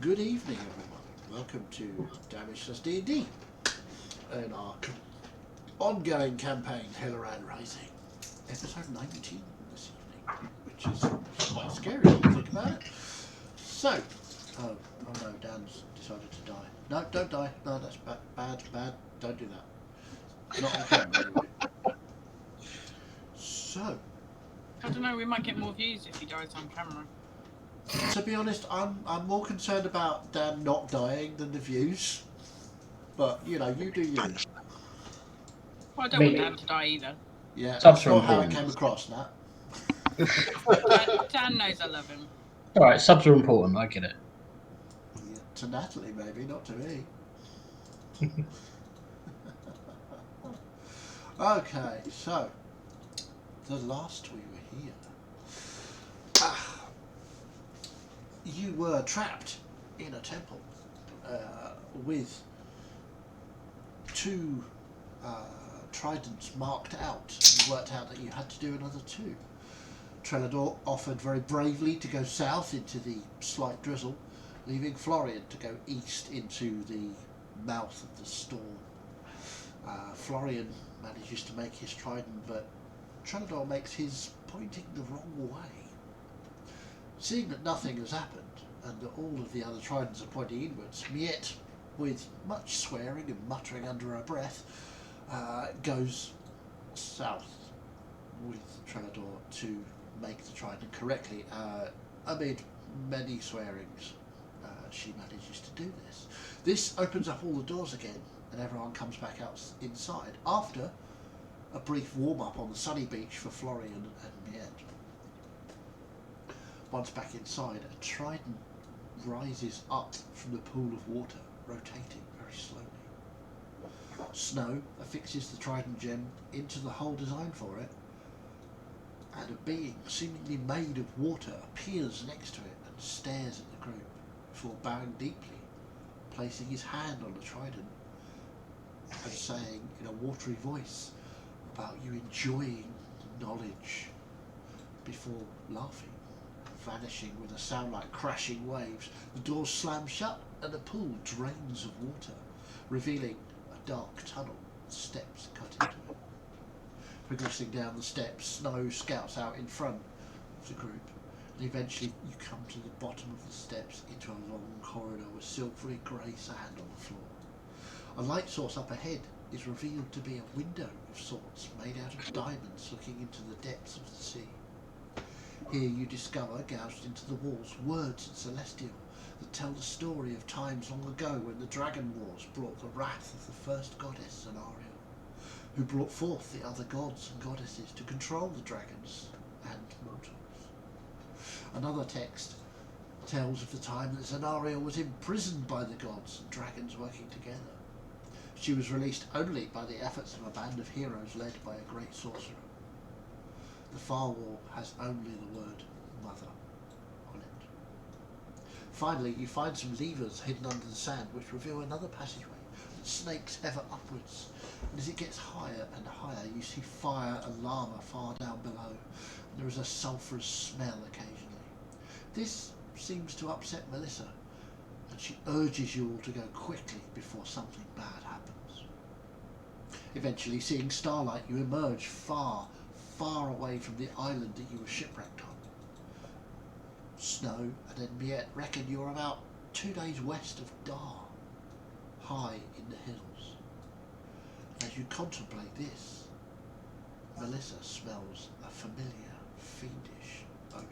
Good evening, everyone. Welcome to Damageless D&D and our ongoing campaign, Helloran Rising, episode 19 this evening, which is quite scary when you think about it. So, oh no, Dan's decided to die. No, don't die. No, that's bad. Don't do that. Not on camera, anyway. So, I don't know. We might get more views if he dies on camera. to be honest, I'm more concerned about Dan not dying than the views. But you know, you do you. Well, I don't want Dan to die either. Yeah, that's not how it came across, Nat. Dan knows I love him. Alright, subs are important, I get it. Yeah, to Natalie, maybe, not to me. Okay, so, the last we were here, you were trapped in a temple with two tridents marked out. You worked out that you had to do another two. Trelador offered very bravely to go south into the slight drizzle, leaving Florian to go east into the mouth of the storm. Florian manages to make his trident, but Trelador makes his pointing the wrong way. Seeing that nothing has happened, and that all of the other tridents are pointing inwards, Miette, with much swearing and muttering under her breath, goes south with Trelador to make the trident correctly. Amid many swearings, she manages to do this. This opens up all the doors again, and everyone comes back out inside after a brief warm-up on the sunny beach for Florian and Miette. Once back inside, a trident rises up from the pool of water, rotating very slowly. Snow affixes the trident gem into the hole designed for it, and a being seemingly made of water appears next to it and stares at the group before bowing deeply, placing his hand on the trident and saying in a watery voice about you enjoying knowledge, before laughing, vanishing with a sound like crashing waves. The doors slam shut and the pool drains of water, revealing a dark tunnel with steps cut into it. Progressing down the steps, Snow scouts out in front of the group, and eventually you come to the bottom of the steps into a long corridor with silvery grey sand on the floor. A light source up ahead is revealed to be a window of sorts made out of diamonds looking into the depths of the sea. Here you discover, gouged into the walls, words in Celestial that tell the story of times long ago when the Dragon Wars brought the wrath of the first goddess, Scenario, who brought forth the other gods and goddesses to control the dragons and mortals. Another text tells of the time that Scenario was imprisoned by the gods and dragons working together. She was released only by the efforts of a band of heroes led by a great sorcerer. The far wall has only the word Mother on it. Finally, you find some levers hidden under the sand which reveal another passageway that snakes ever upwards. And as it gets higher and higher, you see fire and lava far down below. And there is a sulphurous smell occasionally. This seems to upset Melissa, and she urges you all to go quickly before something bad happens. Eventually, seeing starlight, you emerge far away from the island that you were shipwrecked on. Snow and Miette reckon you're about 2 days west of Dar, high in the hills. As you contemplate this, Melissa smells a familiar, fiendish odour.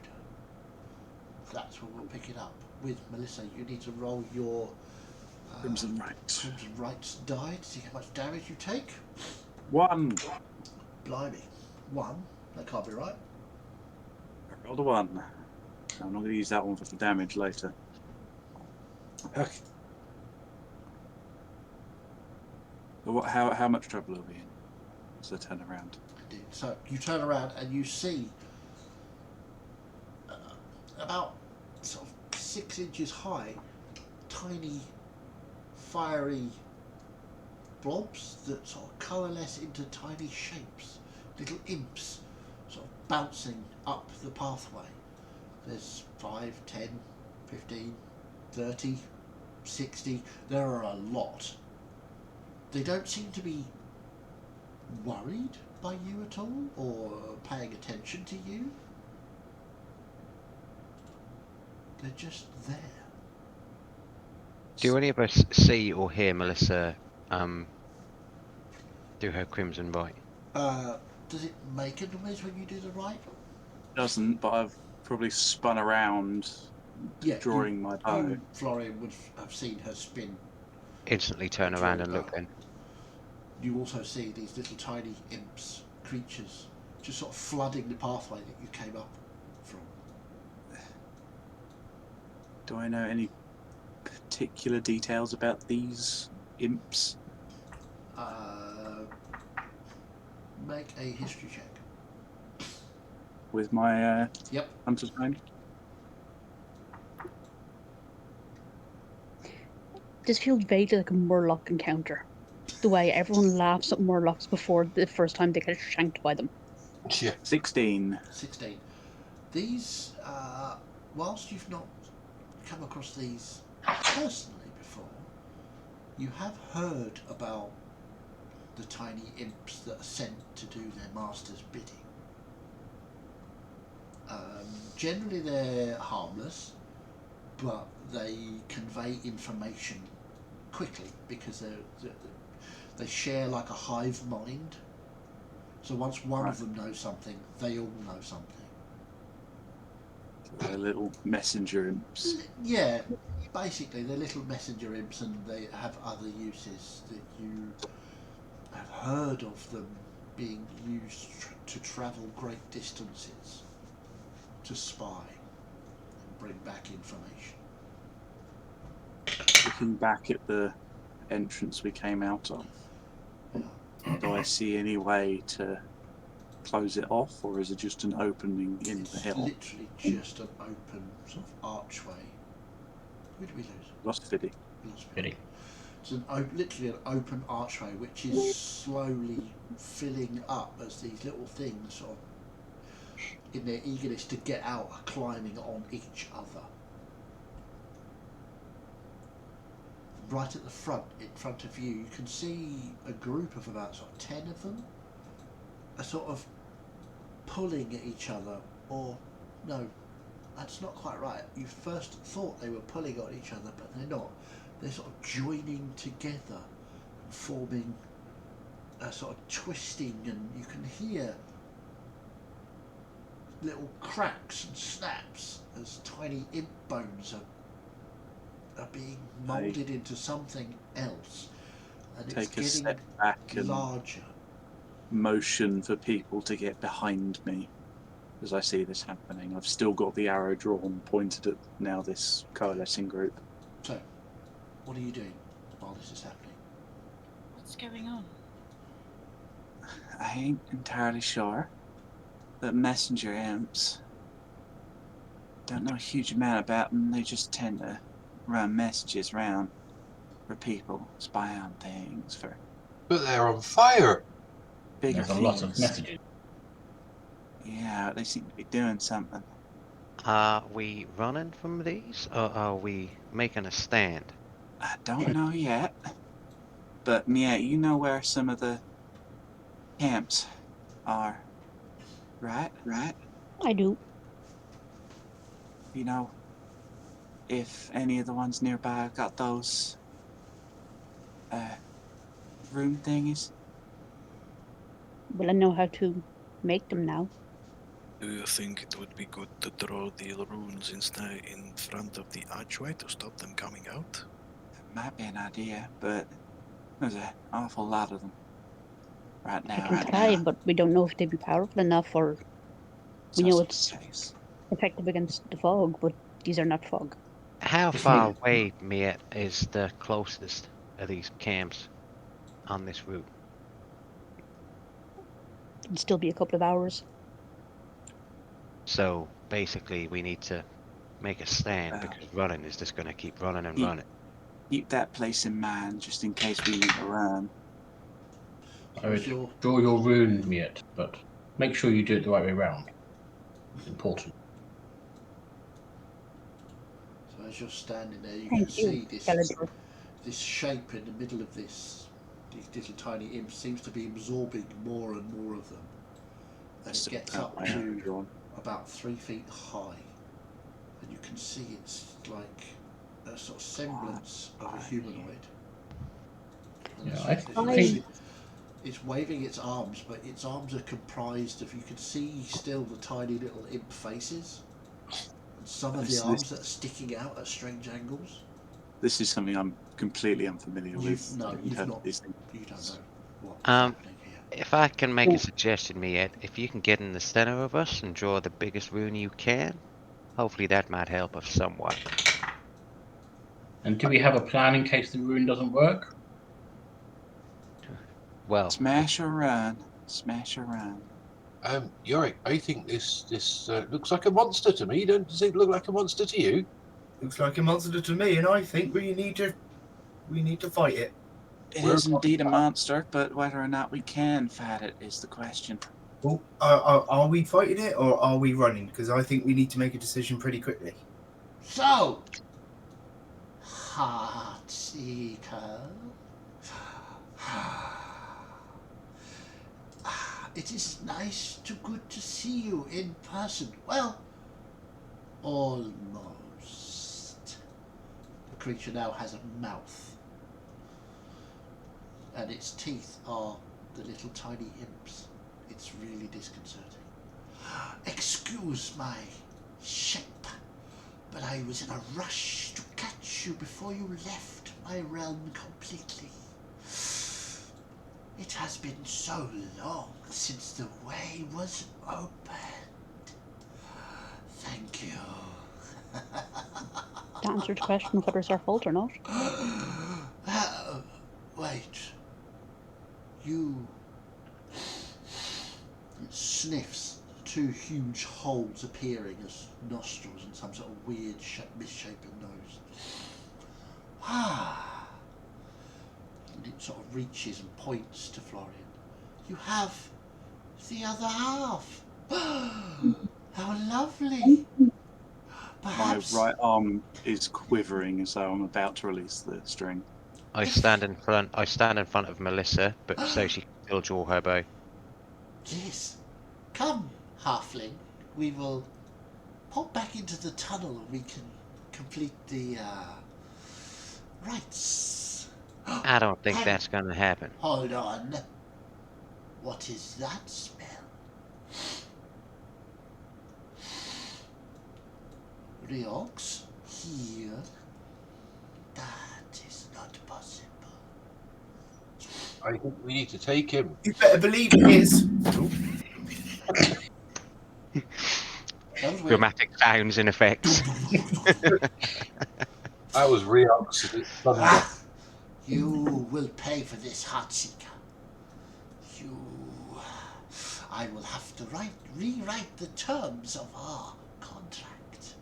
That's where we'll pick it up. With Melissa, you need to roll your Crimson Rights. Crimson Rights die to see how much damage you take. 1. Blimey. 1? That can't be right. I rolled a 1. I'm not going to use that one for the damage later. Okay. So how much trouble are we in? So turn around. Indeed. So you turn around and you see about sort of 6 inches high, tiny, fiery blobs that sort of coalesce into tiny shapes, little imps sort of bouncing up the pathway. There's 5, 10, 15, 30, 60. There are a lot. They don't seem to be worried by you at all, or paying attention to you. They're just there. Do any of us see or hear Melissa do her crimson rite? Does it make a noise when you do the right? Doesn't, but I've probably spun around, Yeah, drawing my bow. Florian would have seen her spin. Instantly turn around and look then. You also see these little tiny imps, creatures, just sort of flooding the pathway that you came up from. Do I know any particular details about these imps? Make a history check. With my Yep. hunter's mind? This feels vaguely like a Murloc encounter. The way everyone laughs at Murlocs before the first time they get shanked by them. Yeah. 16. 16. These, whilst you've not come across these personally before, you have heard about the tiny imps that are sent to do their master's bidding. Generally they're harmless, but they convey information quickly because they share like a hive mind. So once one of them knows something, they all know something. They're little messenger imps. Yeah, basically they're little messenger imps, and they have other uses that you have heard of them being used to travel great distances, to spy and bring back information. Looking back at the entrance we came out of, do I see any way to close it off, or is it just an opening in the hill? Literally just an open sort of archway. Who did we lose? Lost Fiddy. We lost Really. It's literally an open archway which is slowly filling up as these little things sort of, in their eagerness to get out, are climbing on each other. Right at the front, in front of you, you can see a group of about sort of 10 of them are sort of pulling at each other, or no, that's not quite right. You first thought they were pulling on each other, but they're not. They're sort of joining together and forming a sort of twisting, and you can hear little cracks and snaps as tiny imp bones are being moulded into something else, and it's Take a getting step back and larger. motion for people to get behind me as I see this happening. I've still got the arrow drawn, pointed at now this coalescing group. So, what are you doing while this is happening? What's going on? I ain't entirely sure, but messenger imps, don't know a huge amount about them. They just tend to run messages around for people, spy on things, for But they're on fire. bigger There's a things. lot of messages. Yeah, they seem to be doing something. Are we running from these, or are we making a stand? I don't know yet, but yeah, you know where some of the camps are, right? I do. You know, if any of the ones nearby have got those room thingies. Well, I know how to make them now. Do you think it would be good to draw the runes instead in front of the archway to stop them coming out? Might be an idea, but there's an awful lot of them right now. I can try, but we don't know if they'd be powerful enough, or we know it's effective against the fog, but these are not fog. How Just far me. away, Mia, is the closest of these camps on this route? It'd still be a couple of hours. So basically, we need to make a stand because running is just going to keep running and running. Keep that place in mind just in case we need to run. I would draw your rune, Miet, but make sure you do it the right way round. It's important. So as you're standing there, you Thank can you, see this shape in the middle of these little tiny imps seems to be absorbing more and more of them. And it gets up to about 3 feet high. And you can see it's like a sort of semblance of a humanoid. And Yeah, as you can I think see, it's waving its arms, but its arms are comprised of, you can see still the tiny little imp faces. And some of the arms that are sticking out at strange angles. This is something I'm completely unfamiliar with. No, in you've terms not. of these things. You don't know what's Um, happening here. If I can make a suggestion, Miet, if you can get in the center of us and draw the biggest rune you can, hopefully that might help us somewhat. And do we have a plan in case the rune doesn't work? Well, Smash or run. Smash or run. Yorick, I think this looks like a monster to me. Does it look like a monster to you? Looks like a monster to me, and I think we need to fight it. It is indeed a monster, but whether or not we can fight it is the question. Well, are we fighting it or are we running? Because I think we need to make a decision pretty quickly. So, Heartseeker. It is good to see you in person. Well, almost. The creature now has a mouth, and its teeth are the little tiny imps. It's really disconcerting. Excuse my shape, but I was in a rush to catch you before you left my realm completely. It has been so long since the way was opened. Thank you. To answer the question of whether it's our fault or not. Wait. You sniffs 2 huge holes appearing as nostrils and some sort of weird misshapen nose. And it sort of reaches and points to Florian. You have the other half. How lovely. Perhaps... My right arm is quivering as though I'm about to release the string. I stand in front of Melissa, but so she can still draw her bow. Yes. Come, halfling. We will pop back into the tunnel and we can complete the rites. I don't think that's gonna happen. Hold on. What is that smell? Riox here? That is not possible. I think we need to take him. You better believe it is. Dramatic sounds and effects. That was Riox. You will pay for this, Heartseeker. I will have to rewrite the terms of our contract.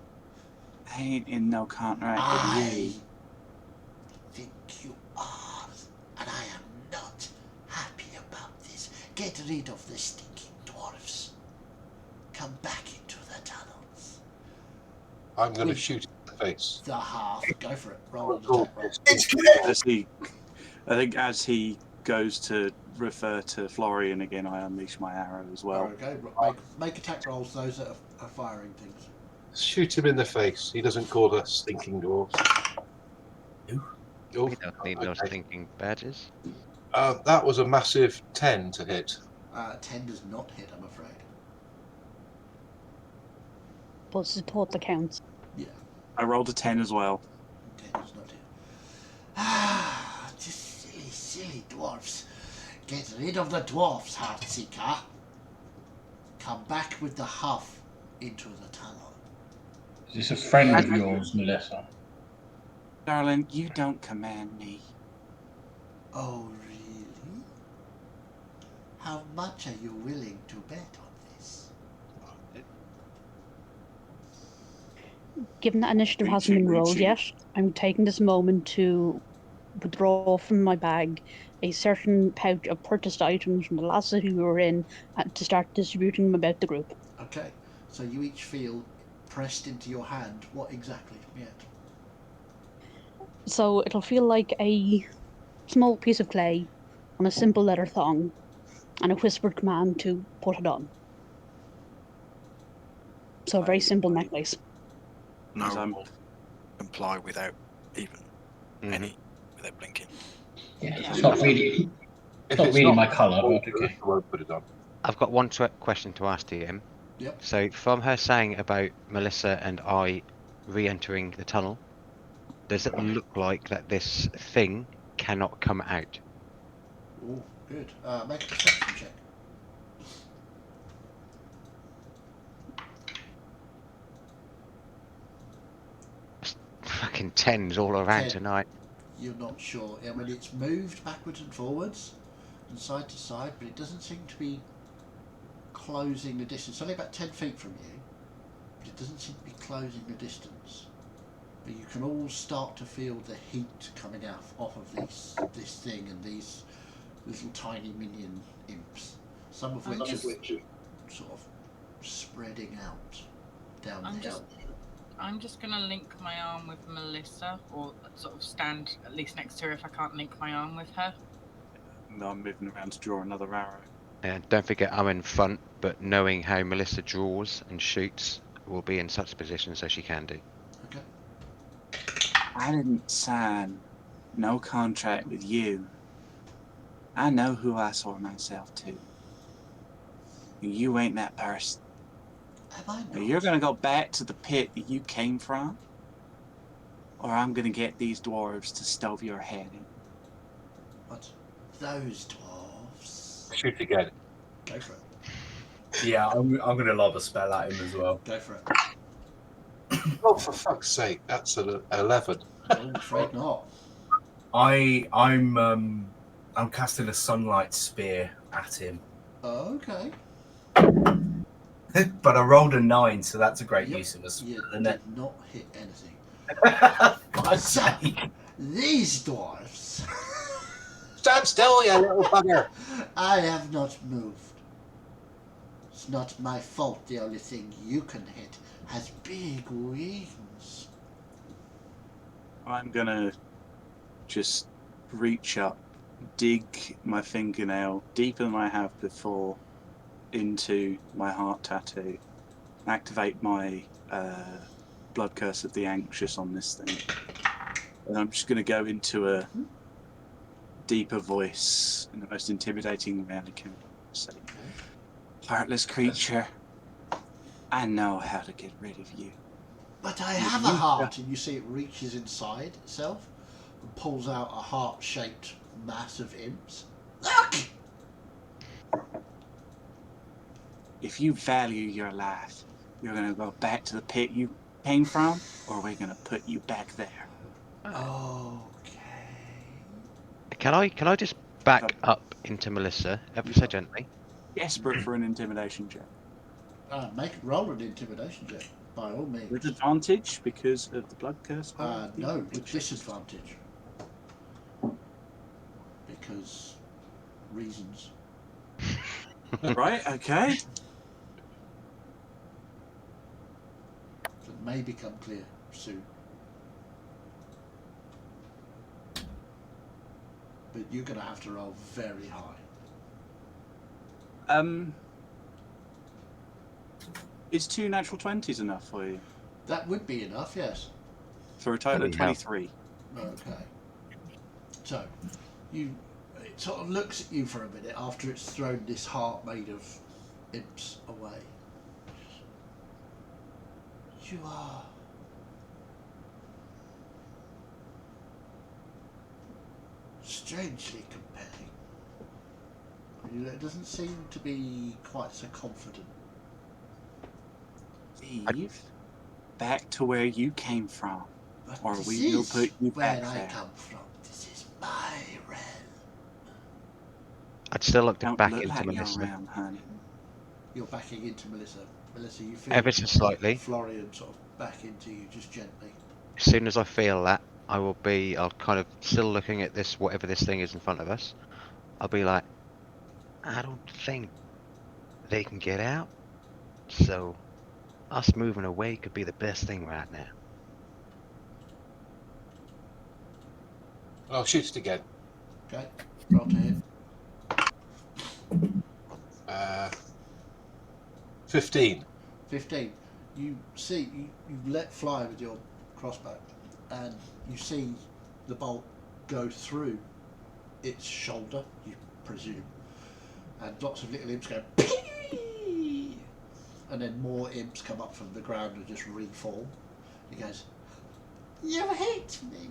I ain't in no contract I with you. think you are, and I am not happy about this. Get rid of the stinking dwarfs. Come back into the tunnels. I'm going to shoot him in the face. The half. Go for it. Roll an attack roll. I think as he goes to refer to Florian again, I unleash my arrow as well. Okay, make attack rolls, those that are firing things. Shoot him in the face. He doesn't call us stinking dwarves. We don't need no stinking badges. That was a massive 10 to hit. 10 does not hit, I'm afraid. But support the counts. Yeah. I rolled a 10 as well. 10 does not hit. Just silly dwarfs. Get rid of the dwarfs, Heartseeker. Come back with the half into the tunnel. Is this a friend of yours, Melissa? Darling, you don't command me. Oh, really? How much are you willing to bet on this? Given that initiative hasn't been rolled yet, I'm taking this moment to withdraw from my bag a certain pouch of purchased items from the last city we were in to start distributing them about the group. Okay, so you each feel pressed into your hand. What exactly? Yeah. So it'll feel like a small piece of clay on a simple leather thong and a whispered command to put it on. So a very simple necklace. No, As I'm- I'll comply without even without blinking. Yeah, Yeah. it's not really, If not it's really not my colour, but okay. I won't put it on. I've got one question to ask DM. Yep. So from her saying about Melissa and I re-entering the tunnel, does it look like that this thing cannot come out? Oh, good. Make a perception check. Fucking tens all around 10. tonight. You're not sure. I mean, it's moved backwards and forwards and side to side, but it doesn't seem to be closing the distance. It's only about 10 feet from you, but it doesn't seem to be closing the distance. But you can all start to feel the heat coming out off of this thing and these little tiny minion imps, some of which are sort of spreading out down the hill. I'm just going to link my arm with Melissa, or sort of stand at least next to her if I can't link my arm with her. I'm moving around to draw another arrow. And don't forget I'm in front, but knowing how Melissa draws and shoots, will be in such a position so she can do. Okay. I didn't sign no contract with you. I know who I saw myself to. You ain't that person. Have I not? You're gonna go back to the pit that you came from, or I'm gonna get these dwarves to stove your head in. What? Those dwarves. Shoot again. Go for it. Yeah, I'm going to lob a spell at him as well. Go for it. Oh, for fuck's sake, that's an 11. I'm afraid not. I'm casting a sunlight spear at him. Okay. But I rolled a 9, so that's a great Yep. use of a spell. You And did not hit anything. Fuck's sake. These dwarves. Stand still, you little bugger! I have not moved. It's not my fault. The only thing you can hit has big wings. I'm gonna just reach up, dig my fingernail deeper than I have before into my heart tattoo, activate my blood curse of the anxious on this thing, and I'm just gonna go into a deeper voice in the most intimidating way I can say, "Heartless creature, I know how to get rid of you." But I have a heart, and you see it reaches inside itself and pulls out a heart-shaped mass of imps. Look! If you value your life, you're gonna go back to the pit you came from, or we're gonna put you back there. Okay. Can I just back up into Melissa ever so gently? Desperate for an intimidation check. Roll an intimidation check, by all means. With advantage because of the blood curse? No, with disadvantage. Because reasons. Right, okay. That may become clear soon. But you're going to have to roll very high. Is 2 natural 20s enough for you? That would be enough, yes. For a total of 23. Okay. So, it sort of looks at you for a minute after it's thrown this heart made of imps away. You are strangely compelling. It doesn't seem to be quite so confident. Leave back to where you came from, But or this we will is put you where back I there. come from. This is my realm. I'd still look Don't back look into like Melissa. you're around, honey. You're backing into Melissa. Melissa, you feel Ever so slightly. Florian sort of back into you just gently. As soon as I feel that, I'll kind of still looking at this, whatever this thing is in front of us. I'll be like, I don't think they can get out. So, us moving away could be the best thing right now. I'll shoot it again. Okay, roll to hit. 15. 15. You see, you let fly with your crossbow, and you see the bolt go through its shoulder, you presume, and lots of little imps go pee, and then more imps come up from the ground and just reform. He goes, "You hate me.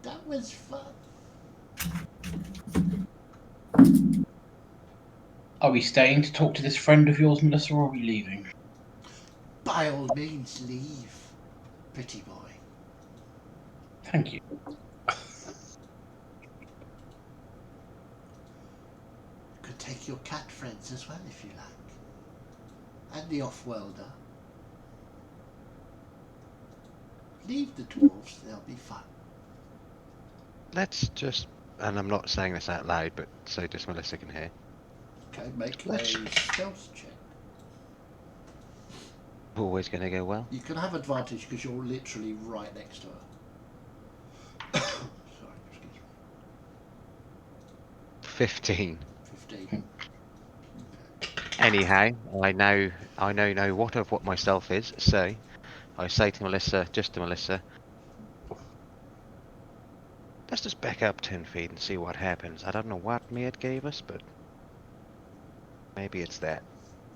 That was fun." Are we staying to talk to this friend of yours, Melissa, or are we leaving? By all means, leave, pretty boy. Thank you. Could take your cat friends as well if you like, and the off-worlder. Leave the dwarves; they'll be fun. Let's just, and I'm not saying this out loud, but so just Melissa can hear. Okay, make a Let's- stealth check. Always going to go well. You can have advantage because you're literally right next to her. Sorry, excuse me. 15. 15. Anyhow, I know what of what myself is, so I say to Melissa, just to Melissa, let's just back up 10 feet and see what happens. I don't know what Maid gave us, but maybe it's that.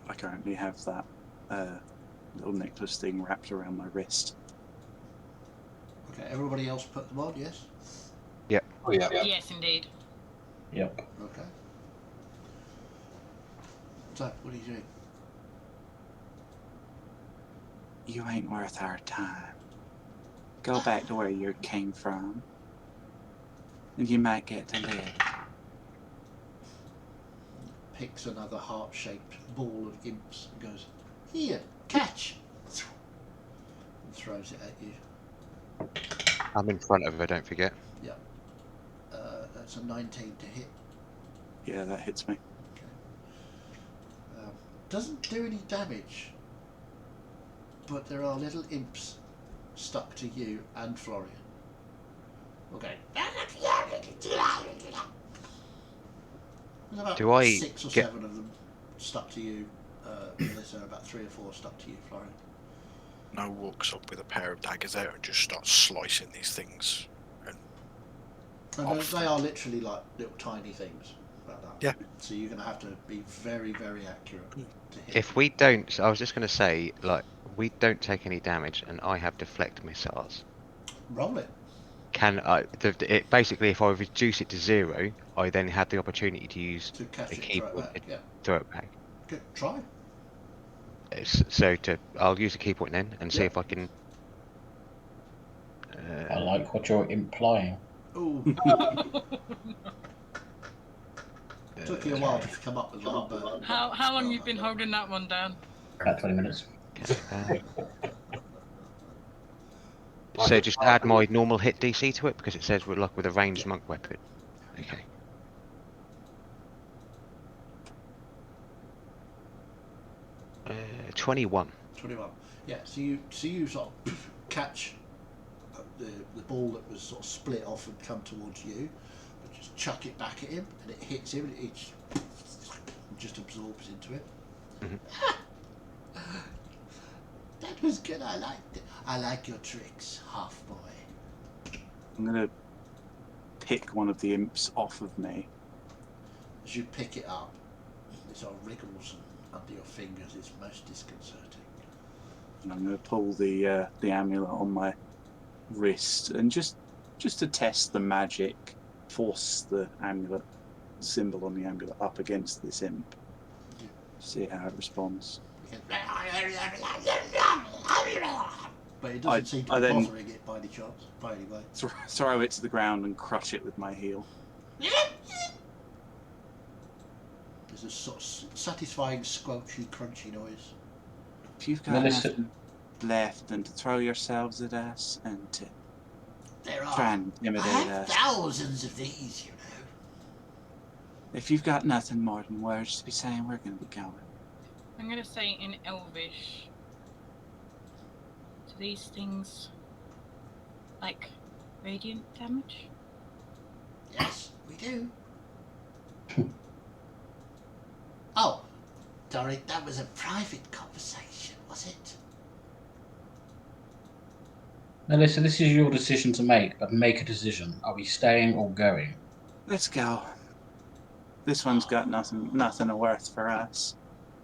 I currently have that little necklace thing wrapped around my wrist. Okay, everybody else put them on, yes? Oh, yeah. Yes, indeed. Yep. Okay. So, what are you doing? You ain't worth our time. Go back to where you came from, and you might get to live. Picks another heart-shaped ball of imps and goes, "Here, catch!" and throws it at you. I'm in front of her, don't forget. That's a 19 to hit. Yeah, that hits me. Doesn't do any damage, but there are little imps stuck to you and Florian. Okay. There's about Do I 6 or get- 7 of them stuck to you, Melissa. About 3 or 4 stuck to you, Florian. Now walks up with a pair of daggers out and just starts slicing these things. And Off. they are literally like little tiny things like that. Yeah. So you're going to have to be very, very accurate to hit. If we don't, I was just going to say, like, we don't take any damage and I have deflect missiles. Roll it. Can I, basically if I reduce it to 0, I then have the opportunity to use To catch the it and throw it keyboard back. to Yeah. throw it back. Good. Try. I'll use the key point then and see Yeah. if I can. I like what you're implying. Ooh. Took you a while to come up with one, but How long you been holding that one down? About 20 minutes. So just add my normal hit DC to it because it says we're like with a ranged monk weapon. Okay. Uh, 21. 21. Yeah. So you sort of catch the ball that was sort of split off and come towards you, but just chuck it back at him, and it hits him, and it just absorbs into it. That was good. I liked it. I like your tricks, half boy. I'm gonna pick one of the imps off of me. As you pick it up, it sort of wriggles under your fingers. It's most disconcerting. And I'm gonna pull the amulet on my wrist and just to test the magic, force the amulet symbol on the amulet up against this imp. See how it responds. But it doesn't seem to I be then- bothering it by any chance, by any way. Throw it to the ground and crush it with my heel. There's a sort of satisfying squelchy, crunchy noise. If you've got Melissa- nothing left than to throw yourselves at us and to There try are. and I intimidate have us. thousands of these, you know. If you've got nothing more than words to be saying, we're going to be going. I'm gonna say in Elvish. Do these things like radiant damage? Yes, we do. Oh, Dory, that was a private conversation, was it? Melissa, this is your decision to make, but make a decision. Are we staying or going? Let's go. This one's got nothing worth for us.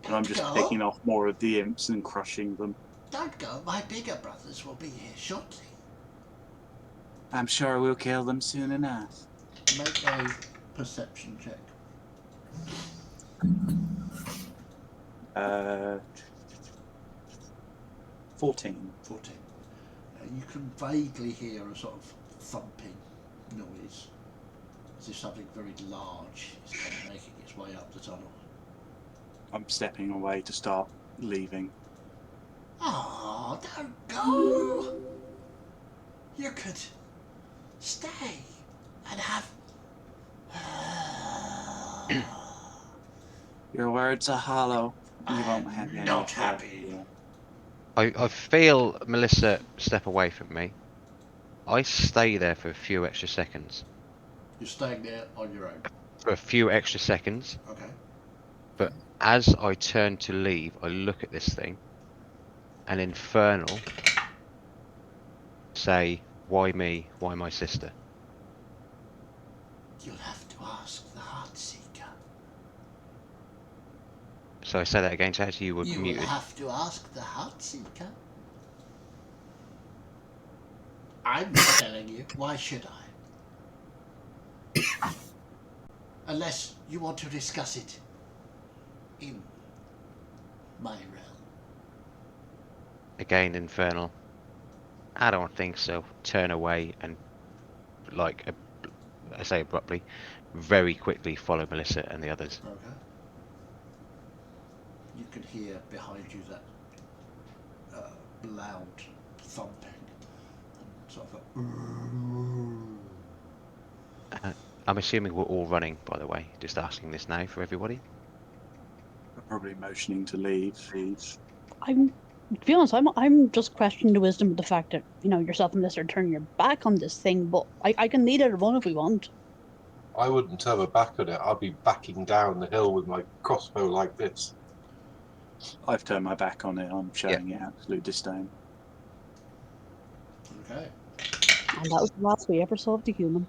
And I'm Don't just go. picking off more of the imps and crushing them. Don't go. My bigger brothers will be here shortly. I'm sure we'll kill them soon enough. Make a perception check. 14. 14. You can vaguely hear a sort of thumping noise, as if something very large is kind of making its way up the tunnel. I'm stepping away to start leaving. Oh, don't go! You could stay and have... Your words are hollow. You won't have any. Not happy. I feel Melissa step away from me. I stay there for a few extra seconds. You're staying there on your own. For a few extra seconds. Okay. But as I turn to leave, I look at this thing. And Infernal say, why me? Why my sister? You'll have to ask the Heartseeker. So I say that again, Chad, you were You muted. will have to ask the Heartseeker. I'm not telling you. Why should I? Unless you want to discuss it in my realm. Again, Infernal. I don't think so. Turn away and, like, I say abruptly, very quickly follow Melissa and the others. Okay. You can hear behind you that loud thumping and sort of a... I'm assuming we're all running, by the way. Just asking this now for everybody. I'm probably motioning to leave. To be honest, I'm just questioning the wisdom of the fact that, you know, yourself and Lister are turning your back on this thing, but I can lead it a run if we want. I wouldn't turn my back on it. I'd be backing down the hill with my crossbow like this. I've turned my back on it. I'm showing it absolute disdain. Okay. And that was the last we ever saw of the human.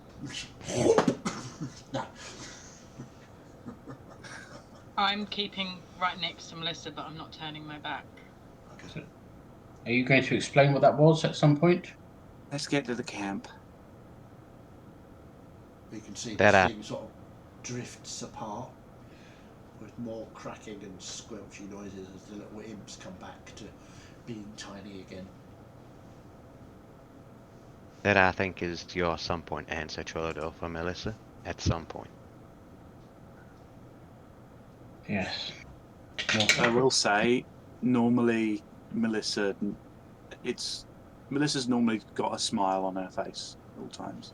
No. I'm keeping right next to Melissa, but I'm not turning my back. Okay. Are you going to explain what that was at some point? Let's get to the camp. You can see That, this thing sort of drifts apart with more cracking and squelchy noises as the little imps come back to being tiny again. That I think is your some point answer, Trolodor, for Melissa. At some point. Yes. I will say, normally Melissa's normally got a smile on her face at all times.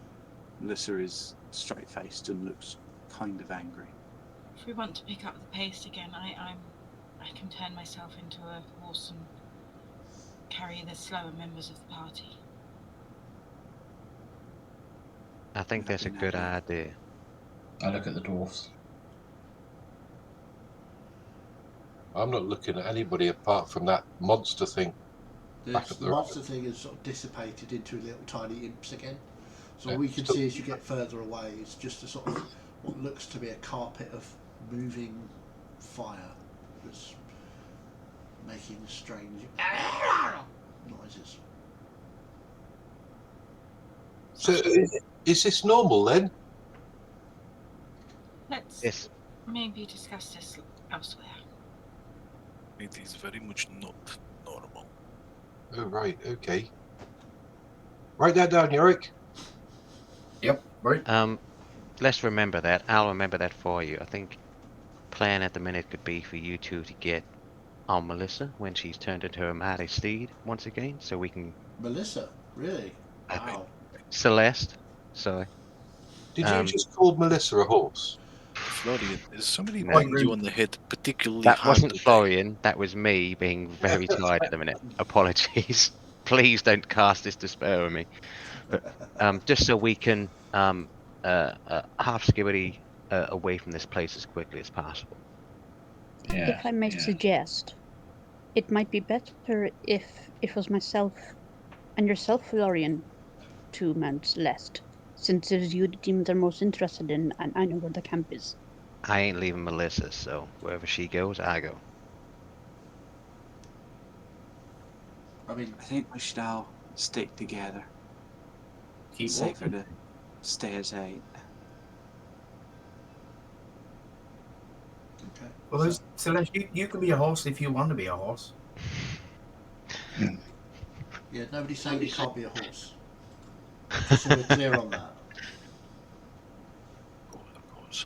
Melissa is straight-faced and looks kind of angry. If we want to pick up the pace again, I can turn myself into a horse and carry the slower members of the party. I think that's a good idea. I look at the dwarfs. I'm not looking at anybody apart from that monster thing. The monster thing is sort of dissipated into little tiny imps again. So all we can see as you get further away is just a sort of what looks to be a carpet of moving fire that's making strange noises. So is this normal then? Let's maybe discuss this elsewhere. It is very much not normal. Oh, right, okay. Write that down, Yorick. Yep, right. Let's remember that. I'll remember that for you. I think plan at the minute could be for you two to get on Melissa when she's turned into her mighty steed once again, so we can... Melissa? Really? Wow. Celeste, sorry. Did you just call Melissa a horse? Florian, is somebody No. banged you on the head particularly That hard wasn't today? Florian, that was me being very tired at the minute. Apologies. Please don't cast this despair on me. But just so we can half skibbity away from this place as quickly as possible. Yeah. If I may suggest, it might be better if it was myself and yourself, Helloran, to Mount Celeste, since it is you the demons are most interested in, and I know where the camp is. I ain't leaving Melissa, so wherever she goes, I go. I mean, I think we should all stick together. Keep It's safer walking. to stay as 8. okay. Well, So, Celeste, you can be a horse if you want to be a horse. yeah, nobody's saying you can't be a horse. Just so we're clear on that. Of course.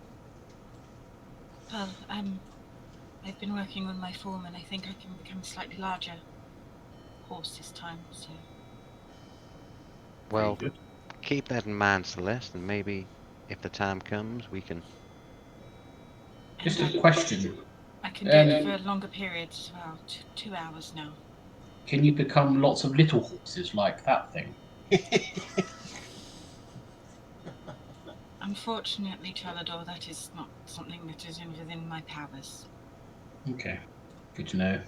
Well, I've been working on my form, and I think I can become a slightly larger horse this time. So Well, Very good. keep that in mind, Celeste, and maybe if the time comes, we can. Just and a question. I can do it for longer periods as well. 2 hours now. Can you become lots of little horses like that thing? Unfortunately, Trellador, that is not something that is within my powers. Okay. Good to know.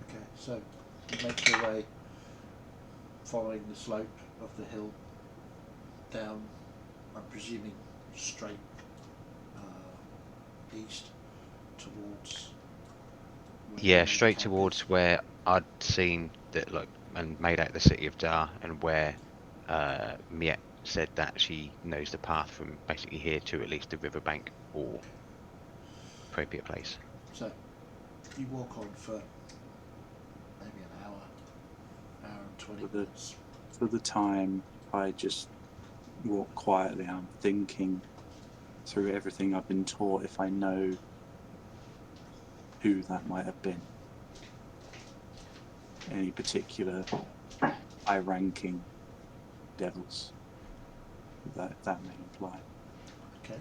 Okay, so you make your way following the slope of the hill down, I'm presuming straight east towards. where Yeah, the straight camp towards is. where I'd seen that look and made out the city of Dar, and where Miet said that she knows the path from basically here to at least the riverbank or appropriate place. So you walk on for maybe an hour and 20 For the- minutes. For the time, I just walk quietly. I'm thinking through everything I've been taught, if I know who that might have been. Any particular high-ranking devils that may imply. Okay.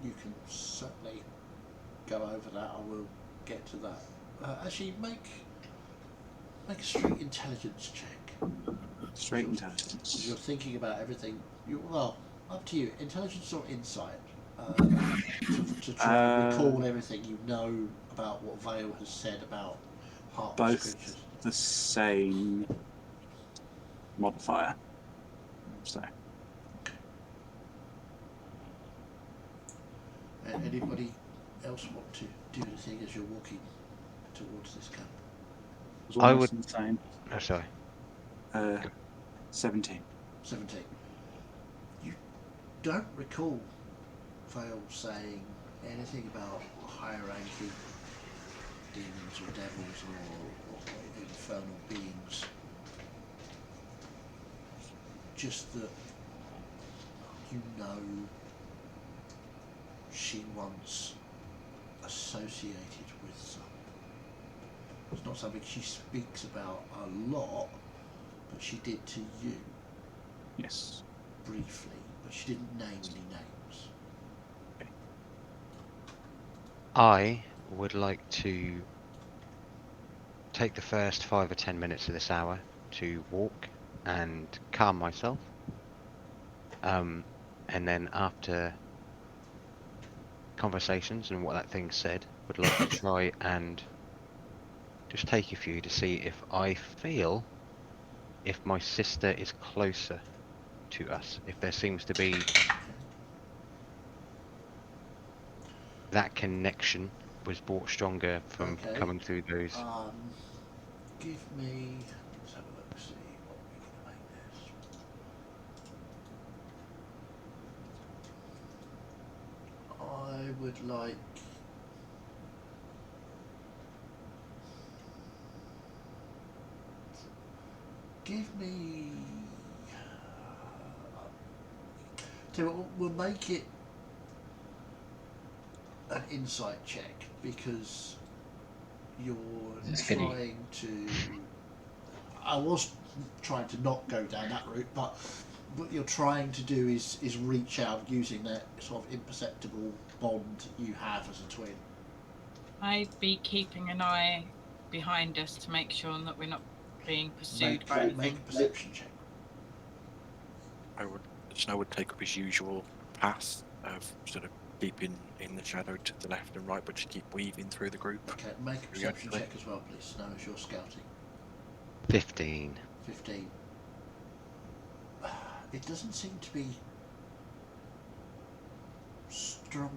You can certainly go over that. I will get to that. Actually, make a straight intelligence check. Straight You're intelligence. thinking about everything. Well, up to you. Intelligence or insight. To try and recall everything you know about what Vale has said about heartless Both creatures. the same modifier. So Anybody else want to do anything as you're walking towards this camp? it was I almost would- insane. Oh, sorry. 17. 17. You don't recall Vale saying anything about higher ranking demons or devils or infernal beings. Just that you know she once associated with some. It's not something she speaks about a lot, but she did to you Yes. briefly, but she didn't name any names. I would like to take the first 5 or 10 minutes of this hour to walk and calm myself. And then after conversations and what that thing said, would like to try and just take a few to see if I feel if my sister is closer to us, if there seems to be that connection was brought stronger from Okay. coming through those. Give me. Let's have a look. See what we can make this. I would like. Give me. So we'll make it an insight check because you're It's fitty. trying to. I was trying to not go down that route, but what you're trying to do is reach out using that sort of imperceptible bond you have as a twin. I'd be keeping an eye behind us to make sure that we're not being pursued by Make anything. a perception check. Snow would take up his usual path of sort of keeping in the shadow to the left and right, but just keep weaving through the group. Okay, make a perception periodically. check as well, please. Snow, as you're scouting. 15. 15. It doesn't seem to be stronger,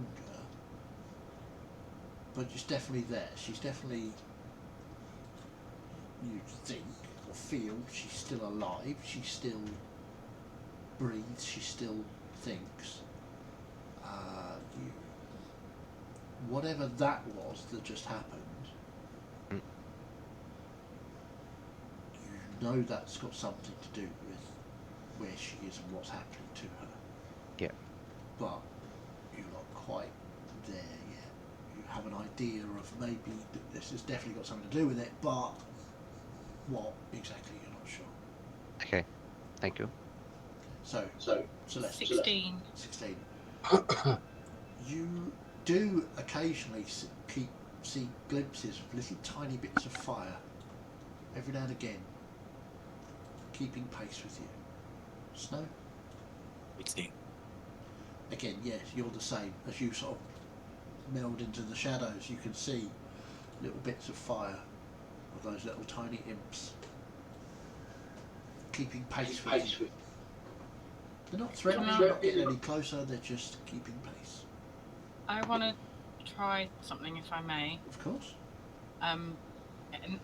but it's definitely there. She's definitely, you think or feel, she's still alive. She still breathes. She still thinks. Whatever that was that just happened, Mm. you know that's got something to do with where she is and what's happening to her. Yeah. But you're not quite there yet. You have an idea of maybe this has definitely got something to do with it, but what exactly you're not sure. Okay. Thank you. So Celeste. 16. 16. You do occasionally see glimpses of little tiny bits of fire every now and again, keeping pace with you. Snow? 16. Again, yes, you're the same. As you sort of meld into the shadows, you can see little bits of fire of those little tiny imps keeping pace with you. They're not threatening, they're not getting any closer, they're just keeping pace. I want to try something, if I may. Of course. And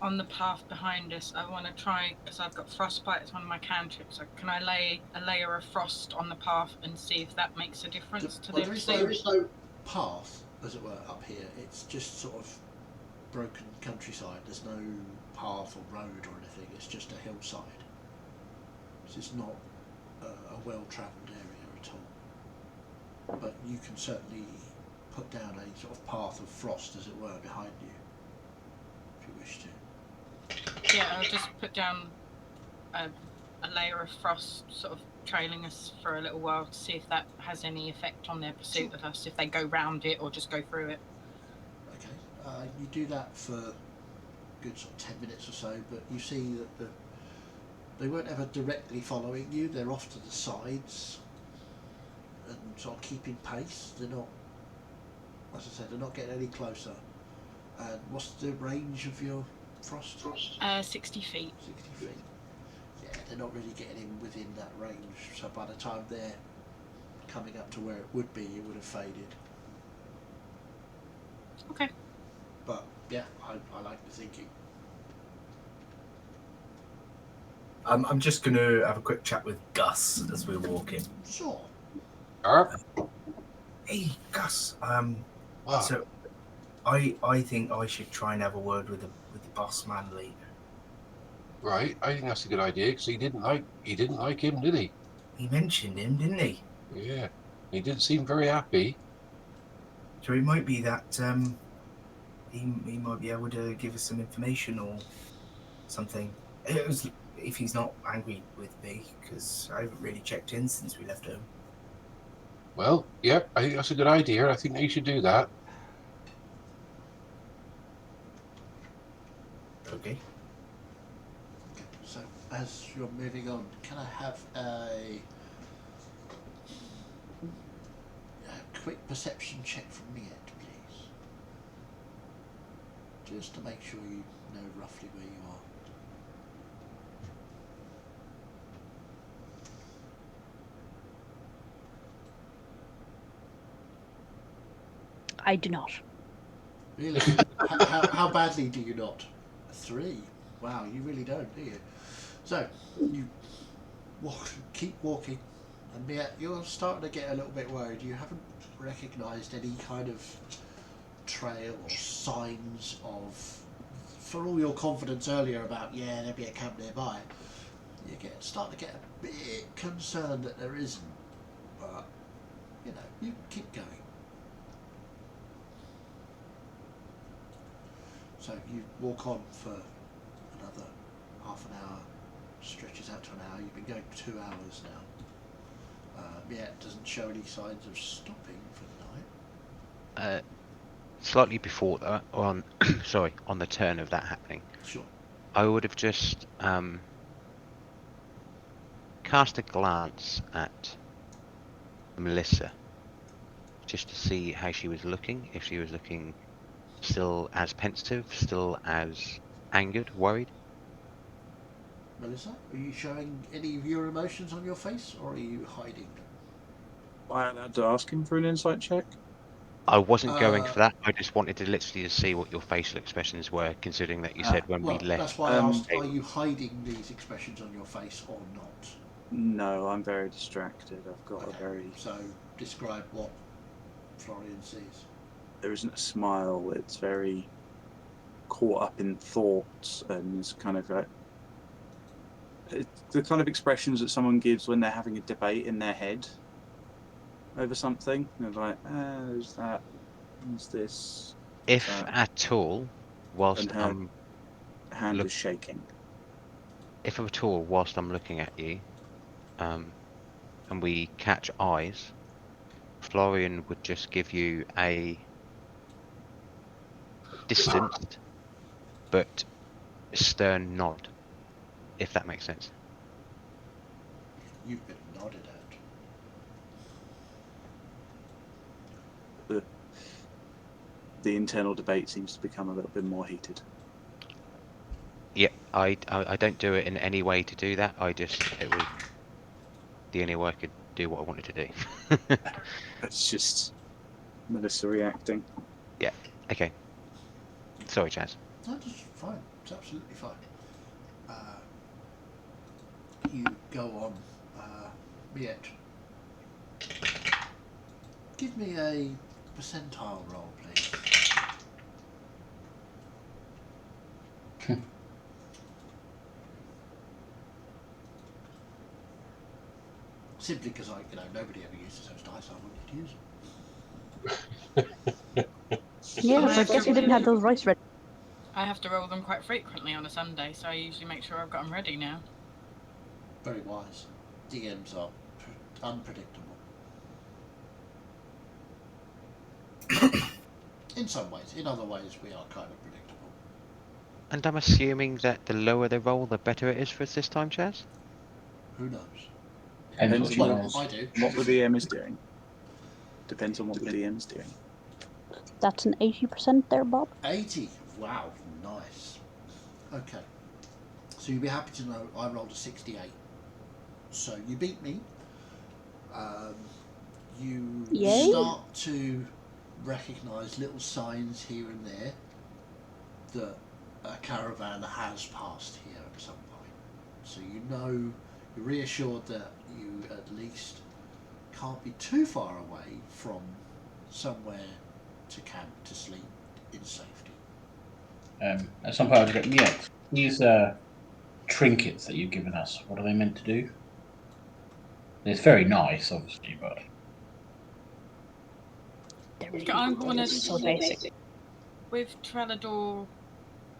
on the path behind us, I want to try, because I've got frostbite as one of my cantrips. So can I lay a layer of frost on the path and see if that makes a difference to their pursuit? There is no path, as it were, up here. It's just sort of broken countryside. There's no path or road or anything. It's just a hillside. It's not a well-travelled area at all. But you can certainly put down a sort of path of frost, as it were, behind you, if you wish to. Yeah, I'll just put down a layer of frost, sort of trailing us for a little while to see if that has any effect on their pursuit of us, if they go round it or just go through it. Okay, you do that for a good sort of 10 minutes or so, but you see that they weren't ever directly following you. They're off to the sides and sort of keeping pace. They're not, as I said, they're not getting any closer. And what's the range of your frost? 60 feet. 60 feet. Yeah, they're not really getting in within that range. So by the time they're coming up to where it would be, it would have faded. Okay. But yeah, I like the thinking. I'm just going to have a quick chat with Gus as we're walking. Sure. Hey, Gus. Wow. So, I think I should try and have a word with the boss man later. Right, I think that's a good idea because he didn't like him, did he? He mentioned him, didn't he? Yeah, he didn't seem very happy. So it might be that he might be able to give us some information or something. If he's not angry with me, because I haven't really checked in since we left home. Well, yeah, I think that's a good idea. I think you should do that. Okay. So as you're moving on, can I have a quick perception check from Miette, please? Just to make sure you know roughly where you are. I do not. Really? how badly do you not? 3. Wow, you really don't, do you? So you keep walking, and Miette, you're starting to get a little bit worried. You haven't recognised any kind of trail or signs of, for all your confidence earlier about there'll be a camp nearby, you start to get a bit concerned that there isn't. But you keep going. So you walk on for another half an hour, stretches out to an hour. You've been going for 2 hours now. Miette doesn't show any signs of stopping for the night. Slightly before that, on on the turn of that happening, Sure. I would have just cast a glance at Melissa, just to see how she was looking, if she was looking still as pensive, still as angered, worried. Melissa, are you showing any of your emotions on your face, or are you hiding them? Am I allowed to ask him for an insight check? I wasn't going for that. I just wanted to literally just see what your facial expressions were, considering that you said when we Well, left. that's why I asked, are you hiding these expressions on your face or not? No, I'm very distracted. I've got Okay, a very... So, describe what Florian sees. There isn't a smile. It's very caught up in thoughts, and it's kind of like... It's the kind of expressions that someone gives when they're having a debate in their head over something. They're like, there's that, there's this... If that. at all, whilst And her I'm hand is shaking. If at all, whilst I'm looking at you, and we catch eyes, Florian would just give you a distanced but stern nod, if that makes sense. You've been nodded at. The internal debate seems to become a little bit more heated. Yeah, I don't do it in any way to do that. It was the only way I could do what I wanted to do. It's just Melissa reacting. Yeah, okay. Sorry, Chaz. No, that's fine. It's absolutely fine. You go on. Miet. Give me a percentile roll, please. Simply because nobody ever uses those dice. I wanted to use them. Yeah, so I guess you didn't have those rice ready. I have to roll them quite frequently on a Sunday, so I usually make sure I've got them ready now. Very wise. DMs are unpredictable. In some ways. In other ways, we are kind of predictable. And I'm assuming that the lower the roll, the better it is for us this time, Chaz? Who knows? Depends on Well, I do. what the DM is doing. Depends on what the DM is doing. That's an 80% there, Bob. 80. Wow, nice. Okay. So you'll be happy to know I rolled a 68. So you beat me. You Yay. start to recognise little signs here and there that a caravan has passed here at some point. So you're reassured that you at least can't be too far away from somewhere to camp, to sleep in safety. At some point, I was like, yeah, these trinkets that you've given us, what are they meant to do? It's very nice, obviously, but... I'm going to... so basic. With Trellador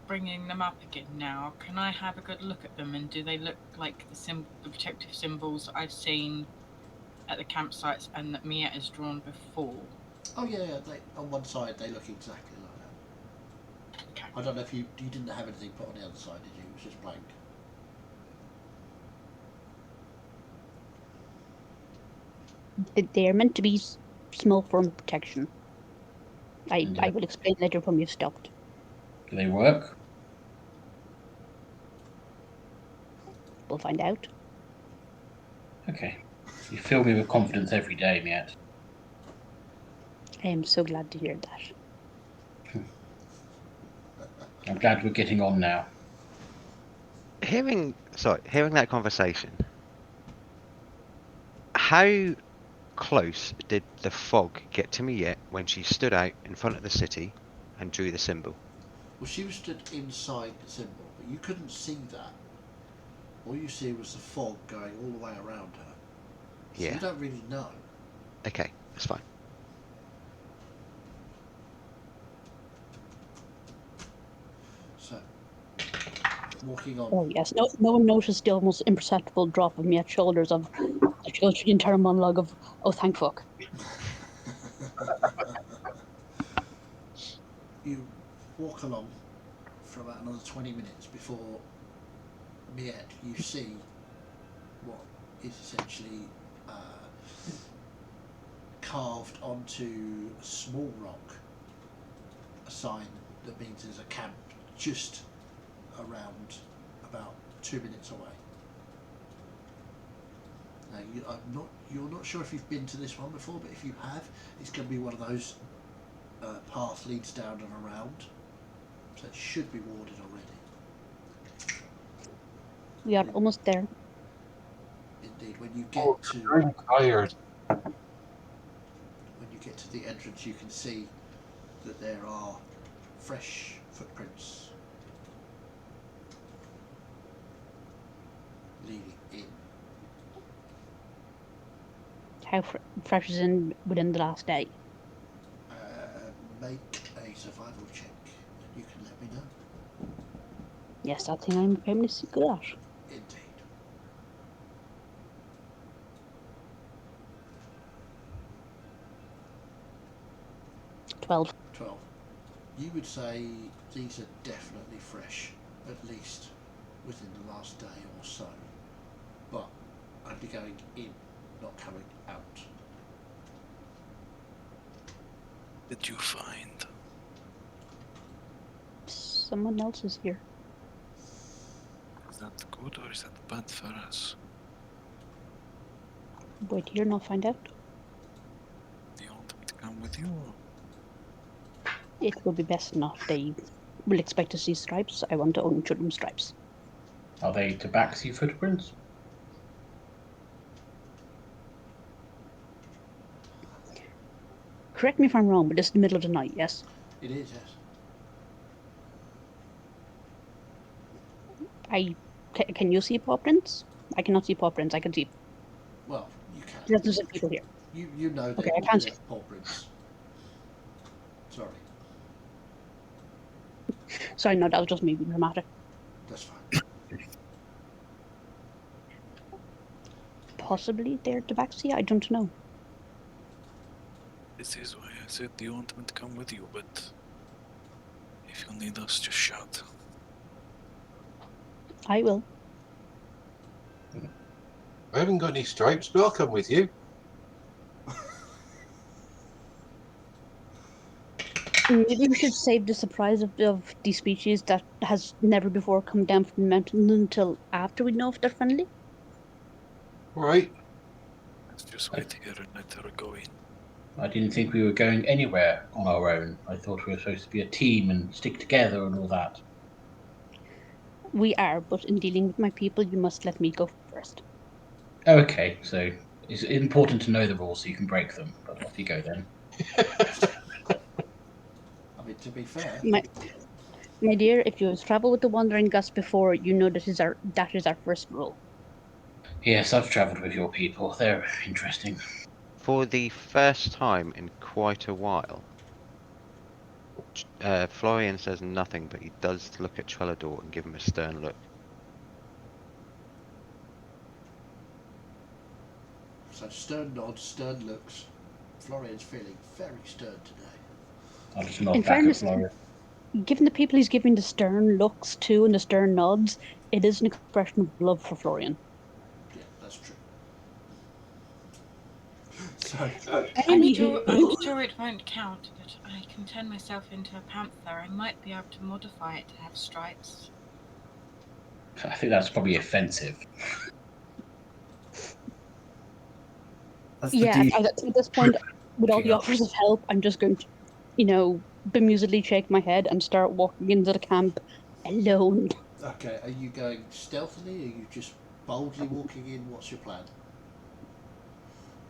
bringing them up again now, can I have a good look at them, and do they look like the protective symbols I've seen at the campsites and that Mia has drawn before? Oh yeah, on one side they look exactly like that. Okay. I don't know if you didn't have anything put on the other side, did you? It was just blank. They are meant to be small form of protection. I will explain later when we've stopped. Do they work? We'll find out. Okay. You fill me with confidence every day, Miet. I am so glad to hear that. I'm glad we're getting on now. Hearing that conversation, how close did the fog get to Miet when she stood out in front of the city and drew the symbol? Well, she was stood inside the symbol, but you couldn't see that. All you see was the fog going all the way around her. So Yeah. you don't really know. Okay, that's fine. So, walking on. Oh yes, no one noticed the almost imperceptible drop of Miet's shoulders of she goes through the entire monologue of, oh thank fuck. You walk along for about another 20 minutes before Miet, you see what is essentially carved onto a small rock, a sign that means there's a camp just around about 2 minutes away. Now you're not sure if you've been to this one before, but if you have, it's going to be one of those path leads down and around, so it should be warded already. We are almost there. Indeed, when you get to I'm tired. when you get to the entrance, you can see that there are fresh footprints leading in. How fresh is in within the last day? Make a survival check, and you can let me know. Yes, that thing I'm famously good at. Indeed. $12. 12. You would say these are definitely fresh, at least within the last day or so, but only going in, not coming out. Did you find? Someone else is here. Is that good or is that bad for us? Wait here and I'll find out. Do you want me to come with you? It will be best not. They will expect to see stripes. I want to only show them stripes. Are they tabaxi footprints? Correct me if I'm wrong, but it's the middle of the night, yes? It is, yes. Can you see paw prints? I cannot see paw prints. I can see. Well, you can. There's people here. You know Okay, I they're can't see. paw prints. Sorry, Sorry, no, that was just me being dramatic. that's fine. Possibly they're tabaxi. I don't know. This is why I said do you want me to come with you, but if you need us, just shout. I will. I haven't got any stripes, but I'll come with you. Maybe we should save the surprise of the species that has never before come down from the mountain until after we know if they're friendly. All right. Let's just wait here and let her go in. I didn't think we were going anywhere on our own. I thought we were supposed to be a team and stick together and all that. We are, but in dealing with my people, you must let me go first. Okay, so it's important to know the rules so you can break them. But off you go then. I mean, to be fair, My dear, if you have travelled with the Wandering Gus before, you know that is our first rule. Yes, I've travelled with your people. They're interesting. For the first time in quite a while, Florian says nothing, but he does look at Trellador and give him a stern look. so stern nods, stern looks. Florian's feeling very stern today. I'll just nod In back at fairness, Florian. given the people he's giving the stern looks to and the stern nods, it is an expression of love for Florian. Yeah, that's true. So, I'm sure it won't count, but I can turn myself into a panther. I might be able to modify it to have stripes. I think that's probably offensive. That's the Yeah, deep. at this point, with all the Yeah. offers of help, I'm just going to, bemusedly shake my head and start walking into the camp alone. okay, are you going stealthily? Are you just boldly walking in? What's your plan?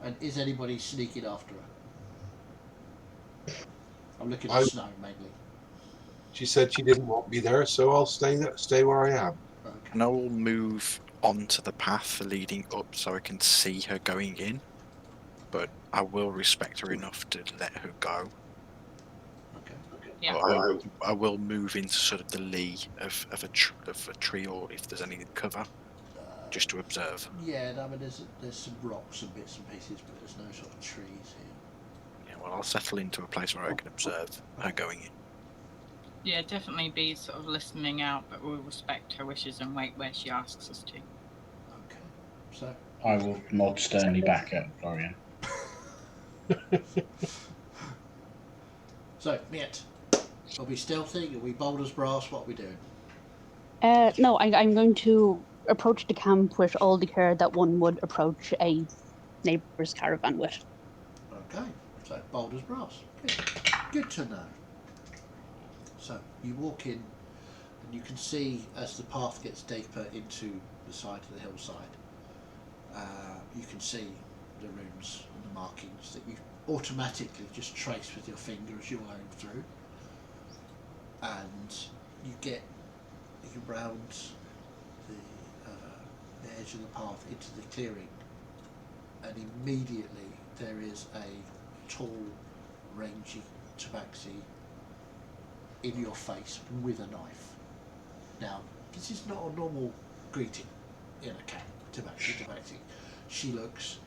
And is anybody sneaking after her? I'm looking at Snow mainly. She said she didn't want me there, so I'll stay where I am. Okay. And I will move onto the path leading up so I can see her going in. But I will respect her enough to let her go. Okay. Yeah. But I will move into sort of the lee of a tree, or if there's any cover, just to observe. Yeah, no, I mean, there's some rocks and bits and pieces, but there's no sort of trees here. Yeah, well, I'll settle into a place where I can observe her going in. Yeah, definitely be sort of listening out, but we'll respect her wishes and wait where she asks us to. Okay. So, I will nod sternly back at Florian. So, Miet, are we stealthy? Are we bold as brass? What are we doing? No, I'm going to approach the camp with all the care that one would approach a neighbour's caravan with. Okay, so bold as brass. Good. Good to know. So, you walk in and you can see as the path gets deeper into the side of the hillside, you can see the runes and the markings that you automatically just trace with your finger as you're going through. And you get round the edge of the path into the clearing, and immediately there is a tall, rangy tabaxi in your face with a knife. Now, this is not a normal greeting in a camp, tabaxi. She looks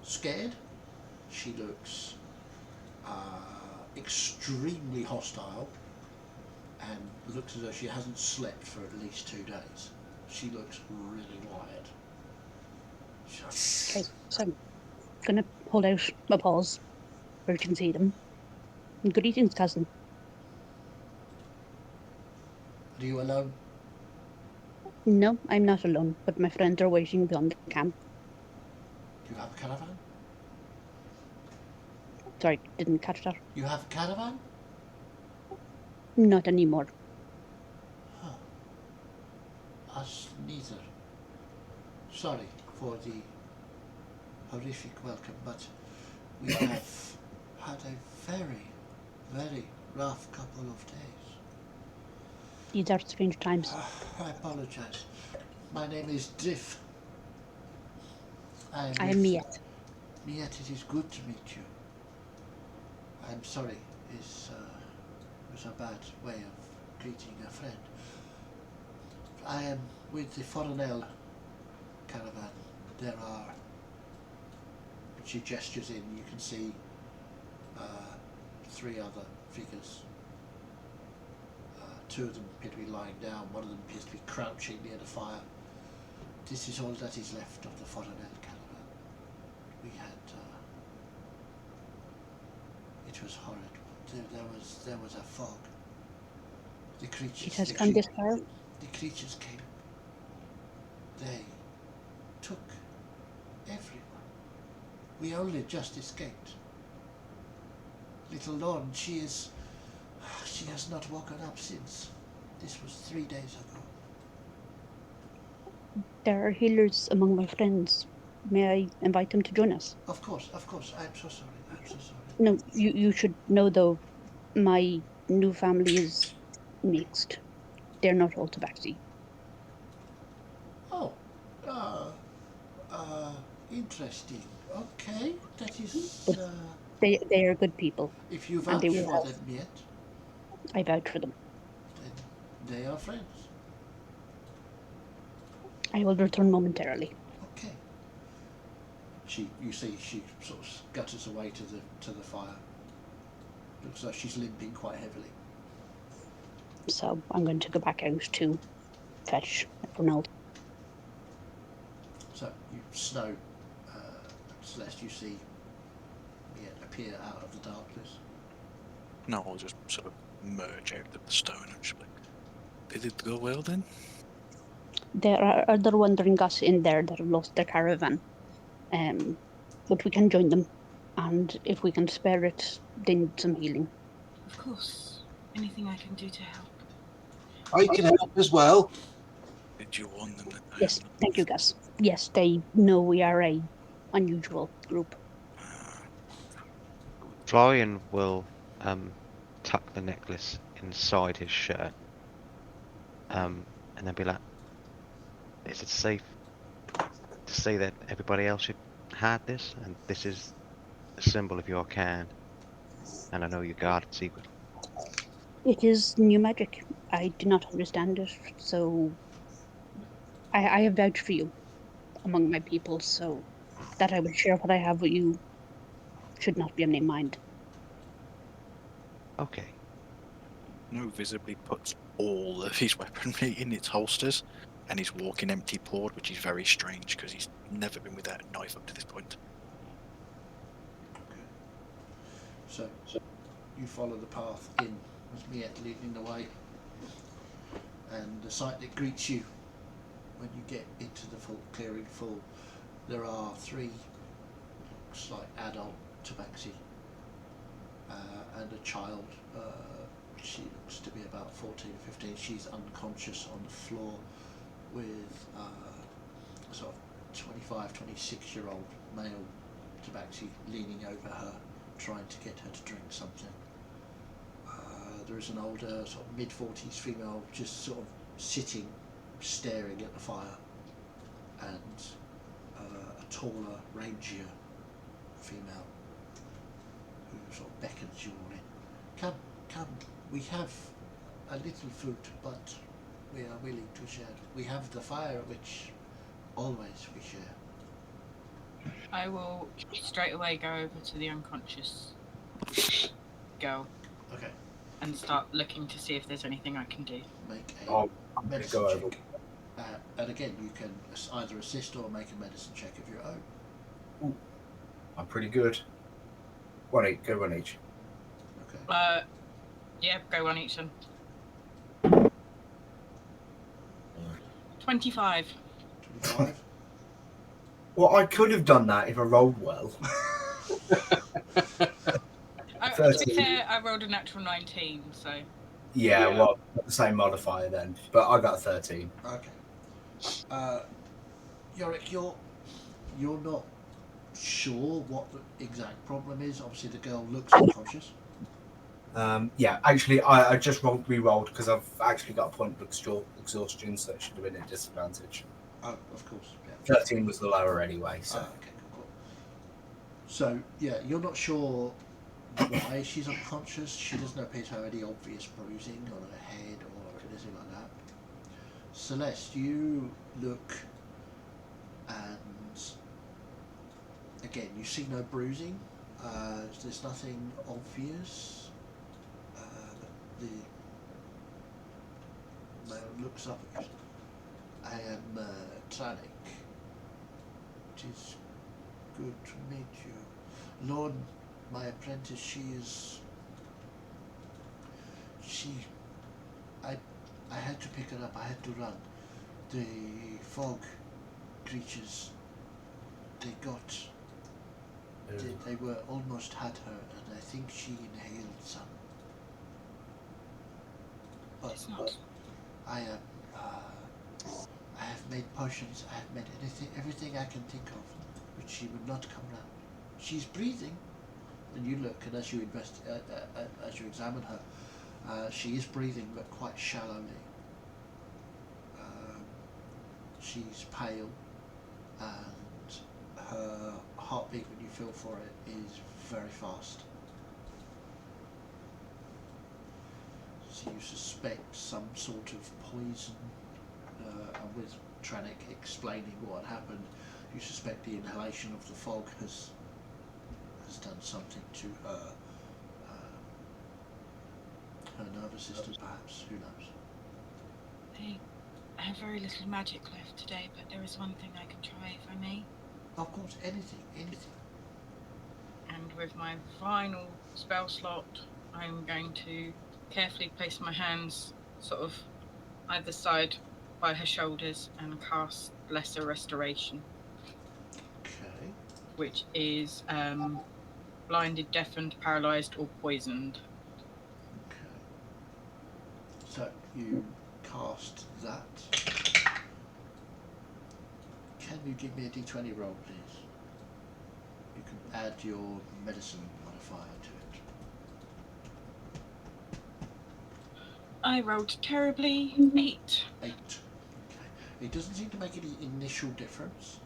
scared, she looks extremely hostile, and looks as though she hasn't slept for at least 2 days. She looks really wired. Okay, so I'm gonna hold out my paws where you can see them. Good evenings, cousin. Are you alone? No, I'm not alone, but my friends are waiting beyond the camp. Do you have a caravan? Sorry, didn't catch that. You have a caravan? Not anymore. Huh. Us neither. Sorry for the horrific welcome, but we have had a very, very rough couple of days. These are strange times. I apologize. My name is Driff. I am Miet. Miet, it is good to meet you. I'm sorry, it was a bad way of greeting a friend. I am with the Foronel caravan. There are, she gestures in, you can see 3 other figures. 2 of them appear to be lying down, one of them appears to be crouching near the fire. This is all that is left of the Foronel caravan. We had, it was horrid. There was a fog. The creatures. It has come this far. The creatures came. They took everyone. We only just escaped. Little Lorne, she has not woken up since. This was 3 days ago. There are healers among my friends. May I invite them to join us? Of course. I'm so sorry. No, you should know though, my new family is mixed. They're not all tabaxi. Oh, interesting. Okay, that is. They are good people. If you and vouch they will for help. them yet, I vouch for them. then they are friends. I will return momentarily. Okay. You see, she sort of gutters away to the fire. Looks like she's limping quite heavily. So I'm going to go back out to fetch Ronald. So Snow, Celeste, you see it appear out of the darkness. No, I'll just sort of merge out of the stone and just like, did it go well then? There are other wandering Gus in there that have lost their caravan. But we can join them. And if we can spare it, they need some healing. Of course. Anything I can do to help. I can help as well. Did you warn them that I Yes, am not- thank you, Gus. Yes, they know we are a unusual group. Florian will tuck the necklace inside his shirt, and then be like, "Is it safe to say that everybody else should hide this? And this is a symbol of your kind, and I know you guard it secret." It is new magic. I do not understand it, so I have vouched for you among my people, so that I would share what I have with you should not be on my mind. Okay. No visibly puts all of his weaponry in its holsters. and he's walking empty-pawed, which is very strange because he's never been without a knife up to this point. Okay. So you follow the path in with Miette leading the way, and the sight that greets you when you get into the clearing full, there are 3 looks like adult tabaxi and a child. She looks to be about 14 or 15. She's unconscious on the floor with sort of 25, 26-year-old male tabaxi leaning over her, trying to get her to drink something. There is an older, sort of mid-40s female just sort of sitting, staring at the fire, and a taller, rangier female who sort of beckons you all in. Come, we have a little food, but we are willing to share. We have the fire, which always we share. I will straight away go over to the unconscious girl. Okay. And start looking to see if there's anything I can do. Make a I'm going to medicine go over. check. And again, you can either assist or make a medicine check of your own. Ooh, I'm pretty good. One each. Go one each. Okay. Yeah, go one each then. 25. 25. Well, I could have done that if I rolled well. To be fair, I rolled a natural 19, so... Yeah, well, the same modifier then, but I got a 13. Okay. Yorick, you're not sure what the exact problem is. Obviously, the girl looks unconscious. Yeah, actually, I just re-rolled because I've actually got a point of exhaustion, so it should have been a disadvantage. Oh, of course. Yeah. 13 was the lower anyway, so. Okay, cool. So, yeah, you're not sure why she's unconscious. She doesn't appear to have any obvious bruising on her head or anything like that. Celeste, you look, and again, you see no bruising. There's nothing obvious. The male looks up at you. I am Tranik. It is good to meet you. Lord, my apprentice, I had to pick her up, I had to run. The fog creatures, they were almost had her, and I think she inhaled some. But I have made potions, I have made everything I can think of, but she would not come round. She's breathing, and you look, and as you examine her, she is breathing, but quite shallowly. She's pale, and her heartbeat, when you feel for it, is very fast. So you suspect some sort of poison, and with Tranik explaining what happened, you suspect the inhalation of the fog has done something to her nervous system, perhaps. Who knows? I have very little magic left today, but there is one thing I can try, if I may. Of course, anything. And with my final spell slot, I'm going to carefully place my hands sort of either side by her shoulders and cast Lesser Restoration. Okay. Which is blinded, deafened, paralysed, or poisoned. Okay. So you cast that. Can you give me a d20 roll, please? You can add your medicine modifier to it. I rolled terribly. 8. 8. Okay. It doesn't seem to make any initial difference.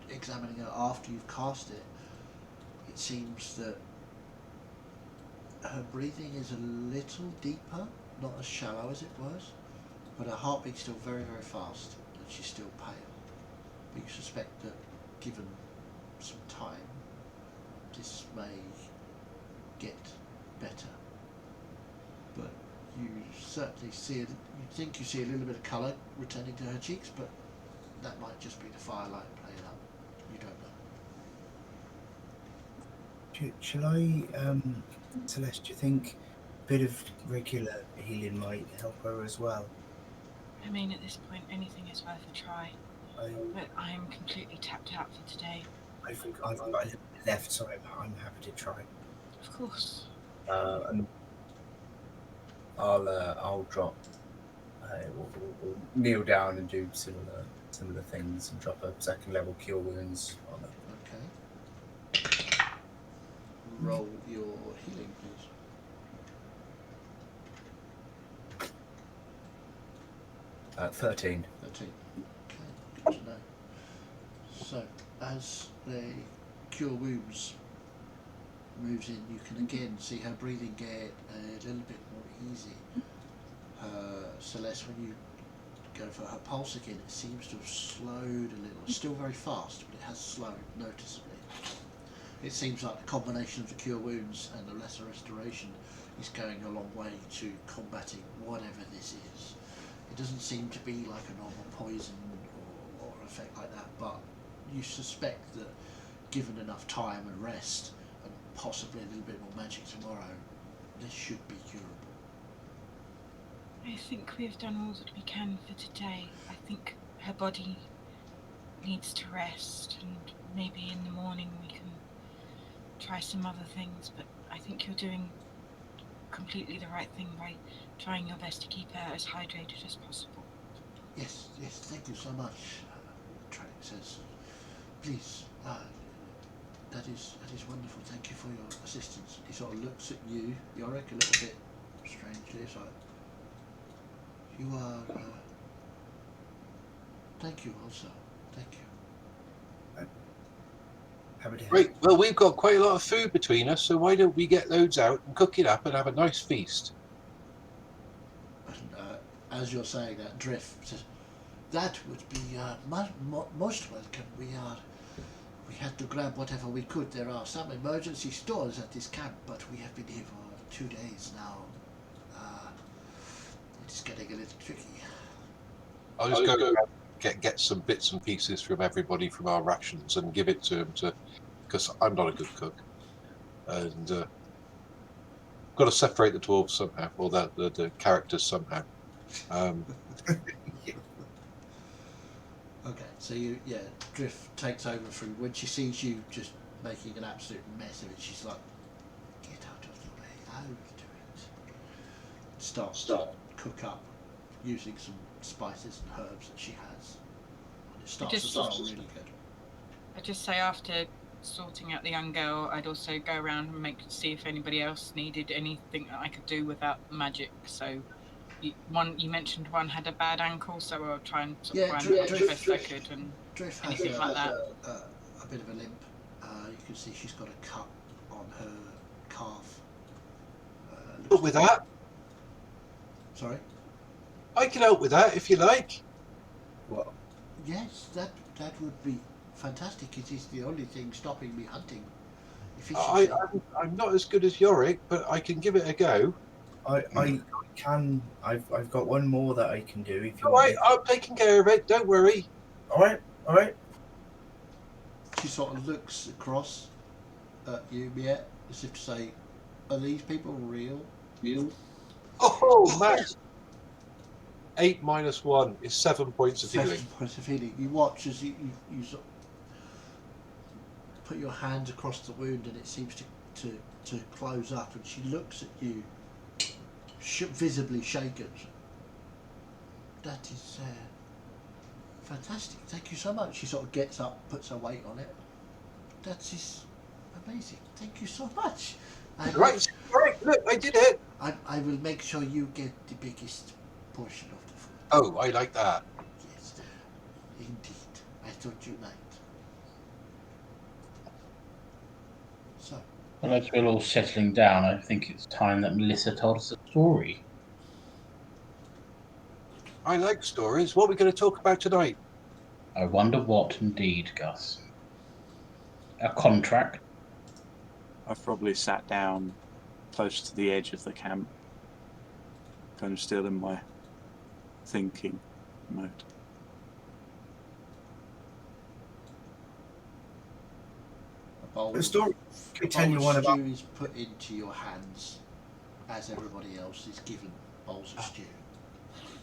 Examining it after you've cast it, it seems that her breathing is a little deeper, not as shallow as it was, but her heartbeat's still very, very fast, and she's still pale. But you suspect that, given some time, this may get better. But you certainly see you think you see a little bit of colour returning to her cheeks, but that might just be the firelight playing up. You don't know. Shall I, Celeste, do you think a bit of regular healing might help her as well? I mean, at this point, anything is worth a try. But I am completely tapped out for today. I've got a little bit left, so I'm happy to try. Of course. And I'll drop. We'll kneel down and do similar things and drop a second level cure wounds on her. Okay. Roll your healing, please. 13. 13. Okay, good to know. So, as the cure wounds moves in, you can again see her breathing get a little bit more easy. Celeste, when you go for her pulse again, it seems to have slowed a little. It's still very fast, but it has slowed noticeably. It seems like the combination of the cure wounds and the lesser restoration is going a long way to combating whatever this is. It doesn't seem to be like a normal poison or an effect like that, but you suspect that given enough time and rest and possibly a little bit more magic tomorrow, this should be curable. I think we've done all that we can for today. I think her body needs to rest, and maybe in the morning we can try some other things, but I think you're doing completely the right thing by trying your best to keep her as hydrated as possible. Yes, thank you so much. Tranic says, please, that is wonderful. Thank you for your assistance. He sort of looks at you, Yorick, a little bit strangely. It's like, you are. Thank you also. Thank you. Great. Well, we've got quite a lot of food between us, so why don't we get loads out and cook it up and have a nice feast? And as you're saying that, Drift says, that would be most welcome. We had to grab whatever we could. There are some emergency stores at this camp, but we have been here for 2 days now. It's getting a little tricky. I'll just go get some bits and pieces from everybody from our rations and give it to them because I'm not a good cook, and got to separate the dwarves somehow, or the characters somehow. Okay, so Drift takes over from when she sees you just making an absolute mess of it. She's like, "Get out of the way! I'll do it." Starts to cook up using some spices and herbs that she has. And it starts to smell really good. I'd just say after sorting out the young girl, I'd also go around and see if anybody else needed anything that I could do without magic. So you mentioned one had a bad ankle, so I'll try and find the best I could and Drift anything has like that. A bit of a limp. You can see she's got a cut on her calf. Help with that? Sorry? I can help with that if you like. Well, yes, that would be fantastic. It is the only thing stopping me hunting efficiently. I'm not as good as Yorick, but I can give it a go. I can. I've got one more that I can do. If you all right, I'm taking care of it. Don't worry. All right. She sort of looks across at you, Miette, as if to say, "Are these people real?" Oh, Max. 8 minus 1 is 7 points of healing. 7 points of healing. You watch as you sort of put your hand across the wound, and it seems to close up. And she looks at you, visibly shaken. That is fantastic. Thank you so much. She sort of gets up, puts her weight on it. That is amazing. Thank you so much. Right, look, I did it. I will make sure you get the biggest portion of the food. Oh, I like that. Yes, indeed. I thought you might. So. Well, as we're all settling down, I think it's time that Melissa told us a story. I like stories. What are we going to talk about tonight? I wonder what indeed, Gus. A contract? I've probably sat down close to the edge of the camp. kind of still in my thinking mode. A bowl The of, story a could tell bowl you of one about. stew is put into your hands as everybody else is given bowls of stew.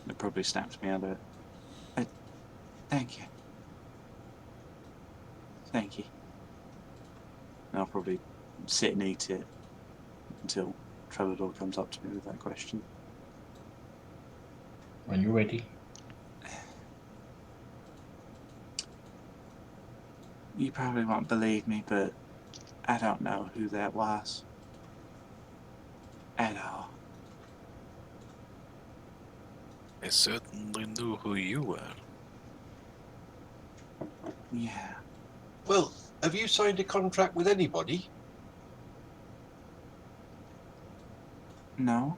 It probably snaps me out of it. Thank you. Thank you. And I'll probably sit and eat it until Trellador comes up to me with that question. When you're ready. You probably won't believe me, but I don't know who that was. At all. I certainly knew who you were. Yeah. Well, have you signed a contract with anybody? No?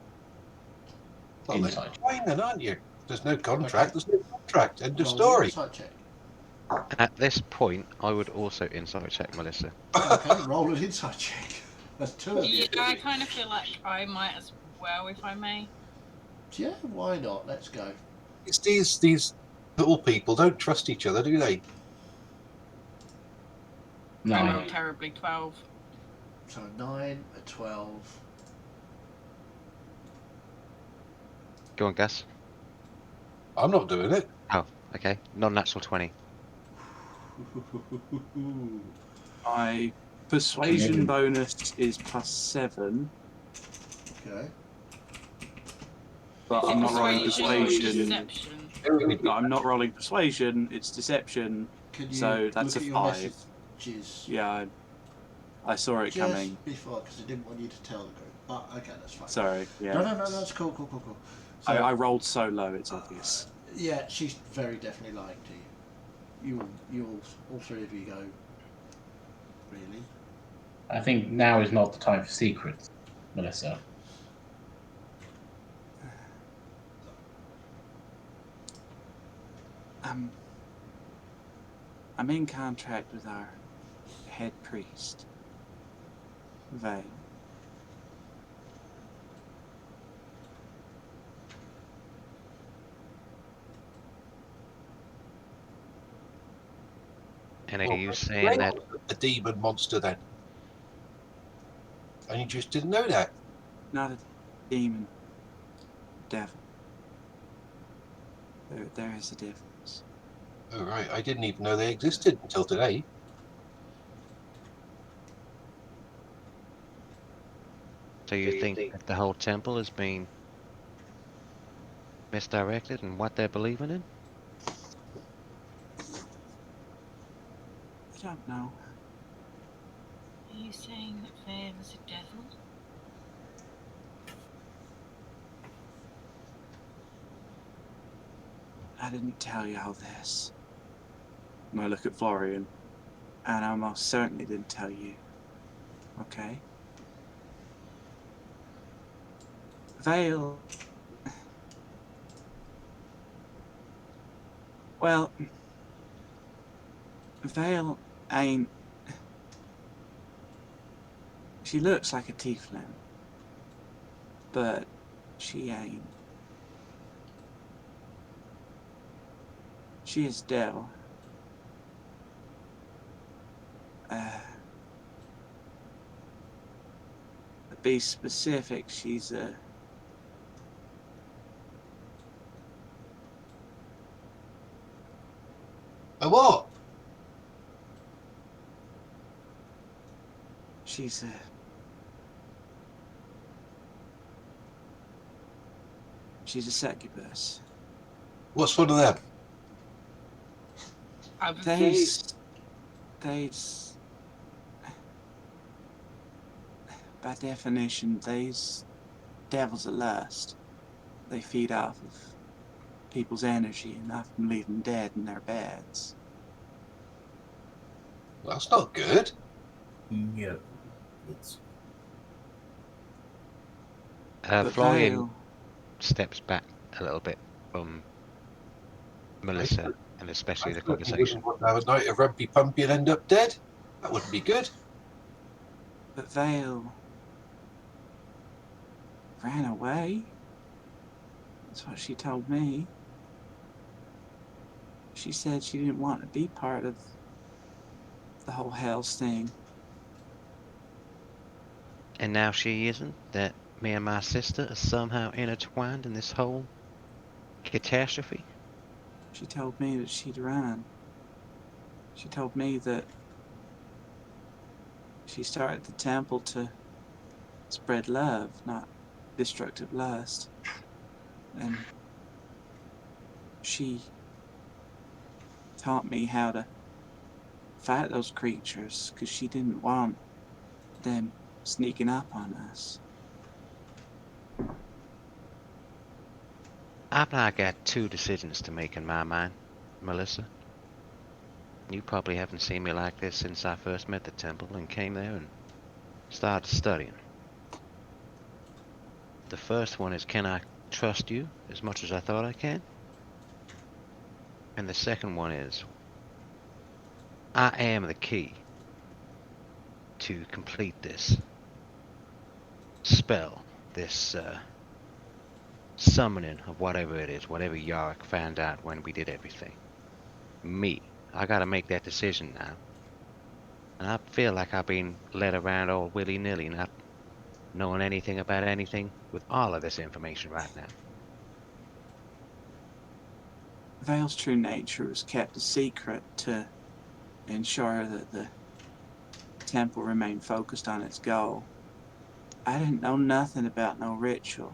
Well, then Inside. fine then, aren't you? There's no contract, there's no contract. End of Roll the story. insight check. At this point, I would also insight check Melissa. Okay, roll an insight check. That's two of you. Yeah, I kind of feel like I might as well, if I may. Yeah, why not? Let's go. It's these little people don't trust each other, do they? I 9. rolled terribly, 12. So 9, a 12. Go on, Gus. I'm not doing it. Oh, okay. Non-natural 20. My persuasion Eleven. bonus is +7, Okay. but Is I'm it not rolling persuasion or persuasion. deception? I'm not rolling persuasion, it's deception. Can you So that's look a at your 5. messages Yeah, I saw it just coming. before, because I didn't want you to tell the group. But okay, that's fine. Sorry, yeah. No, that's cool. So, I rolled so low, it's obvious. yeah, she's very definitely lying to you. You all three of you go, really? I think now is not the time for secrets, Melissa. I'm in contract with our head priest, Vale. And are Well, you saying that? a demon monster then? And you just didn't know that. Not a demon, devil. There is a difference. Oh right, I didn't even know they existed until today. So you think that the whole temple has been misdirected in what they're believing in? I don't know. Are you saying that Vale is a devil? I didn't tell you all this. And I look at Florian, and I most certainly didn't tell you. Okay? Vale. Well, Vale ain't. She looks like a tiefling, but she ain't. She is Del. To be specific, she's a. A what? She's a. She's a succubus. What's one of them? They's by definition, these devils at lust. They feed off of people's energy and often leave them dead in their beds. Well, that's not good. No, it's But Florian Vale, steps back a little bit from Melissa, and especially the I certainly conversation. wouldn't want to have a night of rumpy pumpy and end up dead. That wouldn't be good. but Vale ran away. That's what she told me. She said she didn't want to be part of the whole Hells thing. And now she isn't? That me and my sister are somehow intertwined in this whole catastrophe? She told me that she'd run. She told me that she started the temple to spread love, not destructive lust. And she taught me how to fight those creatures because she didn't want them sneaking up on us. I've now got two decisions to make in my mind, Melissa. You probably haven't seen me like this since I first met the temple and came there and started studying. The first one is, can I trust you as much as I thought I can? And the second one is, I am the key to complete this spell, this summoning of whatever it is, whatever Yarick found out when we did everything. Me. I gotta make that decision now. And I feel like I've been led around all willy-nilly, not knowing anything about anything with all of this information right now. Vale's true nature was kept a secret to ensure that the temple remained focused on its goal. I didn't know nothing about no ritual.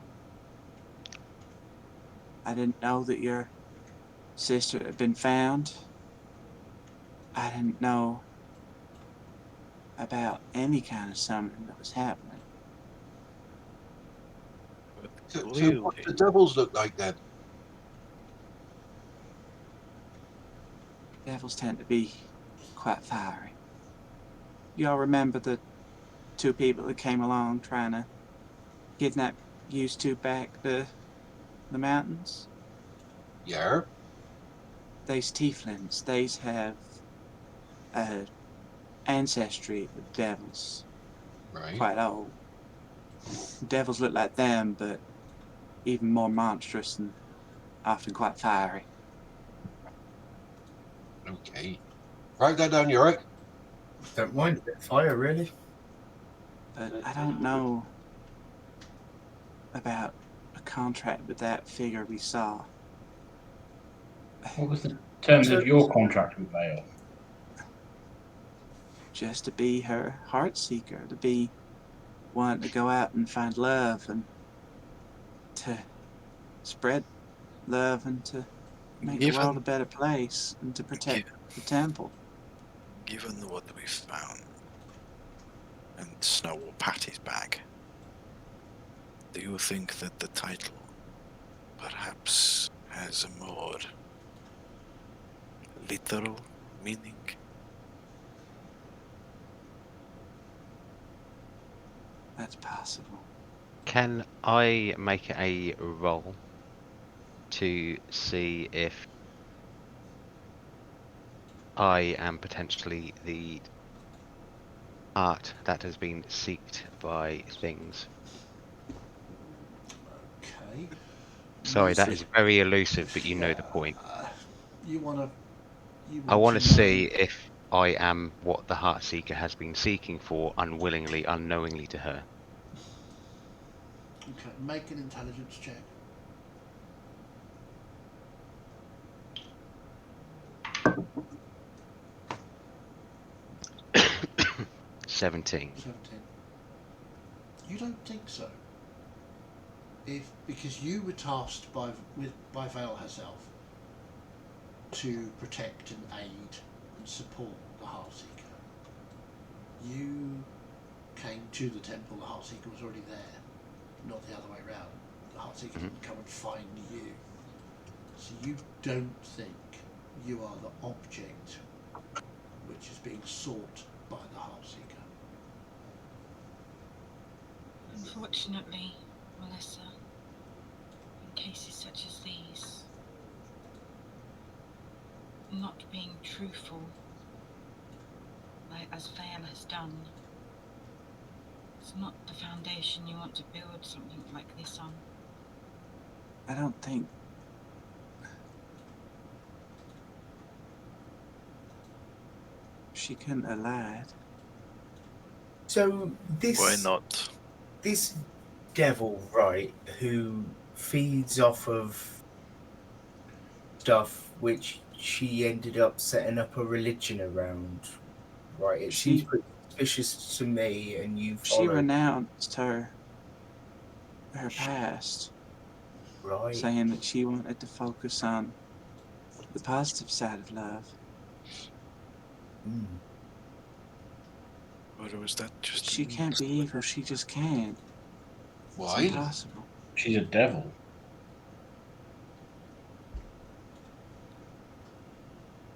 I didn't know that your sister had been found. I didn't know about any kind of summoning that was happening. So Clearly, what do the devils look like then? Devils tend to be quite fiery. Y'all remember the two people that came along trying to kidnap you two back to the mountains? Yeah. These tieflings, these have ancestry with devils. Right. Quite old. Devils look like them, but even more monstrous and often quite fiery. Okay. Write that down, Yorick. Don't mind a bit of fire, really. But I don't know about a contract with that figure we saw. What was the terms of your contract with Vale? Just to be her heart seeker, to be one to go out and find love and to spread love and to make the world a better place and to protect the temple. Given what we found, and Snow will pat his back, do you think that the title perhaps has a more literal meaning? That's possible. Can I make a roll to see if I am potentially the art that has been seeked by things? Okay. Sorry, that is very elusive, but you know the point. You want to. I want to see if I am what the Heartseeker has been seeking for, unwillingly, unknowingly to her. Okay, make an intelligence check. Seventeen. You don't think so? Because you were tasked by Vale herself to protect and aid and support the Heartseeker. You came to the temple, the Heartseeker was already there, not the other way around. The Heartseeker didn't come and find you. So you don't think you are the object which is being sought by the Heartseeker. Unfortunately, Melissa, in cases such as these, not being truthful, like as Vale has done, it's not the foundation you want to build something like this on. I don't think. She couldn't have lied. So Why not? this devil, right, who feeds off of stuff which she ended up setting up a religion around, right? It seems She pretty suspicious to me, and you she follow, renounced her past, right? saying that she wanted to focus on the positive side of love. Mm. Or was that just She can't be evil. She just can't. It's Why? impossible. She's a devil.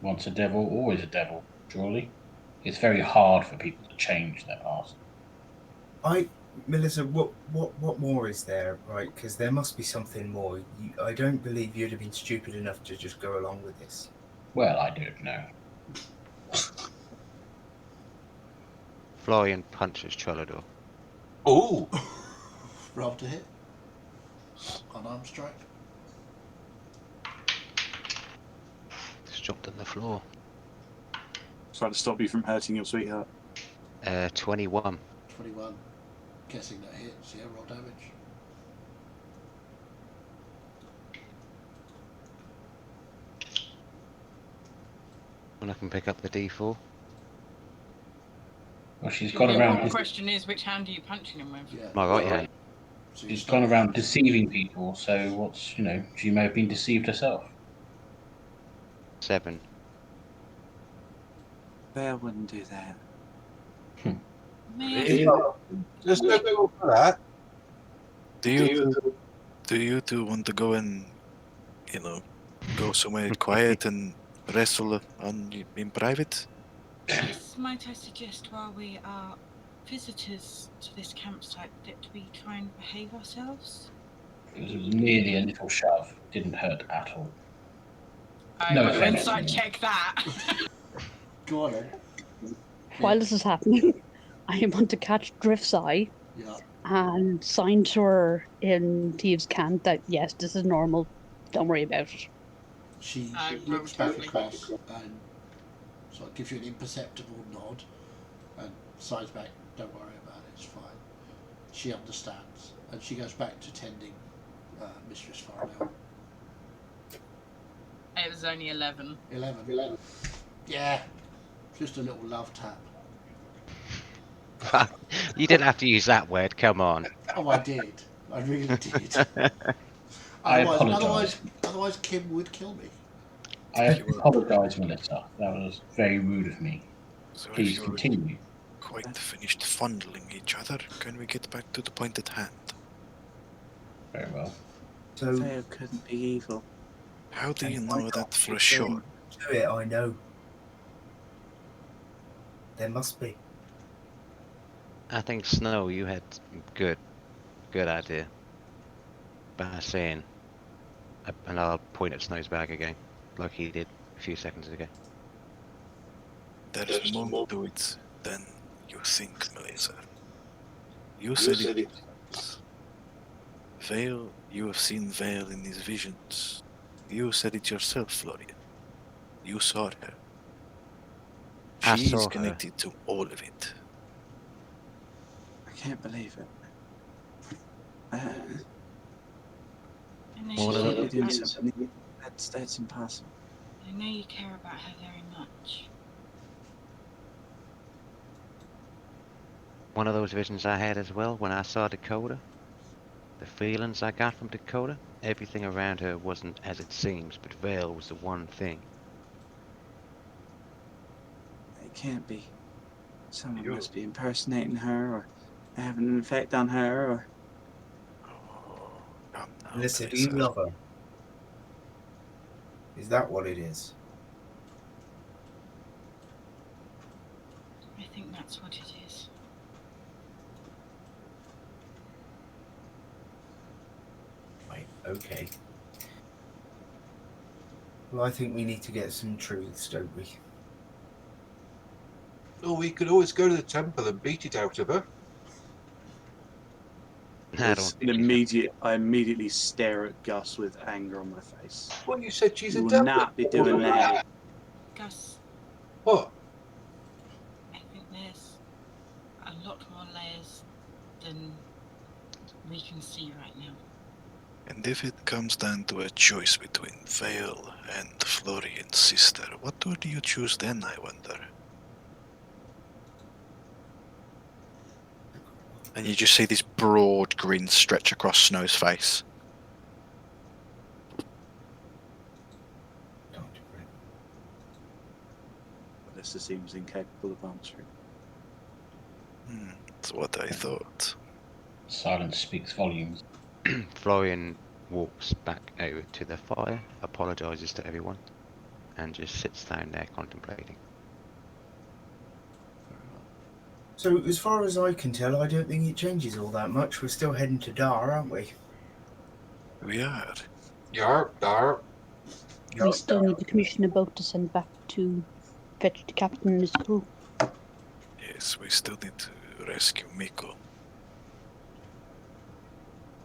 Once a devil, always a devil, surely. It's very hard for people to change their past. Melissa, what more is there, right? Because there must be something more. I don't believe you'd have been stupid enough to just go along with this. Well, I don't know. Florian punches Cholador. Oh, Roll to hit. Unarmed strike. It's dropped on the floor. Try to stop you from hurting your sweetheart. 21. 21. Guessing that hits. Yeah, roll damage. And I can pick up the D4. Well, she's gone The around. important question is, which hand are you punching him with? Yeah. My right hand. So you She's start- gone around deceiving people. So what's she may have been deceived herself. 7. Bear wouldn't do that. May I really? There's no go for that. Do you two want to go and, go somewhere quiet and wrestle in private? Yes, might I suggest while we are visitors to this campsite that we try and behave ourselves? It was merely a little shove. Didn't hurt at all. I No want to offense. insight check that. Go on then. While this is happening, I want to catch Drift's eye Yeah. and sign to her in Thieves' Cant that yes, this is normal. Don't worry about it. She I looks rolled back quickly. across and sort of gives you an imperceptible nod and sighs back. Don't worry about it. It's fine. She understands, and she goes back to tending Mistress Farnell. It was only 11. 11. Yeah. Just a little love tap. You didn't have to use that word, come on. Oh, I did. I really did. I apologise. Otherwise, Kim would kill me. I apologise, Melissa. That was very rude of me. So Please if you're continue. quite finished fondling each other, can we get back to the point at hand? Very well. So Vale couldn't be evil. How do you and know I that can't for put sure? them to it, I know. There must be. I think, Snow, you had good idea. By saying, and I'll point at Snow's bag again, like he did a few seconds ago. There's more to it than you think, Melissa. You said it. Vale, you have seen Vale in his visions. You said it yourself, Florian. You saw her. I She saw is her. connected to all of it. I can't believe it. And then Well, she then- said, You're doing something. That's impossible. I know you care about her very much. One of those visions I had as well when I saw Dakota. The feelings I got from Dakota. Everything around her wasn't as it seems, but Vale was the one thing. It can't be. Someone You- must be impersonating her or having an effect on her or Oh, come now, Melissa, do you Melissa. love her? Is that what it is? I think that's what it is. Right, okay. Well, I think we need to get some truths, don't we? Oh, we could always go to the temple and beat it out of her. I don't think I immediately stare at Gus with anger on my face. Well, you said she's You a will devil. not be doing that. Gus, What? I think there's a lot more layers than we can see right now. And if it comes down to a choice between Vale and Florian's sister, what would you choose then, I wonder? And you just see this broad grin stretch across Snow's face. Melissa seems incapable of answering. That's what I thought. Silence speaks volumes. Florian walks back over to the fire, apologises to everyone, and just sits down there contemplating. So, as far as I can tell, I don't think it changes all that much. We're still heading to Dar, aren't we? We are. Yar. We still need to commission a boat to send back to fetch the captain and his crew. Yes, we still need to rescue Miko.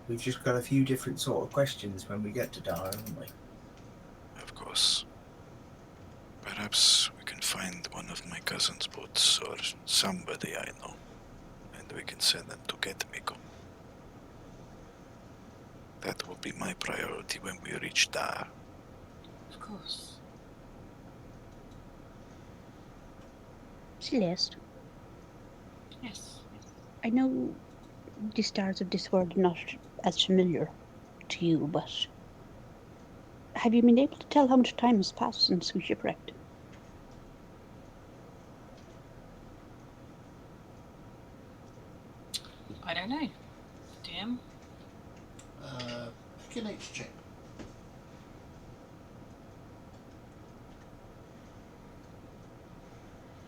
We've just got a few different sort of questions when we get to Dar, haven't we? Of course. Perhaps we can find one of my cousin's boats or somebody I know, and we can send them to get Miko. That will be my priority when we reach Dar. Of course. Celeste, Yes. I know the stars of this world are not as familiar to you, but have you been able to tell how much time has passed since we shipwrecked? I don't know. DM? Make an H check.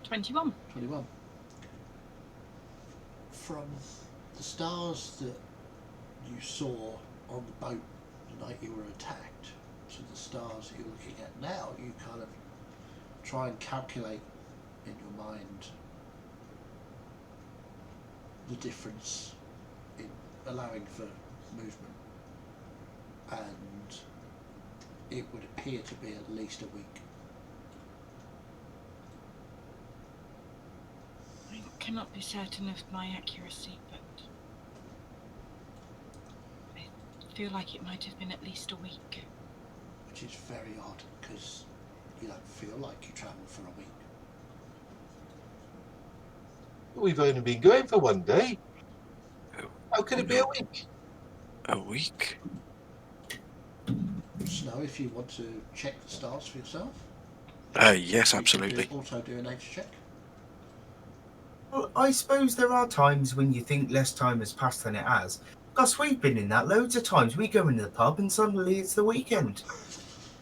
$21. 21. From the stars that you saw on the boat the night you were attacked to the stars that you're looking at now, you kind of try and calculate in your mind the difference in allowing for movement, and it would appear to be at least a week. I cannot be certain of my accuracy, but I feel like it might have been at least a week. Which is very odd, because you don't feel like you travelled for a week. We've only been going for one day. Oh, How could it be a week? a week? Snow, if you want to check the stars for yourself. Yes, you absolutely. can also do an H check. Well, I suppose there are times when you think less time has passed than it has. Gus, we've been in that loads of times. We go into the pub and suddenly it's the weekend.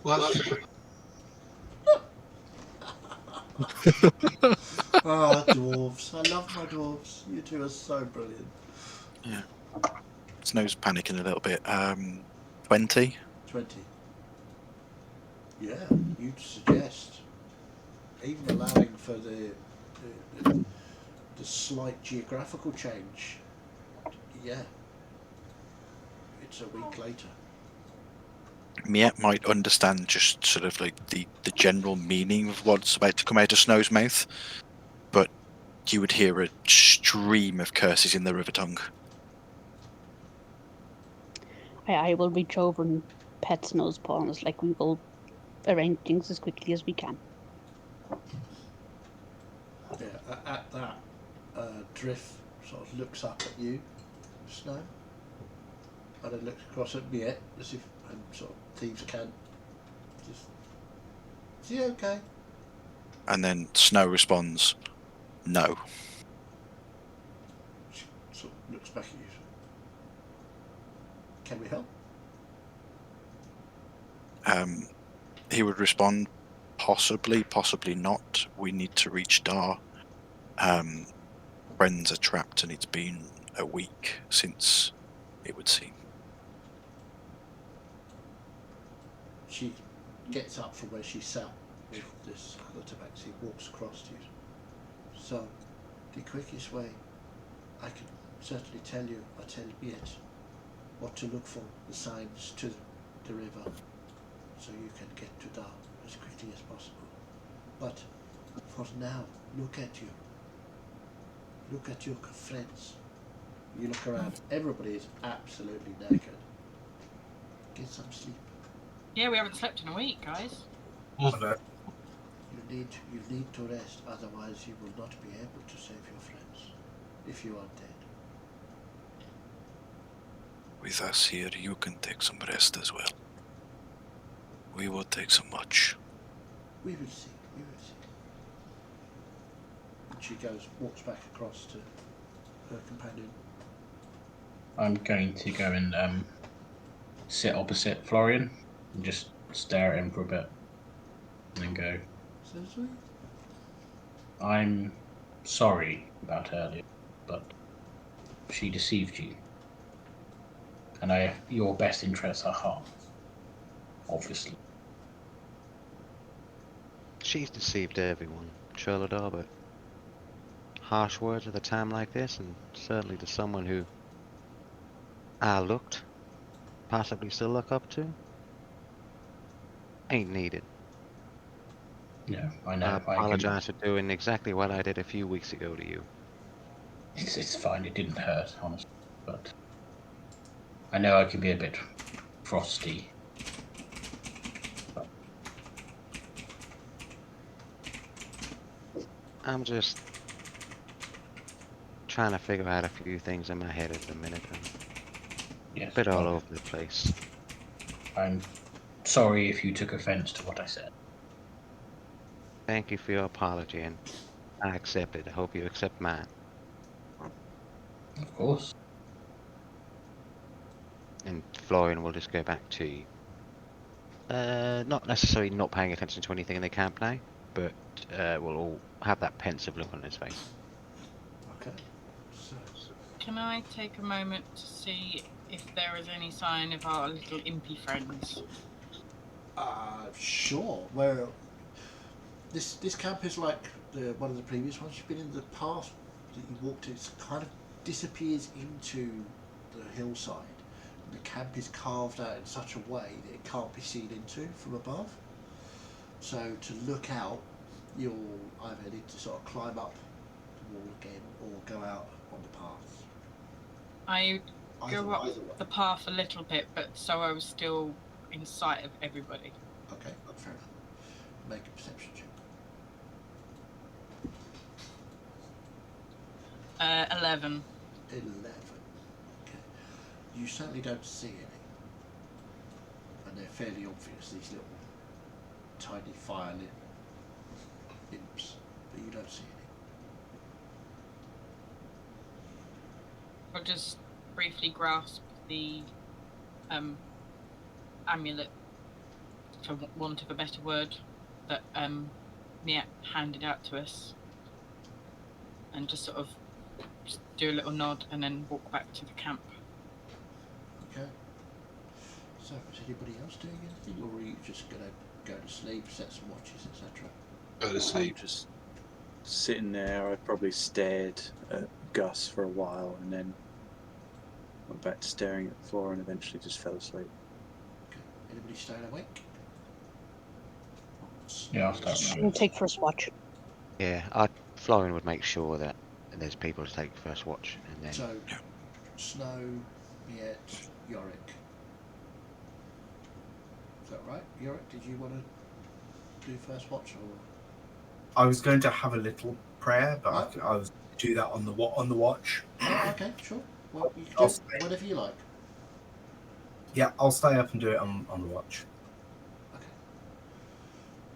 Well, Ah, dwarves. I love my dwarves. You two are so brilliant. Yeah. Snow's panicking a little bit. 20? 20. Yeah, you'd suggest, even allowing for the slight geographical change, yeah, it's a week later. Miette might understand just sort of like the general meaning of what's about to come out of Snow's mouth, but you would hear a stream of curses in the river tongue. I will reach over and pet Snow's paws, like we will arrange things as quickly as we can. Yeah, at that, Drift sort of looks up at you, Snow, and then looks across at Miette as if, and sort of thieves can. Just, is he okay? And then Snow responds, no. She sort of looks back at you. Can we help? He would respond, possibly, possibly not. We need to reach Dar. Friends are trapped and it's been a week since, it would seem. She gets up from where she sat with this other tabaxi, walks across to you. So, the quickest way, I can certainly tell you, I tell Miette, what to look for, the signs to the river, so you can get to Dar as quickly as possible. But for now, look at you. Look at your friends. You look around, everybody is absolutely naked. Get some sleep. Yeah, we haven't slept in a week, guys. Hello. You need to rest, otherwise you will not be able to save your friends if you are dead. With us here, you can take some rest as well. We will take some watch. We will see. We will see. And she walks back across to her companion. I'm going to go and sit opposite Florian and just stare at him for a bit, and then go. So sweet. I'm sorry about earlier, but she deceived you, and I have your best interests at heart, obviously. She's deceived everyone, Charlotte Arbor. Harsh words at a time like this, and certainly to someone who I looked, possibly still look up to, ain't needed. Yeah, I know. I I apologize for doing exactly what I did a few weeks ago to you. It's fine. It didn't hurt, honestly, but I know I can be a bit frosty. I'm just trying to figure out a few things in my head at the minute. And Yes, a bit all well, over the place. I'm sorry if you took offense to what I said. Thank you for your apology, and I accept it. I hope you accept mine. Of course. And Florian will just go back to not necessarily not paying attention to anything in the camp now, but we'll all have that pensive look on his face. Okay. So, Can I take a moment to see if there is any sign of our little impy friends? sure. Well, this camp is like one of the previous ones you've been in. The path that you walked, it kind of disappears into the hillside. The camp is carved out in such a way that it can't be seen into from above. So to look out, you'll either need to sort of climb up the wall again or go out on the path. I Either go way. up the path a little bit, but so I was still in sight of everybody. Okay, fair enough. Make a perception check. 11. 11. Okay. You certainly don't see any. And they're fairly obvious, these little tiny fire-lit imps. But you don't see any. I'll just briefly grasp the amulet, for want of a better word, that Miet handed out to us, and just sort of just do a little nod and then walk back to the camp. Okay. So, is anybody else doing anything, or are you just going to go to sleep, set some watches, etc.? Go to sleep. Just sitting there, I probably stared at Gus for a while and then went back to staring at the floor and eventually just fell asleep. Okay. Anybody staying awake? Yeah, I'll start. We'll take first watch. Yeah, Florian would make sure that there's people to take first watch, and then So, Snow, Miet, Yorick. Is that right? Yorick, did you want to do first watch, or? I was going to have a little prayer, but Oh. I was do that on the watch. Oh, okay, sure. Well, you can I'll do stay. whatever you like. Yeah, I'll stay up and do it on the watch. Okay.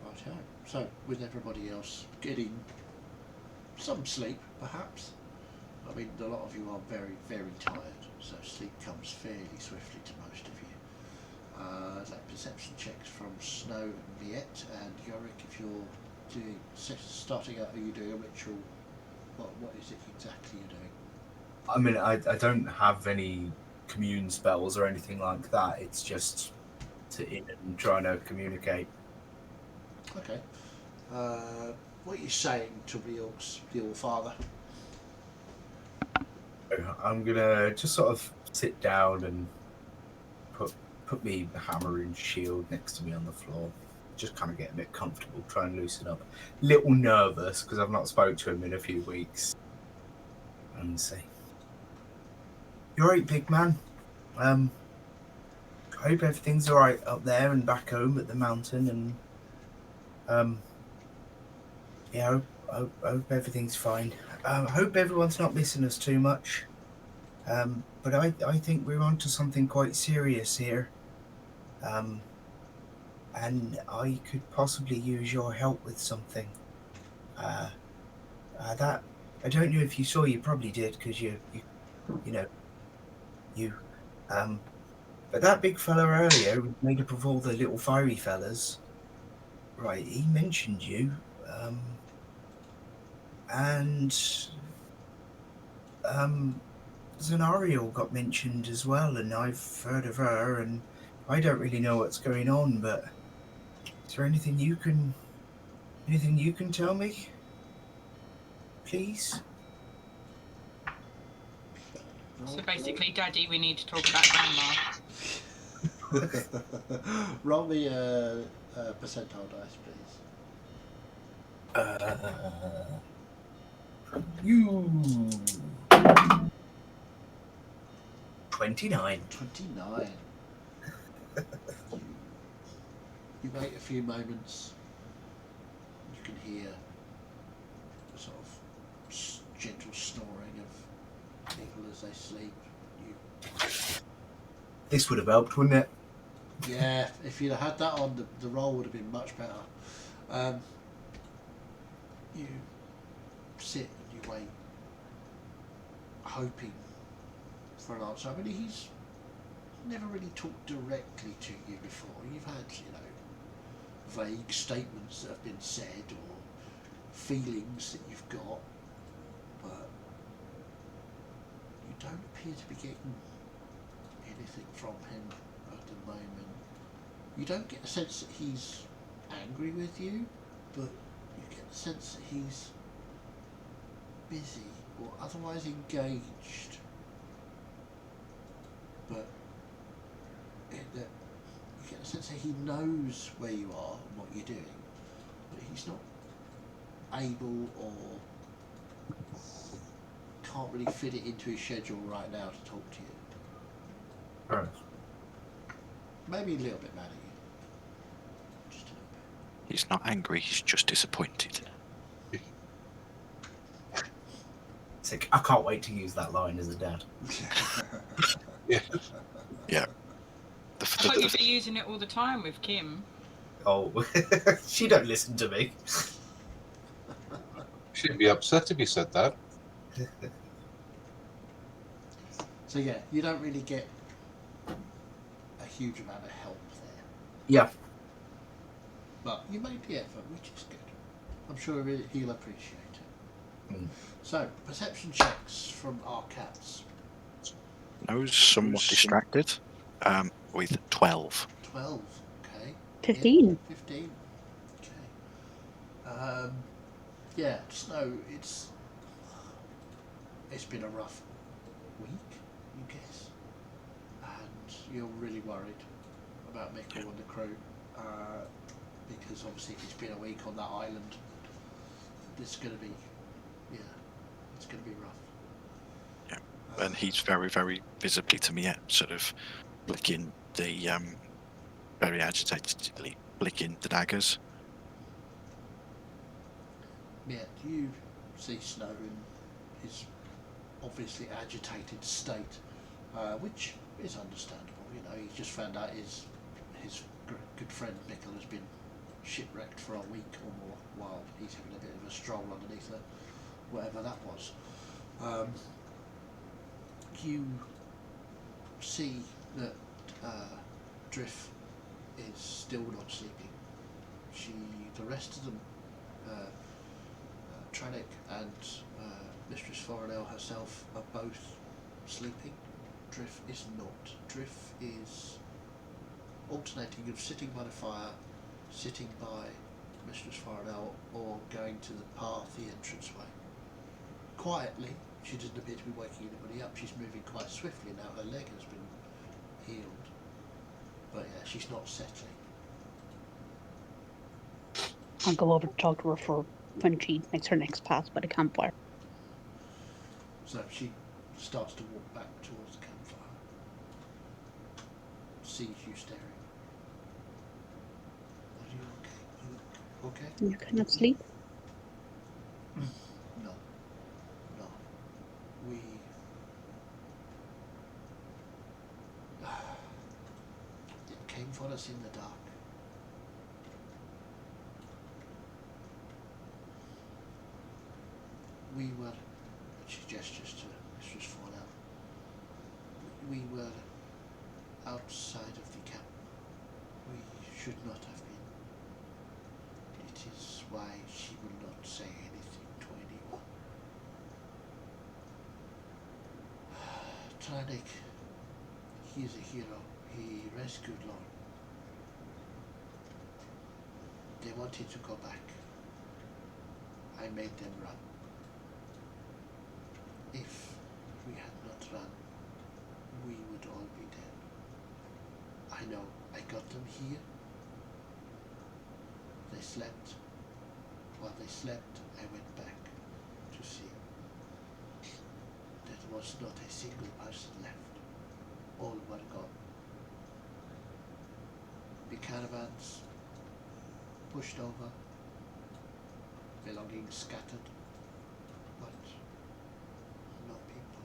Right, so with everybody else getting some sleep, perhaps. I mean, a lot of you are very, very tired, so sleep comes fairly swiftly to most of you. Like perception checks from Snow and Miet, and Yorick, if you're starting out, are you doing a ritual? What is it exactly you're doing? I mean, I don't have any commune spells or anything like that. It's just sitting and trying to communicate. Okay. What are you saying to the All Father? I'm gonna just sort of sit down and put me hammer and shield next to me on the floor. Just kind of get a bit comfortable, try and loosen up. Little nervous because I've not spoke to him in a few weeks. And say, "You're right, big man. I hope everything's all right up there and back home at the mountain. And yeah, I hope everything's fine. I hope everyone's not missing us too much. But I think we're onto something quite serious here. And I could possibly use your help with something. That I don't know if you saw. You probably did because you. But that big fella earlier, made up of all the little fiery fellas. Right, he mentioned you. And Zanariel got mentioned as well, and I've heard of her, and I don't really know what's going on, but is there anything you can tell me? Please? So basically, Daddy, we need to talk about Grandma. Roll me a percentile dice, please. You 29. 29. You wait a few moments. You can hear the sort of gentle snoring of people as they sleep. This would have helped, wouldn't it? Yeah, if you'd have had that on, the roll would have been much better. You sit and you wait, hoping for an answer. I mean, he's never really talked directly to you before. You've had, vague statements that have been said or feelings that you've got, but you don't appear to be getting anything from him at the moment. You don't get a sense that he's angry with you, but you get the sense that he's busy or otherwise engaged. But you get the sense that he knows where you are and what you're doing, but he's not able or can't really fit it into his schedule right now to talk to you. Right. Maybe a little bit mad at you. Just a little bit. He's not angry, he's just disappointed. It's like, I can't wait to use that line as a dad. Yeah. I thought you'd be using it all the time with Kim. Oh, she don't listen to me. She'd be upset if you said that. So yeah, you don't really get a huge amount of help there. Yeah. But you made the effort, which is good. I'm sure he'll appreciate it. Mm. So, perception checks from our cats. Nose somewhat distracted, with 12. 12, okay. 15. Yeah, 15. Okay. Yeah, Snow, it's been a rough week, you guess. And you're really worried about Mikkel and the crew. Because obviously if it's been a week on that island, it's going to be, it's going to be rough. Yeah, and he's very, very visibly to me sort of blicking the, very agitatedly blicking the daggers. Yeah, you see Snow in his obviously agitated state, which is understandable. He's just found out his good friend Mikkel has been shipwrecked for a week or more while he's having a bit of a stroll underneath whatever that was. You see that Drift is still not sleeping. The rest of them, Tranic and Mistress Foranel herself, are both sleeping. Drift is not. Drift is alternating of sitting by the fire, sitting by Mistress Foranel, or going to the path, the entranceway. Quietly, she doesn't appear to be waking anybody up. She's moving quite swiftly now. Her leg has been healed. But yeah, she's not settling. I'll go over to talk to her for when she makes her next pass by the campfire. So she starts to walk back towards the campfire. Sees you staring. Are you okay? You okay? You cannot sleep? No. No. We... It came for us in the dark. We were... She gestures to Mistress Fallout. We were outside of the camp. We should not have been. It is why she will not say anything to anyone. Tranik, he is a hero. He rescued Lorne. They wanted to go back. I made them run. If we had not run, we would all be dead. I know. I got them here. They slept. While they slept, I went back to see. There was not a single person left. All were gone. The caravans pushed over, belongings scattered, but no people.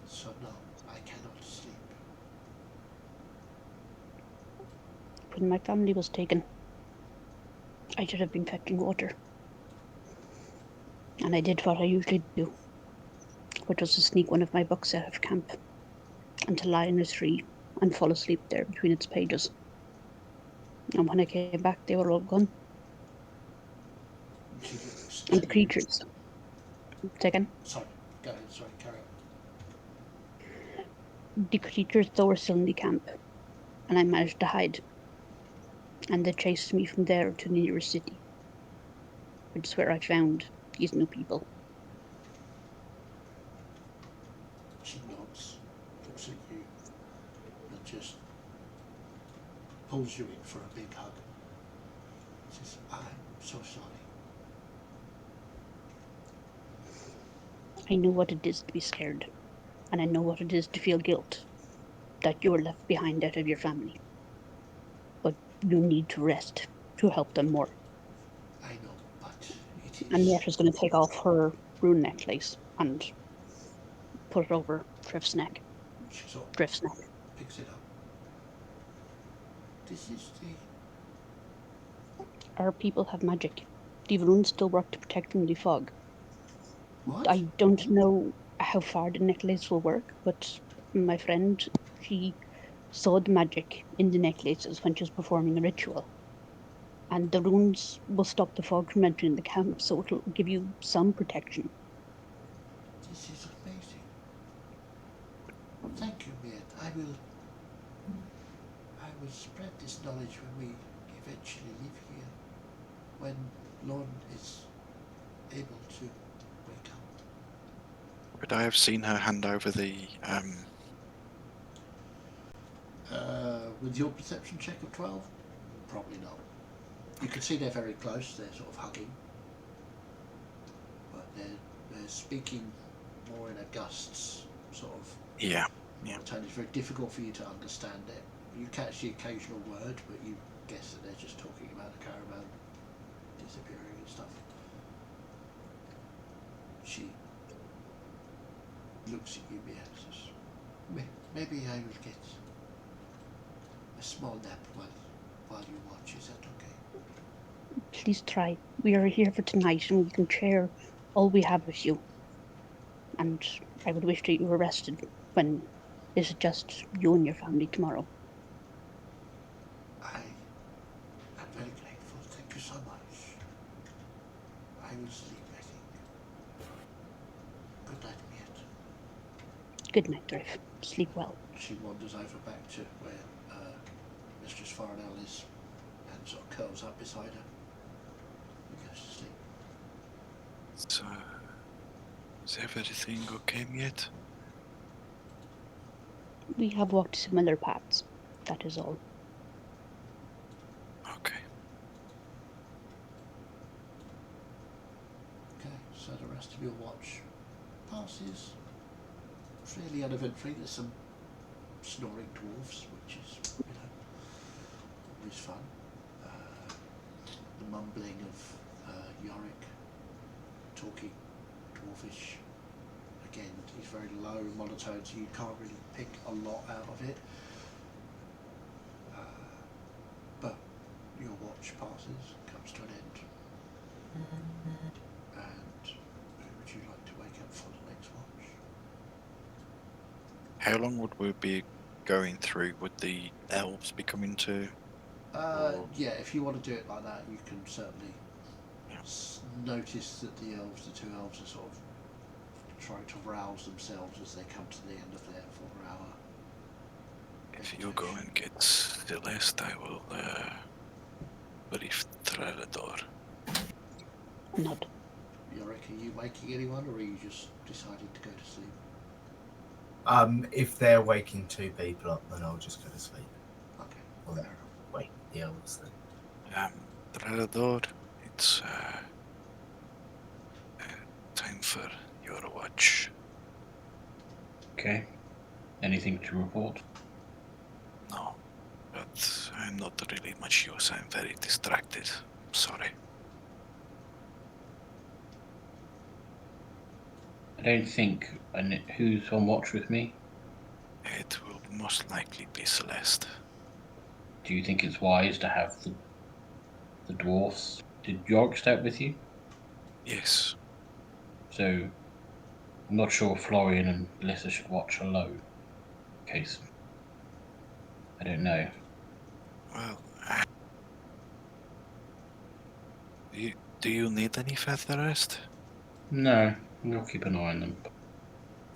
So no, I cannot sleep. When my family was taken, I should have been fetching water. And I did what I usually do, which was to sneak one of my books out of camp and to lie in a tree and fall asleep there between its pages. And when I came back, they were all gone. She looks And at the you. creatures. Second, Sorry, go ahead, sorry, carry on. the creatures, though, were still in the camp, and I managed to hide. And they chased me from there to the nearest city, which is where I found these new people. She nods, looks at you, and just pulls you in for a big hug. Says, I'm so sorry. I know what it is to be scared, and I know what it is to feel guilt that you were left behind out of your family. But you need to rest to help them more. I know, but it And is... Yet was going to take off her rune necklace and put it over Drift's neck. She sort of Drift's neck. picks it up. This is the... Our people have magic. The runes still work to protect from the fog. What? I don't know how far the necklace will work, but my friend, she saw the magic in the necklaces when she was performing a ritual. And the runes will stop the fog from entering the camp, so it'll give you some protection. This is amazing. Thank you, Miet. I will spread this knowledge when we eventually live here. When Lorne is able to wake up. Would I have seen her hand over the With your perception check of 12? Probably not. You can see they're very close, they're sort of hugging. But they're speaking more in a gusts, sort of yeah. tone. It's very difficult for you to understand it. You catch the occasional word, but you guess that they're just talking about the caravan disappearing and stuff. She looks at you, Mia, and says, maybe I will get a small nap while you watch. Is that okay? Please try. We are here for tonight, and we can share all we have with you. And I would wish that you were rested when it's just you and your family tomorrow. I am very grateful. Thank you so much. I will sleep, I think. Good night, Miet. Good night, Drift. Sleep well. She wanders over back to where Mistress Farinell is and sort of curls up beside her and goes to sleep. So, is everything okay yet? We have walked similar paths. That is all. Okay. Okay, so the rest of your watch passes fairly uneventfully. There's some snoring dwarves, which is, always fun. The mumbling of Yorick talking dwarfish. Again, he's very low, monotone, so you can't really pick a lot out of it. But your watch passes, comes to an end. And who would you like to wake up for the next watch? How long would we be going through? Would the elves be coming to? Yeah, if you want to do it like that, you can certainly notice that the two elves are sort of trying to rouse themselves as they come to the end of their 4-hour. If you go and get Celeste, I will brief Trelador. Not. Yorick, are you waking anyone, or are you just deciding to go to sleep? If they're waking 2 people up, then I'll just go to sleep. Okay, Well, fair enough. wait, the elves then. Trelador, it's time for your watch. Okay. Anything to report? No, but I'm not really much use. I'm very distracted. Sorry. I don't think. And who's on watch with me? It will most likely be Celeste. Do you think it's wise to have the dwarfs? Did York stay up with you? Yes. So I'm not sure Florian and Melissa should watch alone. In case. I don't know. Well, do you need any further rest? No, we'll keep an eye on them.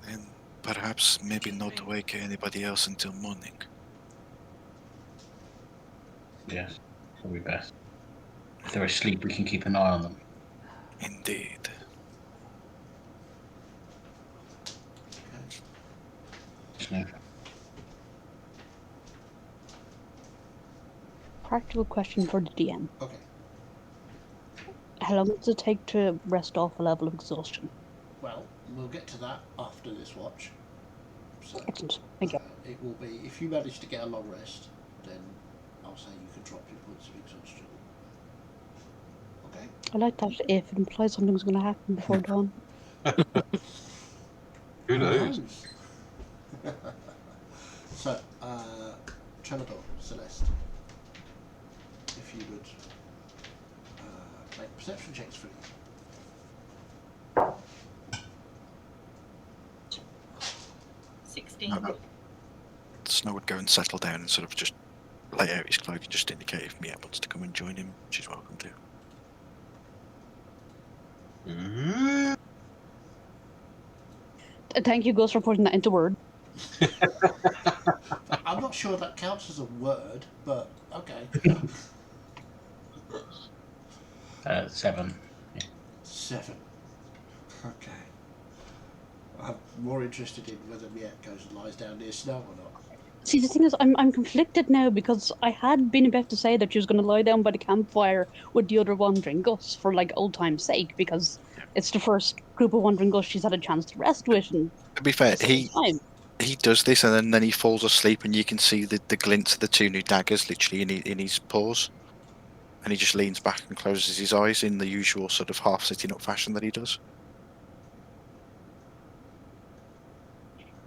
Then perhaps maybe not wake anybody else until morning. Yes, probably best. If they're asleep, we can keep an eye on them. Indeed. No. Practical question for the DM. Okay. How long does it take to rest off a level of exhaustion? Well, we'll get to that after this watch. So, Excellent. Thank you. it will be, if you manage to get a long rest, then I'll say you can drop your points of exhaustion. Okay? I like that if it implies something's going to happen before dawn. Who knows? So, Trelador, Celeste, if you would make perception checks for you. Snow would go and settle down and sort of just lay out his cloak and just indicate if Mia wants to come and join him. She's welcome to. Thank you, Ghost, for putting that into word. I'm not sure that counts as a word, but okay. 7. 7. Okay. I'm more interested in whether Miette goes and lies down near Snow or not. See, the thing is, I'm conflicted now because I had been about to say that she was going to lie down by the campfire with the other wandering Gus for like old time's sake, because it's the first group of wandering Gus she's had a chance to rest with. And to be fair, he does this and then he falls asleep and you can see the glints of the 2 new daggers literally in his paws. And he just leans back and closes his eyes in the usual sort of half sitting up fashion that he does.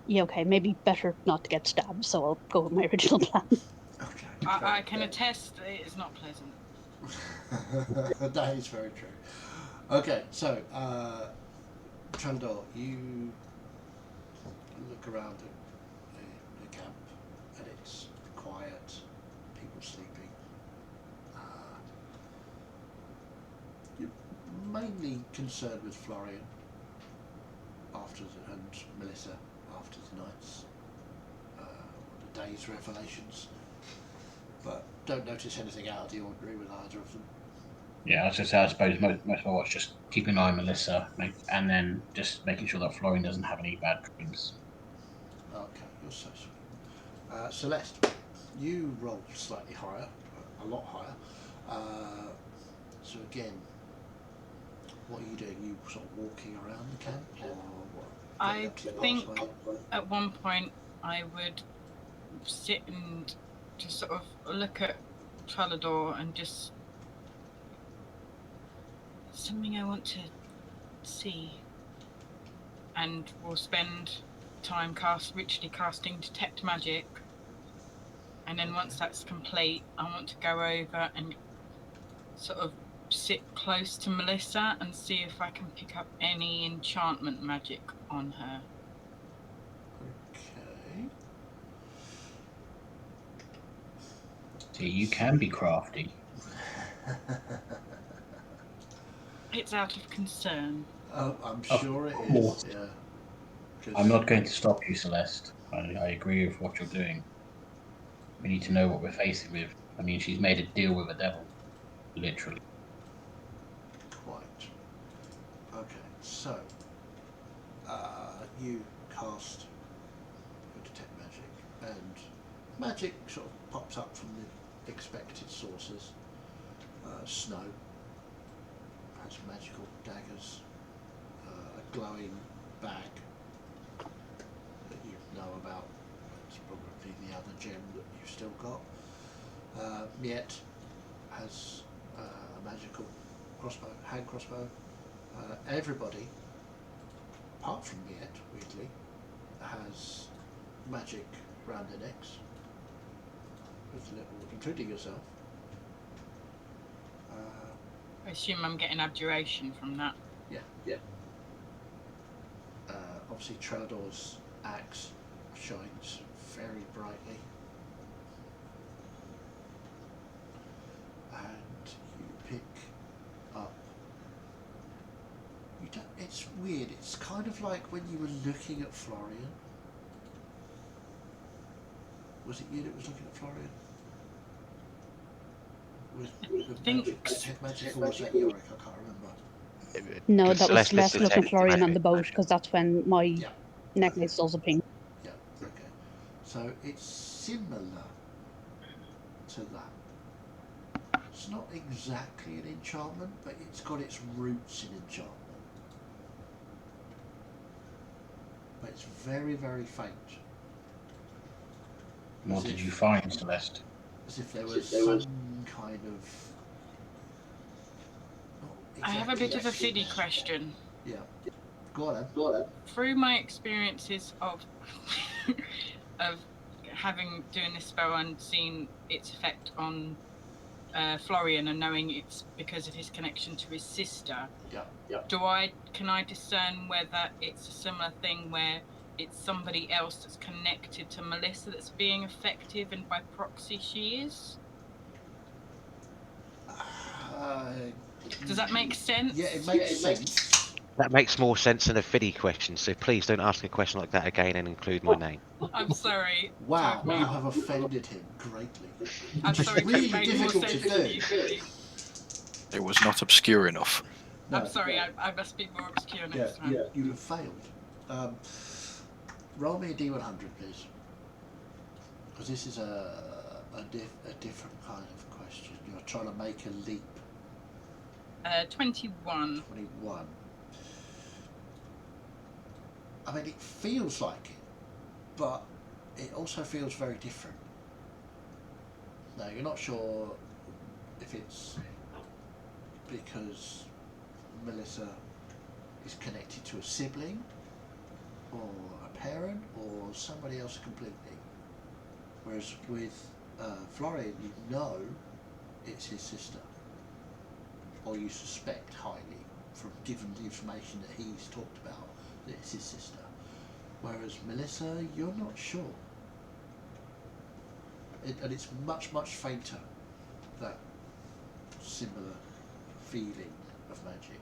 Yeah, okay, maybe better not to get stabbed, so I'll go with my original plan. Okay. I can attest that it is not pleasant. That is very true. Okay, so, Trelador, you look around the camp and it's quiet, people sleeping. You're mainly concerned with Florian and Melissa after the night's, the day's revelations, but don't notice anything out of the ordinary with either of them. Yeah, I was just say, I suppose most of my watch just keep an eye on Melissa, and then just making sure that Florian doesn't have any bad dreams. Okay, you're so sweet. Celeste, you rolled slightly higher, a lot higher. So again, what are you doing? You sort of walking around the camp, or what? I think at one point I would sit and just sort of look at Trellador and just something I want to see, and we'll spend time richly casting Detect Magic, and then once that's complete, I want to go over and sort of sit close to Melissa and see if I can pick up any enchantment magic on her. Okay. See, you can be crafty. It's out of concern. I'm sure it course. is. Yeah. 'Cause I'm not going to stop you, Celeste. I agree with what you're doing. We need to know what we're facing with. I mean, she's made a deal with the devil, literally. Quite. Okay, so you cast your Detect Magic, and magic sort of pops up from the expected sources. Snow has magical daggers, a glowing bag that you know about. It's probably the other gem that you've still got. Miet has a magical crossbow, hand crossbow. Everybody, apart from Miet, weirdly, has magic round their necks, with little, including yourself. I assume I'm getting abjuration from that. Yeah. Obviously, Trellador's axe shines very brightly, and you pick up. You don't. It's weird. It's kind of like when you were looking at Florian. Was it you that was looking at Florian? With magic, or was that Yorick? I can't remember. No, that was Celeste Celeste looking detect Florian on magic. the boat, because that's when my Yeah. necklace was a pink. Yeah. Okay. So it's similar to that. It's not exactly an enchantment, but it's got its roots in enchantment. But it's very, very faint. What did you find, Celeste? As if there was some kind of. I have a bit of a fiddy question. Yeah. Go on then. Through my experiences of doing this spell and seeing its effect on Florian, and knowing it's because of his connection to his sister, can I discern whether it's a similar thing where it's somebody else that's connected to Melissa that's being effective, and by proxy she is? Does that make sense? Yeah, it makes sense. That makes more sense than a fiddy question, so please don't ask a question like that again and include my name. I'm sorry. Wow, you have offended him greatly. I'm sorry. Really it made more difficult sense to do. It was not obscure enough. No. I'm sorry. I must be more obscure next time. You have failed. Roll me a D100, please, because this is a different kind of question. You're trying to make a leap. 21. 21. I mean, it feels like it, but it also feels very different. Now, you're not sure if it's because Melissa is connected to a sibling, or a parent, or somebody else completely. Whereas with Florian, you know it's his sister, or you suspect highly from given the information that he's talked about that it's his sister. Whereas Melissa, you're not sure. And it's much, much fainter, that similar feeling of magic.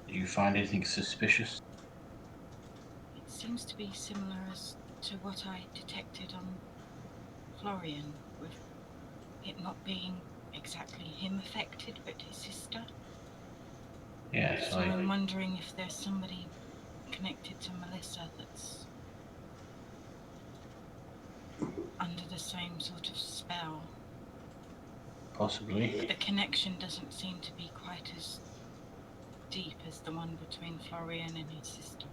Do you find anything suspicious? It seems to be similar to what I detected on Florian, with it not being exactly him affected, but his sister. Yes, So I'm wondering if there's somebody connected to Melissa that's under the same sort of spell. Possibly. But the connection doesn't seem to be quite as deep as the one between Florian and his sister.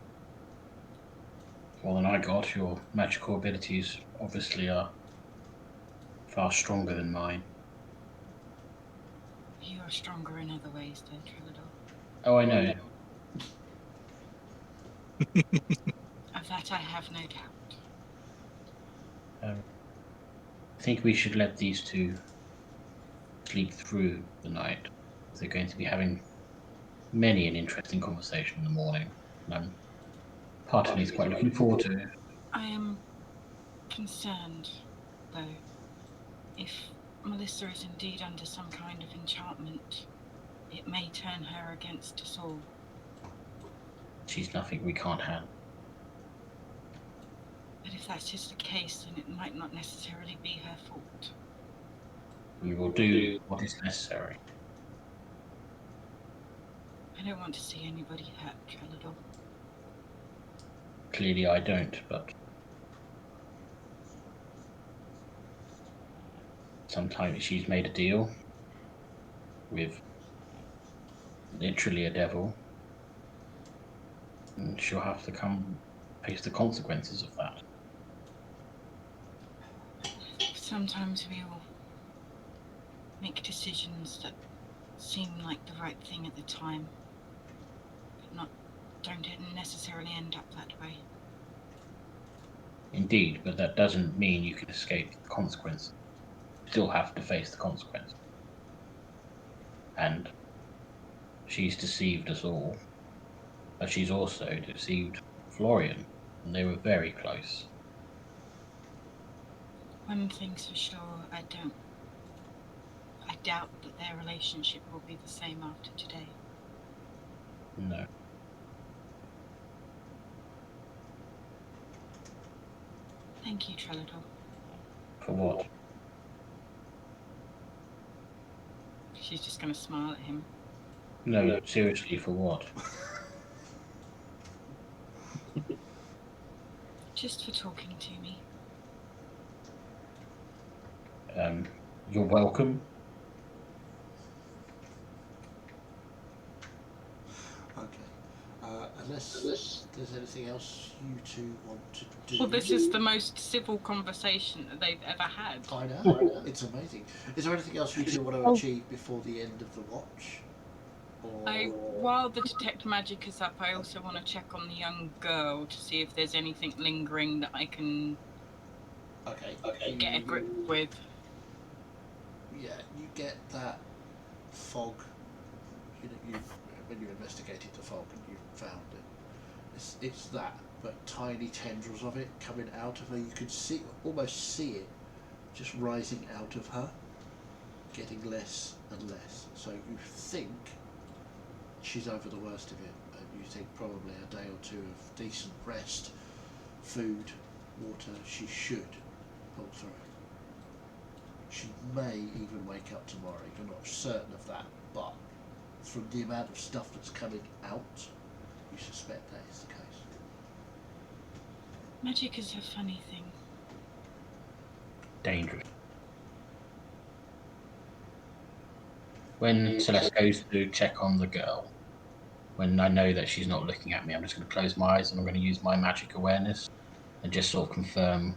Well, then I got your magical abilities obviously are far stronger than mine. You are stronger in other ways, though, Trillador. Oh, I know. Of that I have no doubt. I think we should let these two sleep through the night. They're going to be having many an interesting conversation in the morning. And I'm part of me is quite looking forward to it. I am concerned, though, if Melissa is indeed under some kind of enchantment, it may turn her against us all. She's nothing we can't handle. But if that is the case, then it might not necessarily be her fault. We will do what is necessary. I don't want to see anybody hurt, Trillador. Clearly I don't, but sometimes she's made a deal with literally a devil, and she'll have to come face the consequences of that. Sometimes we all make decisions that seem like the right thing at the time, but don't necessarily end up that way. Indeed, but that doesn't mean you can escape the consequence. You still have to face the consequence. And she's deceived us all, but she's also deceived Florian, and they were very close. One thing's for sure, I doubt that their relationship will be the same after today. No. Thank you, Trillador. For what? She's just going to smile at him. No, seriously, for what? Just for talking to me. You're welcome. Okay. Unless there's anything else you two want to do. Well, this is the most civil conversation that they've ever had. I know. It's amazing. Is there anything else you two want to achieve before the end of the watch? Or... While the detect magic is up, I also want to check on the young girl to see if there's anything lingering that I can get a grip with. Yeah, you get that fog. When you investigated the fog and you found it, it's that, but tiny tendrils of it coming out of her. You could almost see it, just rising out of her, getting less and less. So you think she's over the worst of it, and you think probably a day or two of decent rest, food, water, she should pull through. She may even wake up tomorrow. You're not certain of that, but from the amount of stuff that's coming out, you suspect that is the case. Magic is a funny thing. Dangerous. When Celeste goes to check on the girl, when I know that she's not looking at me, I'm just going to close my eyes and I'm going to use my magic awareness and just sort of confirm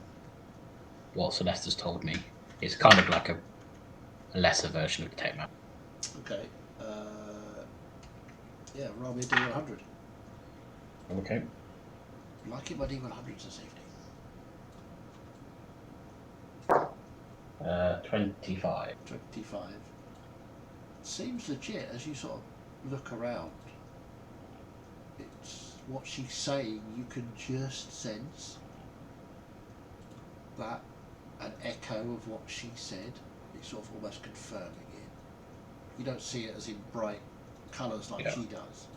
what Celeste has told me. It's kind of like a lesser version of Detect Magic. Okay. Yeah, roll me a D100. Okay. Liking my D100s this evening. 25. 25. Seems legit as you sort of look around. It's what she's saying, you can just sense that an echo of what she said. It's sort of almost confirming it. You don't see it as in bright colours like she does,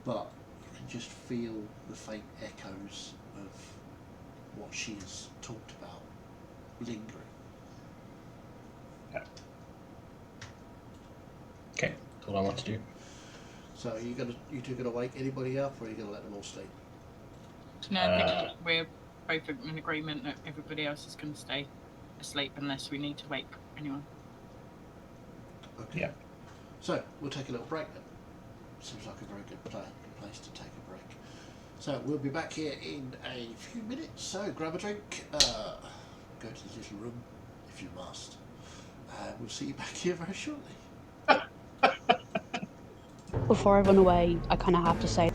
but you can just feel the faint echoes of what she has talked about lingering. Okay, that's all I want to do. So are you two gonna wake anybody up, or are you gonna let them all sleep? No, I think we're both in agreement that everybody else is going to stay asleep unless we need to wake anyone. Okay. Yeah. So we'll take a little break then. Seems like a very good place to take a break. So we'll be back here in a few minutes. So grab a drink, go to the little room if you must. We'll see you back here very shortly. Before I run away, I kind of have to say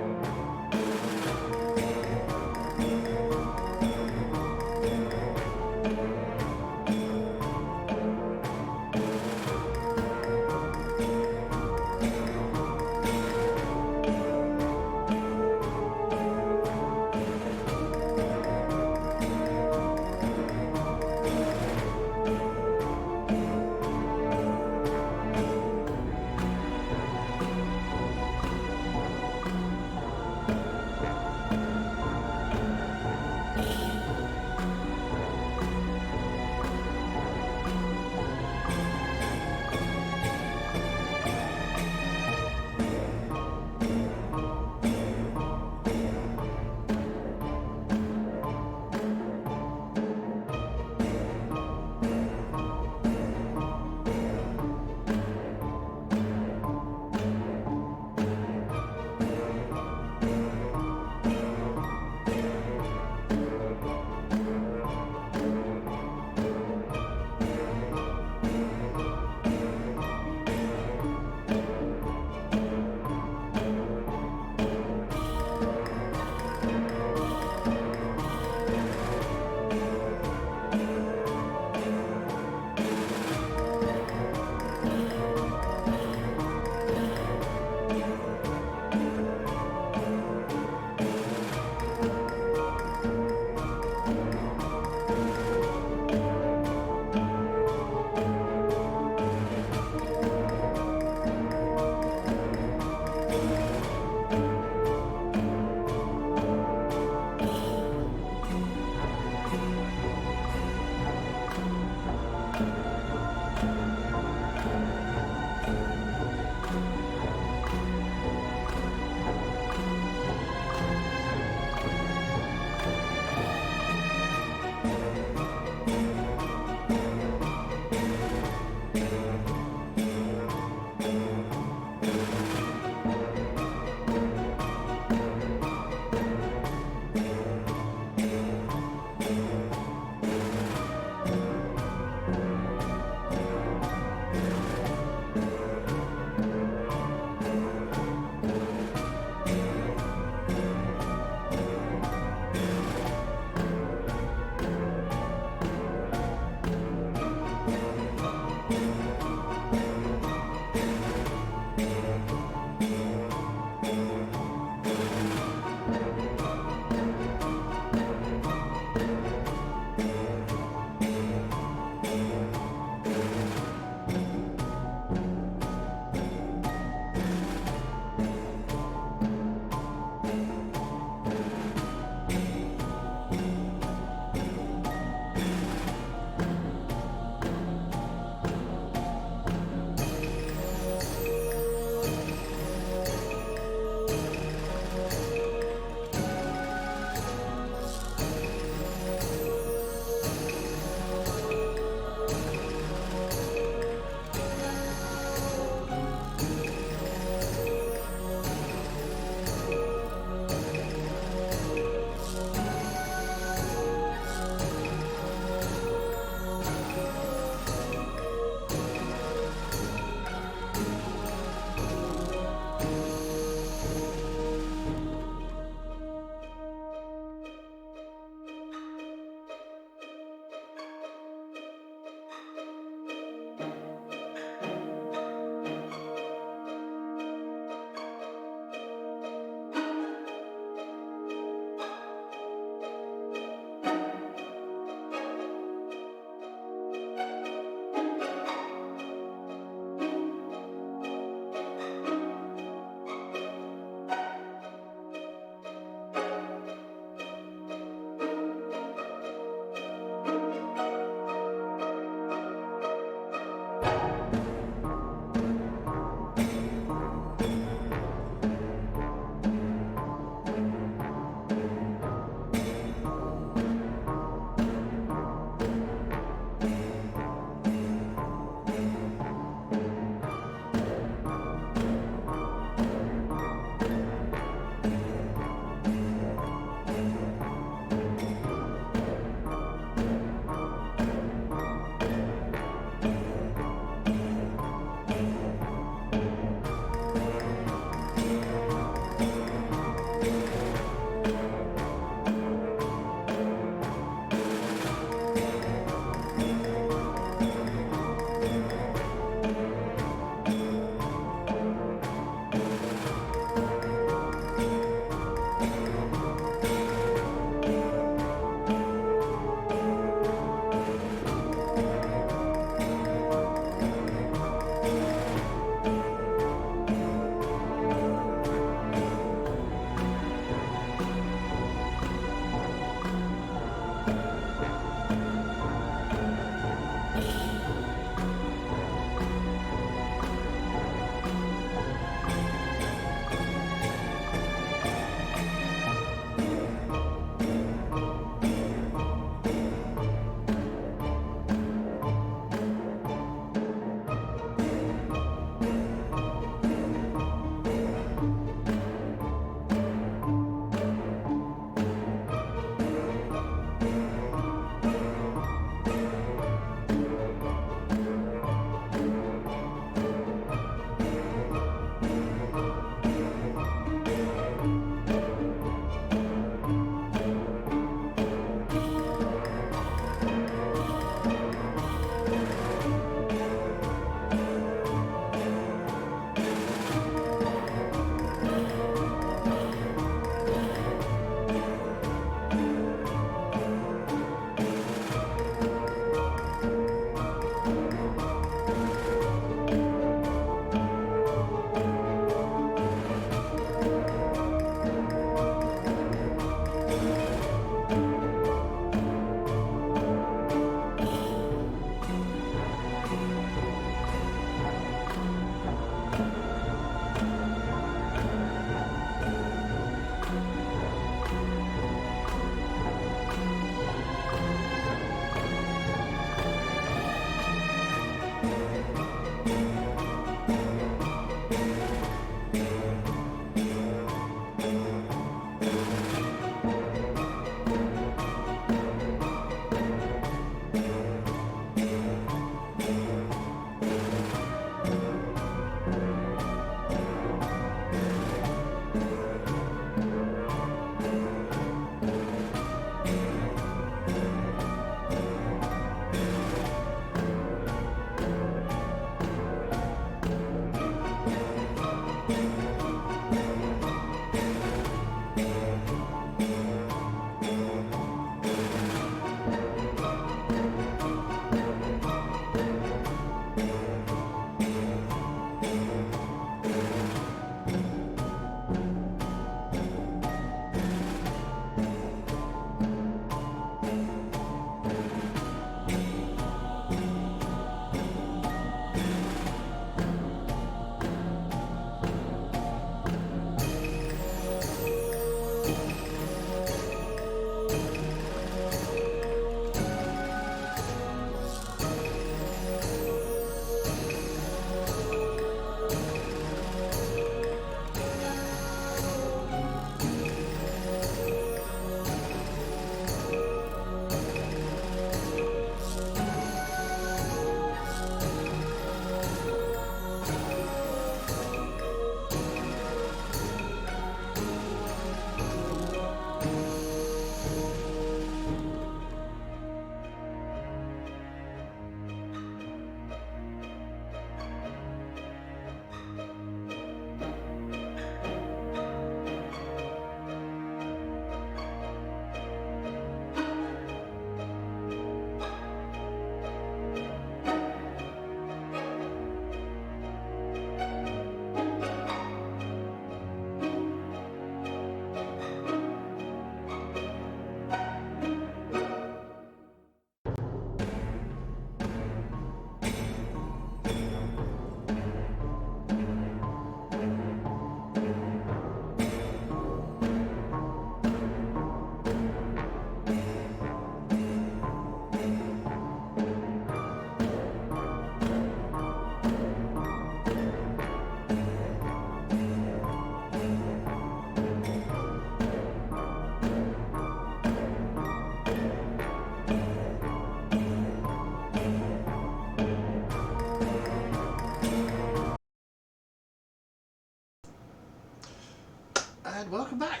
And welcome back.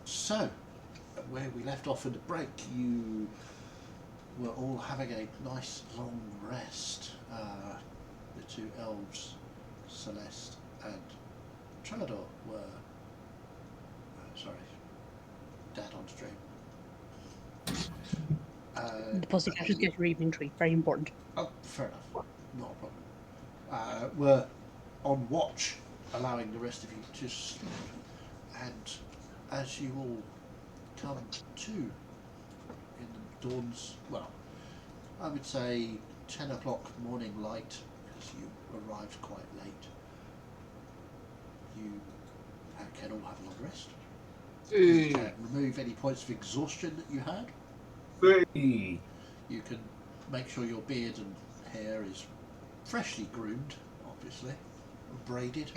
So, where we left off in the break, you were all having a nice long rest. The two elves, Celeste and Trellador, were dead on stream. The pussycat get your evening treat. Very important. Oh, fair enough. Not a problem. Were on watch, allowing the rest of you to sleep. And as you all come to in the dawn's, well, I would say 10 o'clock morning light, because you arrived quite late, you can all have a long rest. You can remove any points of exhaustion that you had. You can make sure your beard and hair is freshly groomed, obviously, braided.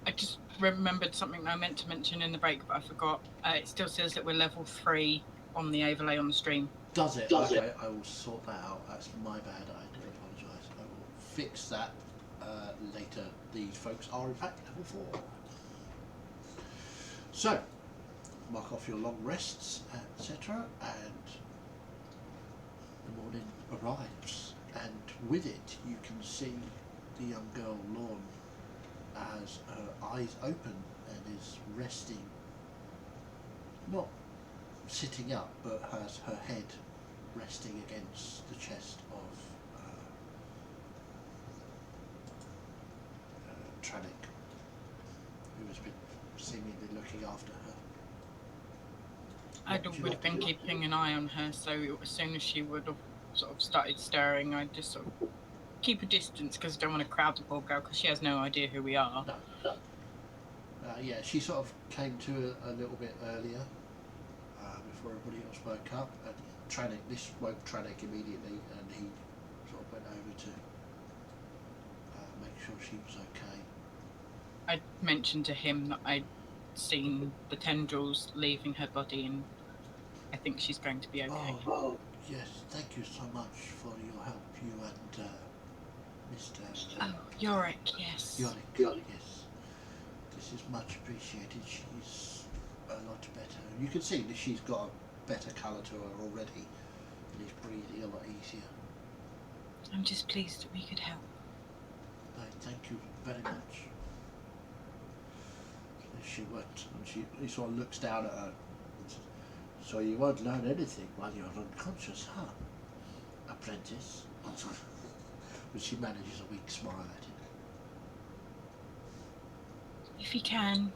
I just remembered something I meant to mention in the break, but I forgot. It still says that we're level 3 on the overlay on the stream. Does it? Okay, I will sort that out. That's my bad. I do apologise. I will fix that later. These folks are in fact level 4. So, mark off your long rests, etc., and the morning arrives. And with it, you can see the young girl, Lorne, as her eyes open and is resting, not sitting up, but has her head resting against the chest of Trannick, who has been seemingly looking after her. I would have been keeping an eye on her, so as soon as she would have sort of started stirring, I'd just sort of keep a distance because I don't want to crowd the poor girl because she has no idea who we are. No. Yeah, she sort of came to a little bit earlier before everybody else woke up, and Trannick, this woke Trannick immediately, and he sort of went over to make sure she was okay. I mentioned to him that I'd seen the tendrils leaving her body, and I think she's going to be okay. Oh, yes, thank you so much for your help, you and Mr. Oh, Yorick, yes. Yorick, yes. This is much appreciated. She's a lot better. You can see that she's got a better colour to her already, and is breathing a lot easier. I'm just pleased that we could help. Thank you very much. She went, and he sort of looks down at her and says, "So you won't learn anything while you're unconscious, huh? apprentice. But she manages a weak smile at it. If you can,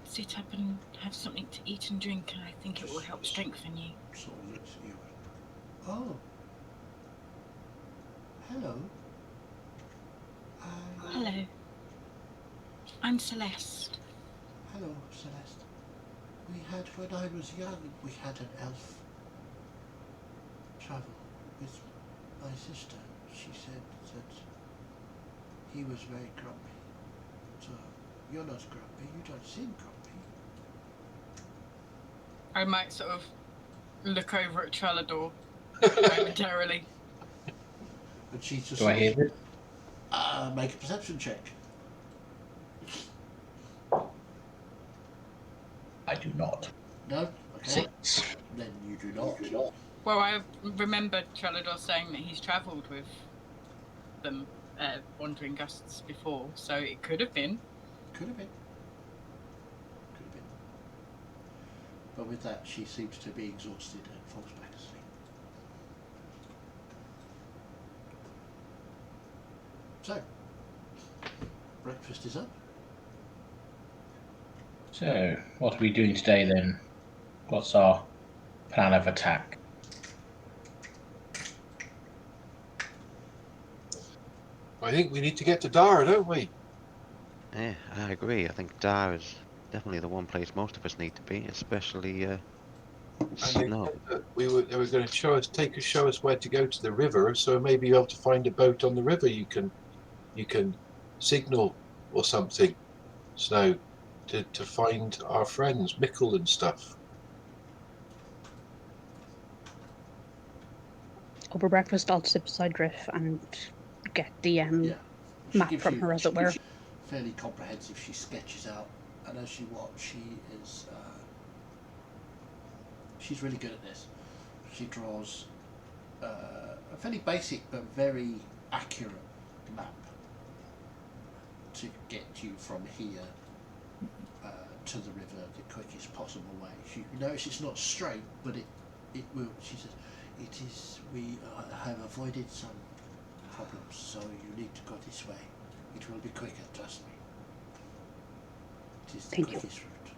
sit up and have something to eat and drink, and I think it will help strengthen you. Sort of looks at you. Oh. Hello. Hello. I'm Celeste. Hello, Celeste. We had, when I was young, we had an elf travel with my sister. She said that he was very grumpy. So, you're not grumpy, you don't seem grumpy. I might sort of look over at Trellador momentarily. And she just Do I hear this? make a perception check. I do not. No? Okay. 6. Then you do not. Well, I remember Trellador saying that he's travelled with them, wandering gusts before, so it could have been. Could have been. Could have been. But with that, she seems to be exhausted and falls back asleep. So, breakfast is up. So, what are we doing today then? What's our plan of attack? I think we need to get to Dara, don't we? Yeah, I agree. I think Dar is definitely the one place most of us need to be, especially And Snow. they were going to show us where to go to the river, so maybe you'll have to find a boat on the river you can signal or something, Snow, to find our friends, Mickle and stuff. Over breakfast, I'll sit beside Griff and get the Yeah. She map gives from you her, as it were. fairly comprehensive. She sketches out, and as you watch, she is she's really good at this. She draws a fairly basic but very accurate map to get you from here to the river the quickest possible way. You notice it's not straight, but it will. She says, "It is. We have avoided some problems, so you need to go this way. It will be quicker, trust me. It is the Thank you. quickest route."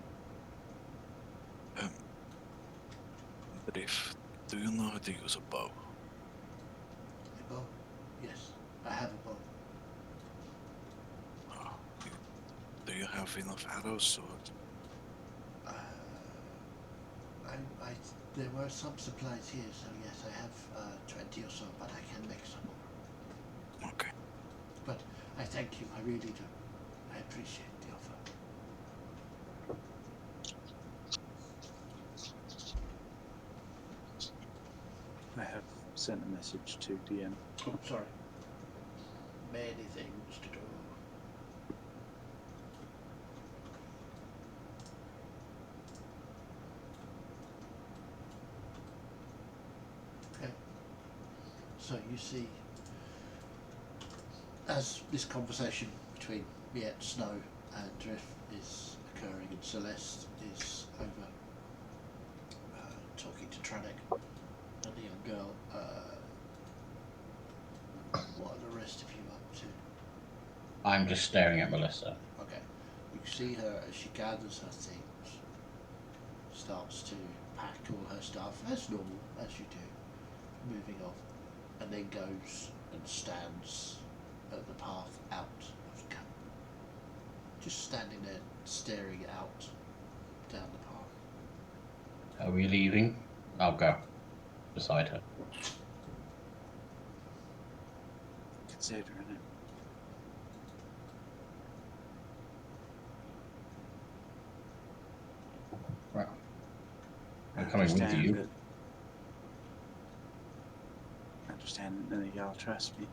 Griff, do you know how to use a bow? A bow? Yes, I have a bow. Oh, do you have enough arrows or? There were some supplies here, so yes, I have 20 or so, but I can make some more. Okay. But I thank you, I really do. I appreciate the offer. I have sent a message to DM. Oh, sorry. Many things to do. Okay. So you see, as this conversation between Miette, Snow and Drift is occurring, and Celeste is over talking to Tranek and the young girl, what are the rest of you up to? I'm just staring at Melissa. Okay. You see her as she gathers her things, starts to pack all her stuff, as normal, as you do, moving off, and then goes and stands at the path out of the camp. Just standing there, staring out down the path. Are we leaving? I'll go beside her. Considering it. Right. I I'm coming with understand you. that- I understand that none of y'all trust me.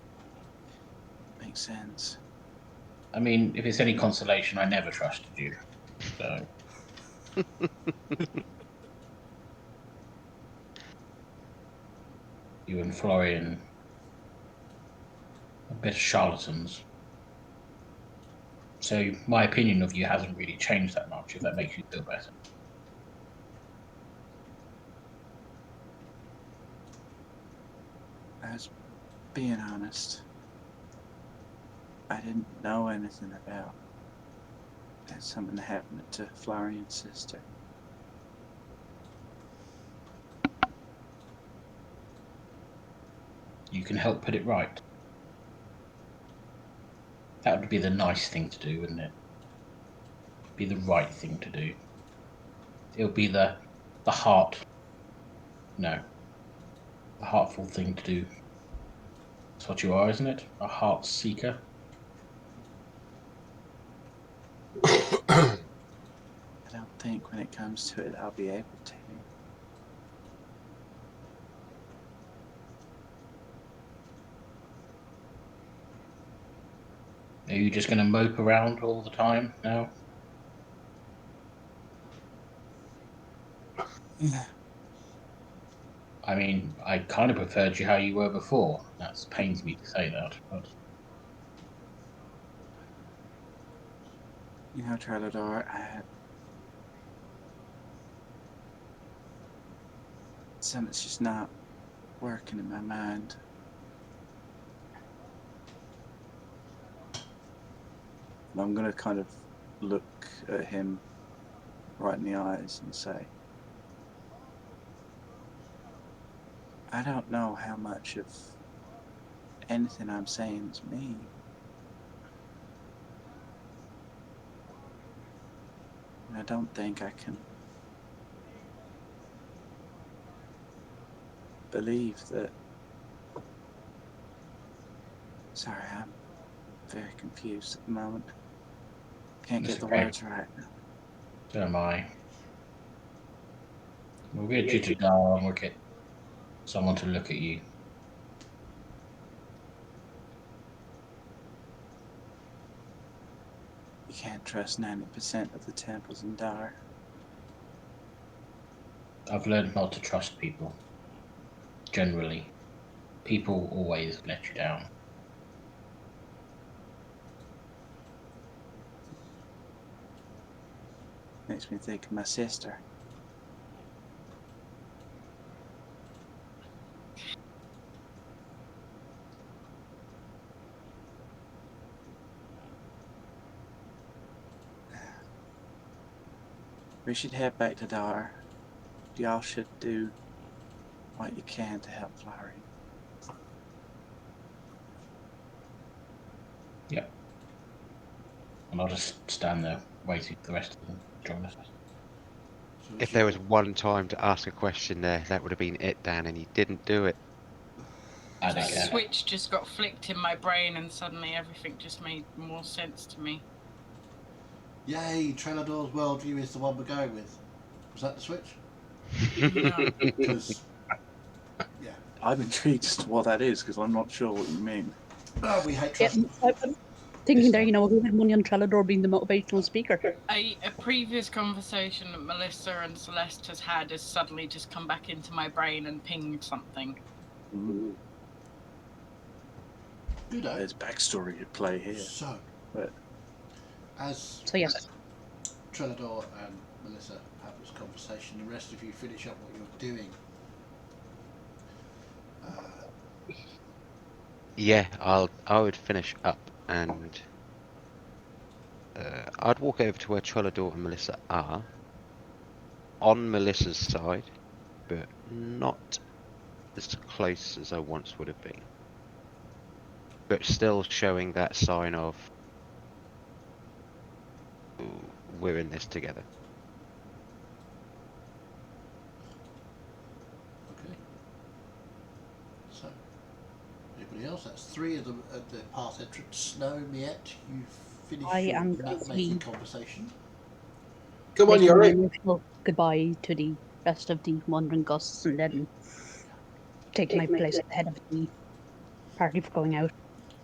Makes sense. I mean, if it's any consolation, I never trusted you. So, you and Florian, a bit charlatans. So my opinion of you hasn't really changed that much, if that makes you feel better. As being honest, I didn't know anything about that something happened to Florian's sister. You can help put it right. That would be the nice thing to do, wouldn't it? Be the right thing to do. It would be the heart. No. The heartful thing to do. That's what you are, isn't it? A heart seeker. I don't think when it comes to it I'll be able to. Are you just going to mope around all the time now? I mean, I kind of preferred you how you were before. That pains me to say that, but You know, Trelador, something's just not working in my mind. And I'm gonna kind of look at him right in the eyes and say, I don't know how much of anything I'm saying is me. And I don't think I can believe that. Sorry, I'm very confused at the moment. Can't That's get the okay. words right. So am I. We'll get you to dial and we'll get someone to look at you. You can't trust 90% of the temples in Dar. I've learned not to trust people. Generally. People always let you down. Makes me think of my sister. We should head back to Dar. Y'all should do what you can to help Florian. Yep. And I'll just stand there waiting for the rest of them to join us. So If there was one time to ask a question there, that would have been it, Dan, and you didn't do it. I A don't care. switch just got flicked in my brain, and suddenly everything just made more sense to me. Yay, Trelador's worldview is the one we're going with. Was that the switch? No. Because, yeah. I'm intrigued as to what that is because I'm not sure what you mean. Oh, we hate Yeah, trust. I'm thinking there, we'll give money on Trelador being the motivational speaker. A previous conversation that Melissa and Celeste has had has suddenly just come back into my brain and pinged something. Good. There's backstory at play here. So, But as So yes, Trelador and Melissa have this conversation, the rest of you finish up what you're doing. Yeah, I would finish up and I'd walk over to where Trellador and Melissa are, on Melissa's side, but not as close as I once would have been. But still showing that sign of "Ooh, we're in this together." Okay. So, anybody else? That's three of them at the path entrance. Snow, Miette, you finish I your am map-making busy conversation. Come on, making you're my right. emotional goodbye to the rest of the wandering gusts, and then take my place at the head of the party for going out.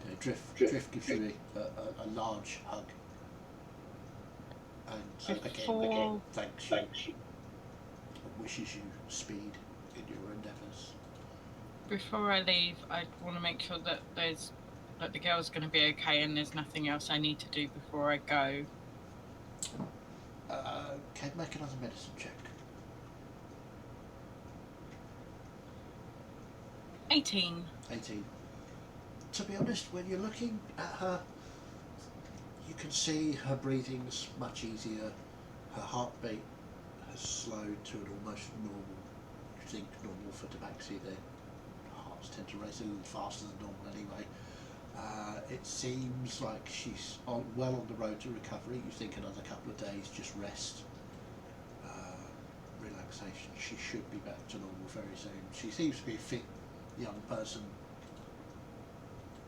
Okay, Drift gives you a large hug. And again, thanks you. And wishes you speed in your endeavours. Before I leave, I want to make sure that the girl's going to be okay, and there's nothing else I need to do before I go. Okay, make another medicine check. 18. 18. to be honest, when you're looking at her, you can see her breathing's much easier. Her heartbeat has slowed to an almost normal. You think normal for tabaxi, their hearts tend to race a little faster than normal anyway. It seems like she's well on the road to recovery. You think another couple of days, just rest, relaxation. She should be back to normal very soon. She seems to be a fit young person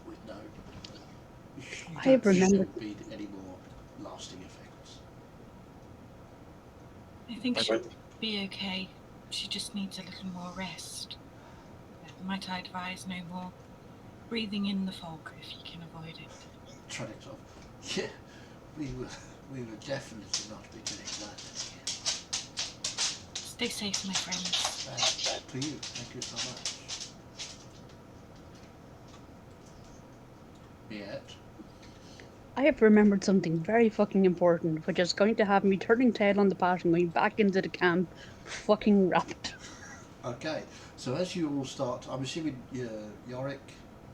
with no. You I don't think remember- there'll be any more lasting effects. I think she'll be okay. She just needs a little more rest. Might I advise no more breathing in the fog if you can avoid it? Tronics off. Yeah, we will definitely not be doing that again. Stay safe, my friends. To you, thank you so much. Yet. I have remembered something very fucking important, which is going to have me turning tail on the path and going back into the camp fucking rapid. Okay, so as you all start, I'm assuming Yorick,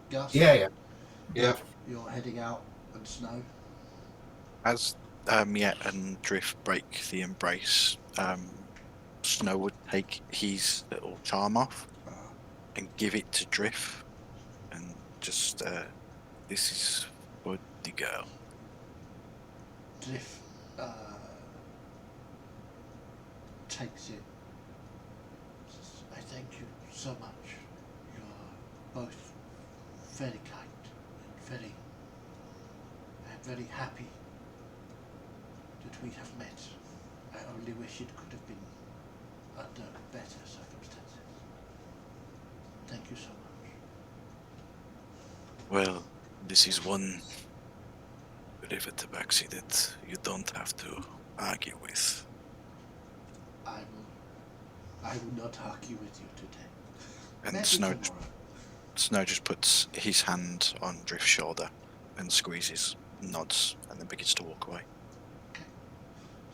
Gus? Yeah. You're heading out and Snow? As Miet and Drift break the embrace, Snow would take his little charm off and give it to Drift, and just this is for the girl. Drift takes it. I thank you so much. You are both very kind and very happy that we have met. I only wish it could have been under better circumstances. Thank you so much. Well, this is one river tabaxi that you don't have to argue with. I will not argue with you today. And Maybe Snow tomorrow. Snow just puts his hand on Drift's shoulder and squeezes, nods, and then begins to walk away. Okay.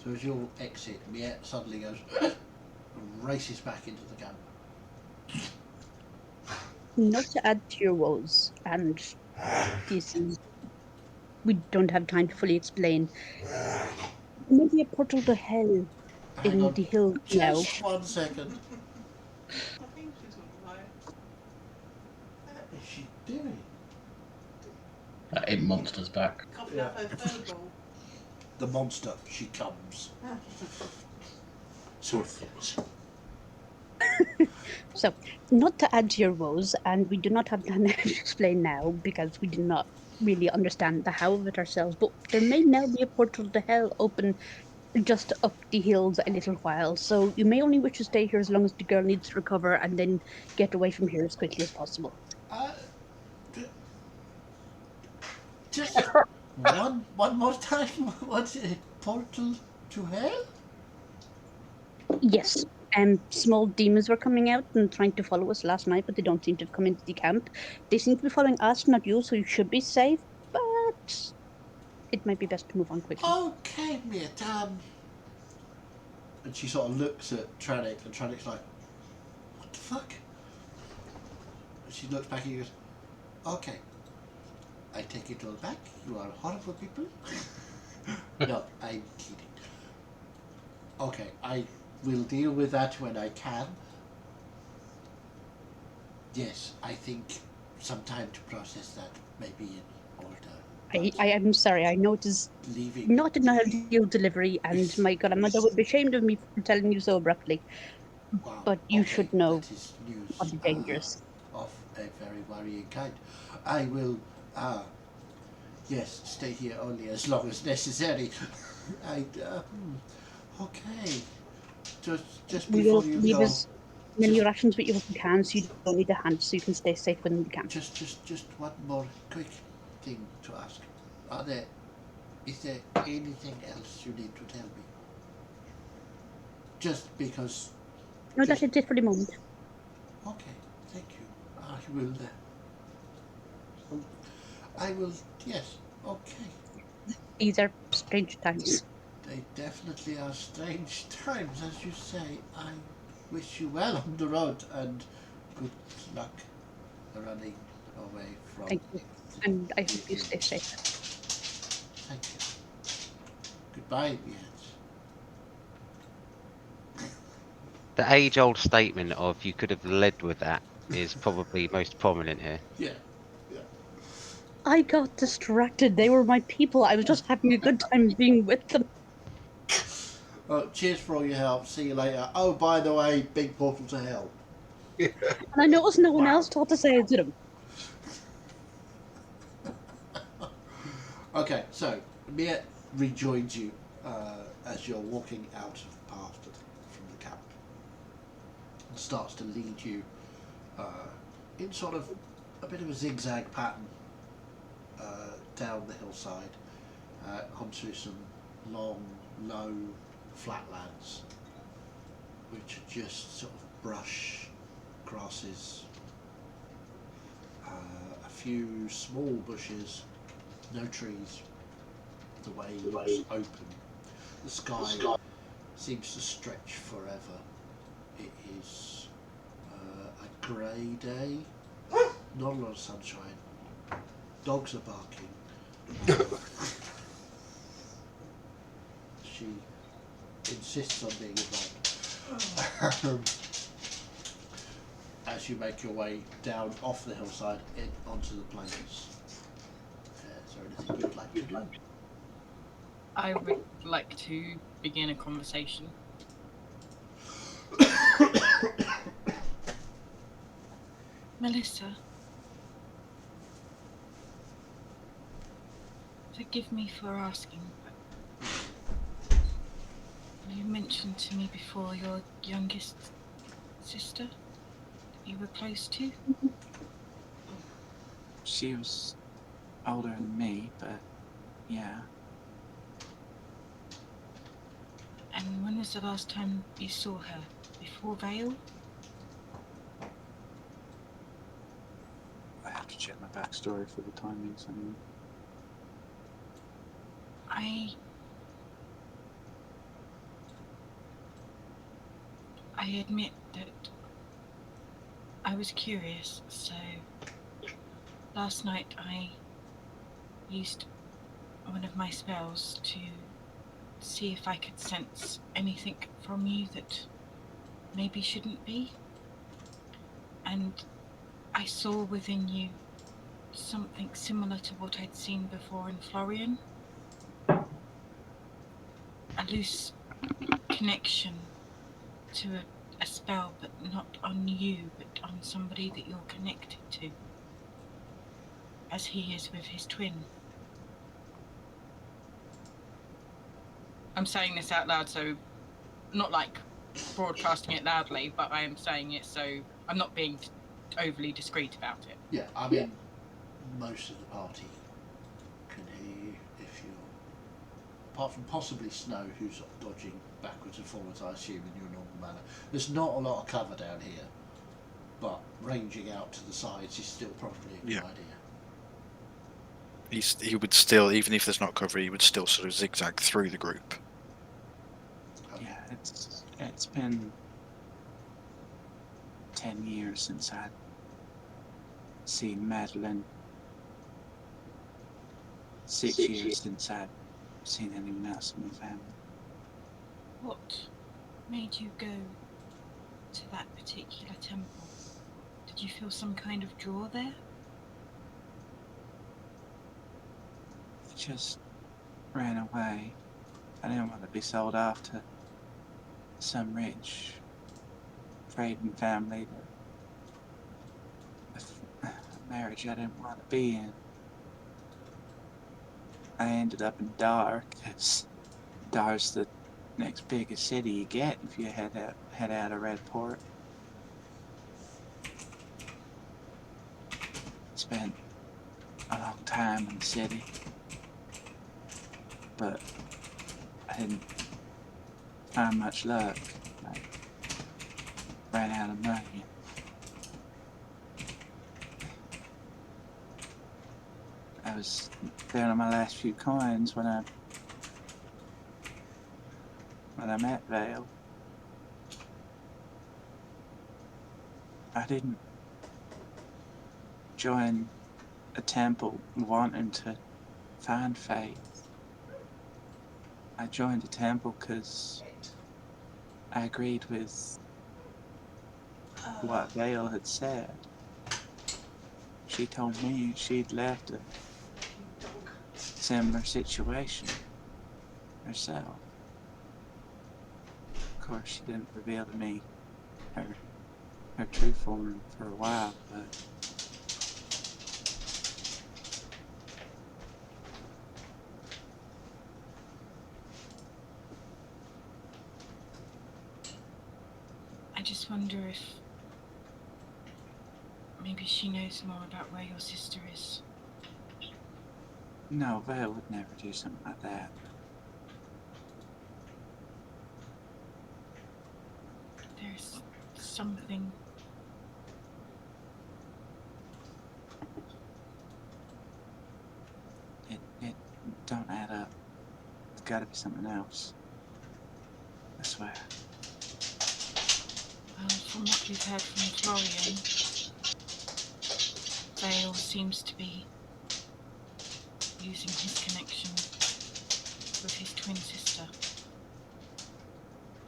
So as you all exit, Miet suddenly goes and races back into the camp. Not to add to your woes, and this is... we don't have time to fully explain. Maybe a portal to hell Hang in on, the hill now. just 1 second. I think she's alright. What is she doing? That 8 monsters back. Coughing up her furball. The monster, she comes. So So, not to add to your woes, and we do not have time to explain now because we do not really understand the how of it ourselves, but there may now be a portal to hell open just up the hills a little while, so you may only wish to stay here as long as the girl needs to recover and then get away from here as quickly as possible. just one more time. What's a portal to hell? Yes, small demons were coming out and trying to follow us last night, but they don't seem to have come into the camp. They seem to be following us, not you, so you should be safe, but it might be best to move on quickly. Okay, mate. And she sort of looks at Tranix, and Tranix's like, "What the fuck?" And she looks back and goes, "Okay, I take it all back. You are horrible people." No, I'm kidding. Okay, I will deal with that when I can. Yes, I think some time to process that may be in order. I am sorry, I know it is Leaving. not an ideal delivery, and my grandmother would be ashamed of me for telling you so abruptly. Wow, But you okay, should know that is news of the dangers. of a very worrying kind. I will, yes, stay here only as long as necessary. Okay. Just We will before you leave go, as many just- rations with you as we can, so you don't need a hand, so you can stay safe within the camp. just one more quick thing to ask. Is there anything else you need to tell me? Just because. No, just- that is it for the moment. Okay, thank you. I will, yes, okay. These are strange times. They definitely are strange times, as you say. I wish you well on the road and good luck running away from. Thank you. And I hope you stay safe. Thank you. Goodbye, yes. The age-old statement of "you could have led with that" is probably most prominent here. Yeah. Yeah. I got distracted. They were my people. I was just having a good time being with them. Well, cheers for all your help. See you later. Oh, by the way, big portal to hell. And I noticed no one Wow. else thought to say it to them. Okay, so Mia rejoins you as you're walking out of the path from the camp and starts to lead you in sort of a bit of a zigzag pattern down the hillside onto some long, low flatlands, which are just sort of brush, grasses, a few small bushes, no trees. The way looks open. The sky seems to stretch forever. It is a grey day, not a lot of sunshine. Dogs are barking. She insists on being involved. As you make your way down off the hillside onto the plains. Is there anything you'd like to do? I would like to begin a conversation. Melissa, forgive me for asking, but you mentioned to me before your youngest sister that you were close to? She was older than me, but yeah. And when was the last time you saw her? Before Vale? I have to check my backstory for the timings. I mean, I admit that I was curious, so last night I used one of my spells to see if I could sense anything from you that maybe shouldn't be. And I saw within you something similar to what I'd seen before in Florian. A loose connection to a spell, but not on you, but on somebody that you're connected to, as he is with his twin. I'm saying this out loud, so not like broadcasting it loudly, but I am saying it so I'm not being overly discreet about it. Yeah, I mean, most of the party can hear you if you're, apart from possibly Snow, who's dodging backwards and forwards, I assume, in your normal manner. There's not a lot of cover down here, but ranging out to the sides is still probably a good idea. He would still, even if there's not cover, he would still sort of zigzag through the group. yeah, it's been 10 years since I'd seen Madeline. 6 years since I'd seen anyone else in my family. What made you go to that particular temple? Did you feel some kind of draw there? I just ran away. I didn't want to be sold off to some rich trading family with a marriage I didn't want to be in. I ended up in Dar, because Dar's the next biggest city you get if you head out of Redport. Spent a long time in the city, but I didn't find much luck. I ran out of money. I was down on my last few coins when I met Vale. I didn't join a temple wanting to find faith. I joined a temple because I agreed with what Vale had said. She told me she'd left a similar situation herself. Of course, she didn't reveal to me her true form for a while, but I just wonder if maybe she knows more about where your sister is. no, Vale would never do something like that. There's something. It don't add up. It's gotta be something else. I swear. Well, from what we've heard from Florian, Vale seems to be using his connection with his twin sister.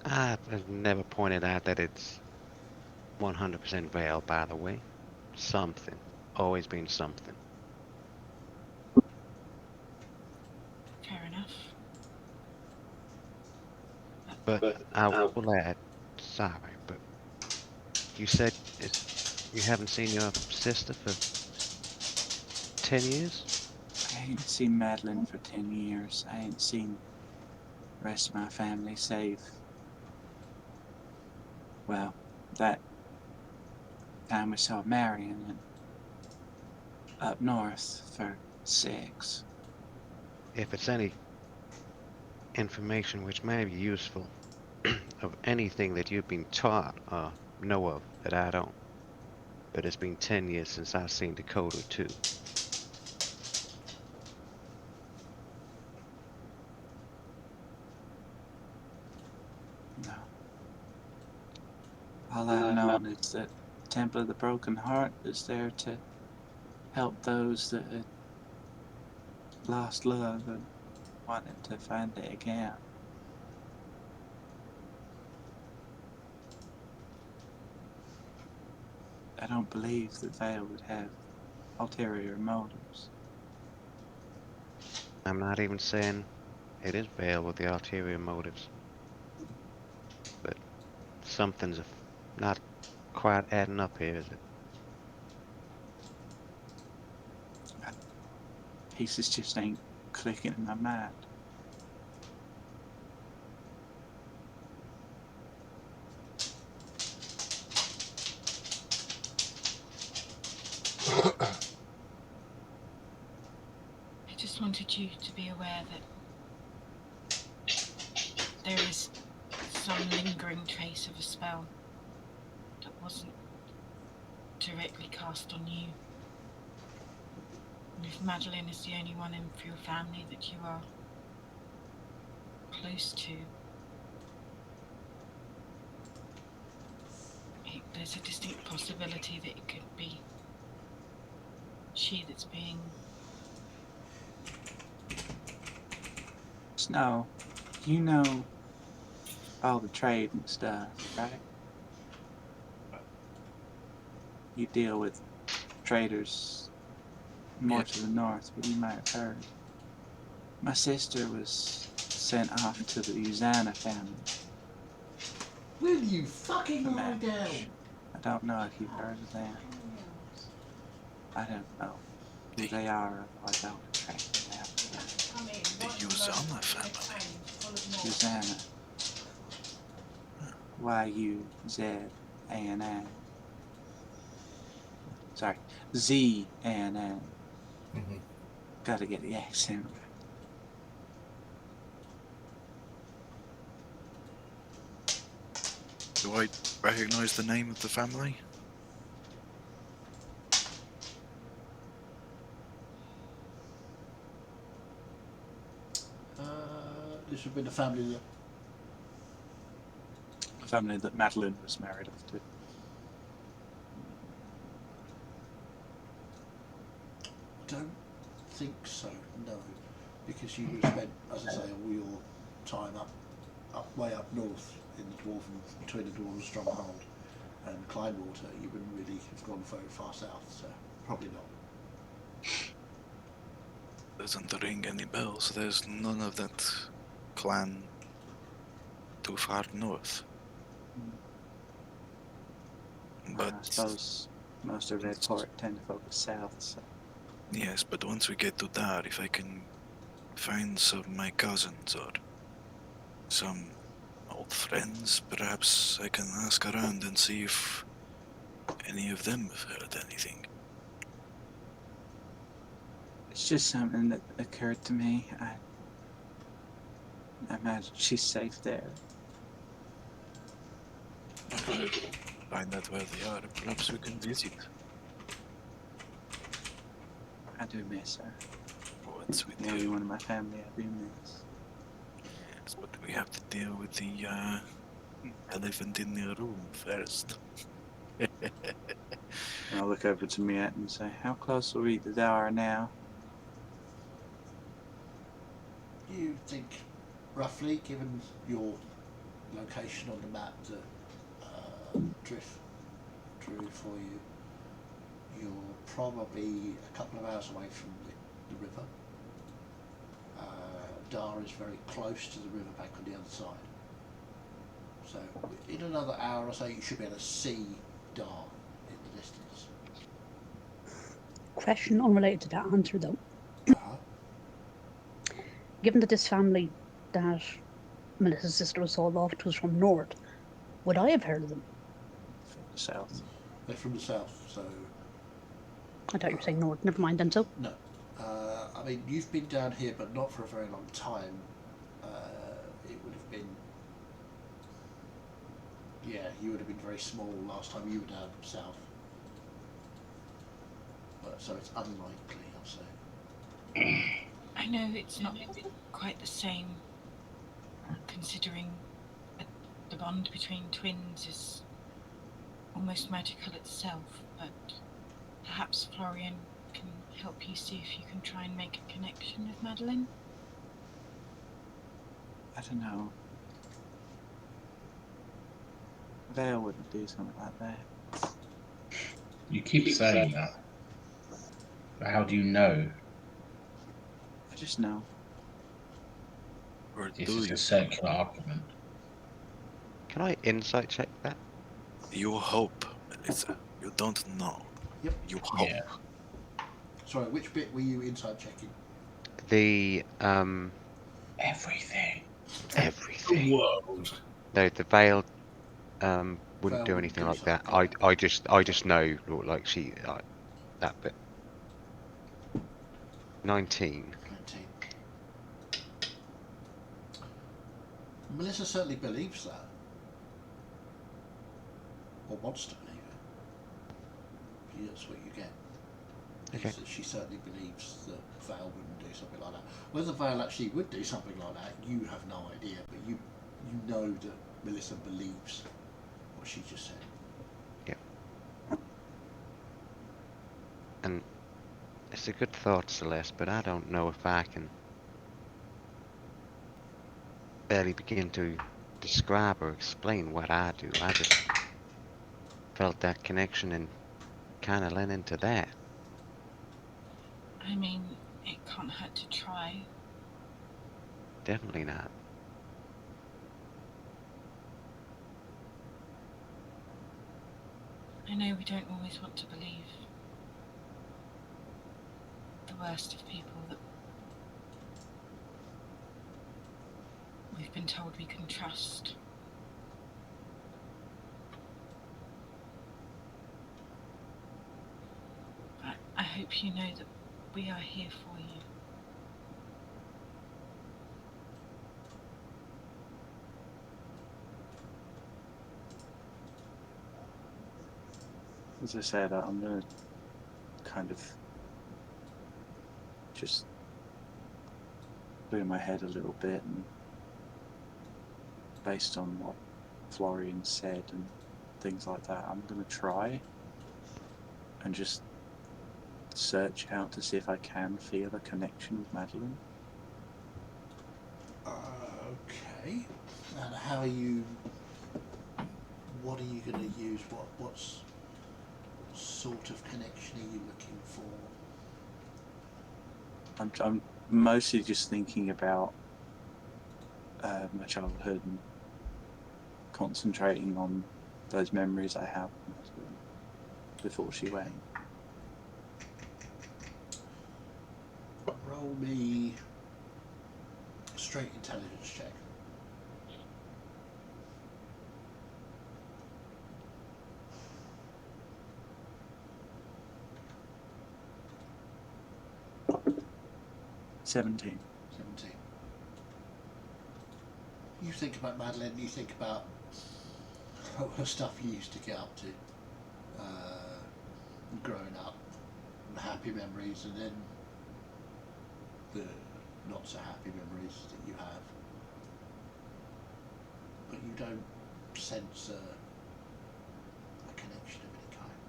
I've never pointed out that it's 100% Vale, by the way. Something. Always been something. Fair enough. But I will add, sorry, but you said you haven't seen your sister for 10 years? I ain't seen Madeline for 10 years. I ain't seen the rest of my family save, well, that time we saw Marion and up north for 6. If it's any information which may be useful of anything that you've been taught or know of that I don't. But it's been 10 years since I've seen Dakota too. No. All I've known is that Temple of the Broken Heart is there to help those that had lost love and wanted to find it again. I don't believe that Vale would have ulterior motives. I'm not even saying it is Vale with the ulterior motives. But something's not quite adding up here, is it? Pieces just ain't clicking in my mind. I just wanted you to be aware that there is some lingering trace of a spell that wasn't directly cast on you. And if Madeline is the only one in your family that you are close to, there's a distinct possibility that it could be she that's being... Snow, you know all the trade and stuff, right? You deal with traders more to the north, but you might have heard. My sister was sent off to the Uzana family. Will you fucking A lie down? match. I don't know if you've heard of them. I don't know who they are, or I don't track them down. The Uzama family. Uzana. Y-U-Z-A-N-N. Sorry, Z-A-N-N. Mm-hmm. Gotta get the accent right. Do I recognise the name of the family? This would be the family that... The family that Madeline was married off to. think so, no. Because you would have spent, as I say, all your time way up north in the dwarven, between the dwarven stronghold and Kleinwater. You wouldn't really have gone very far south, so probably not. Doesn't ring any bells. There's none of that clan too far north. But I suppose most of Red Port tend to focus south, so yes, but once we get to there, if I can find some of my cousins or some old friends, perhaps I can ask around and see if any of them have heard anything. it's just something that occurred to me. I imagine she's safe there. Find out where they are, perhaps we can visit. I do miss her. What's with The only you? one in my family I do miss. Yes, but we have to deal with the elephant in the room first. And I'll look over to Miette and say, how close are we to Dara now? You think, roughly, given your location on the map that Drift drew for you, you're probably a couple of hours away from the river. Dar is very close to the riverbank on the other side. So in another hour or so you should be able to see Dar in the distance. Question unrelated to that answer though. Uh-huh. Given that this family that Melissa's sister was sold off to was from north, would I have heard of them? From the south. They're from the south, so I thought you were saying north. Never mind then. So no. I mean, you've been down here, but not for a very long time. It would have been, yeah, you would have been very small last time you were down south. But so it's unlikely, I'll say. I know it's not quite the same, considering the bond between twins is almost magical itself, but perhaps Florian can help you see if you can try and make a connection with Madeline. I don't know. Vale wouldn't do something like that. You keep saying that. But how do you know? I just know. Or This do is you? a circular argument. Can I insight check that? You hope, Melissa. You don't know. Yep. You hope. Yeah. Sorry, which bit were you inside checking? The Everything. everything. World. No, the veil wouldn't Veil do wouldn't anything do like that. something. I just know like she that bit. 19. 19. Melissa certainly believes that. Or wants to believe it. That's what you get. Okay. Is that she certainly believes that Vale wouldn't do something like that. Whether Vale actually would do something like that, you have no idea, but you know that Melissa believes what she just said. And it's a good thought, Celeste, but I don't know if I can barely begin to describe or explain what I do. I just felt that connection and kind of lent into that. I mean, it can't hurt to try. Definitely not. I know we don't always want to believe the worst of people that we've been told we can trust. But I hope you know that we are here for you. As I said, I'm going to kind of just clear my head a little bit, and based on what Florian said and things like that, I'm going to try and just search out to see if I can feel a connection with Madeline. Okay. And how are you? What are you going to use? What sort of connection are you looking for? I'm mostly just thinking about my childhood and concentrating on those memories I have before she went. Roll me a straight intelligence check. $17. 17. You think about Madeline, you think about the stuff you used to get up to growing up, and happy memories, and then the not so happy memories that you have. But you don't sense a connection of any kind.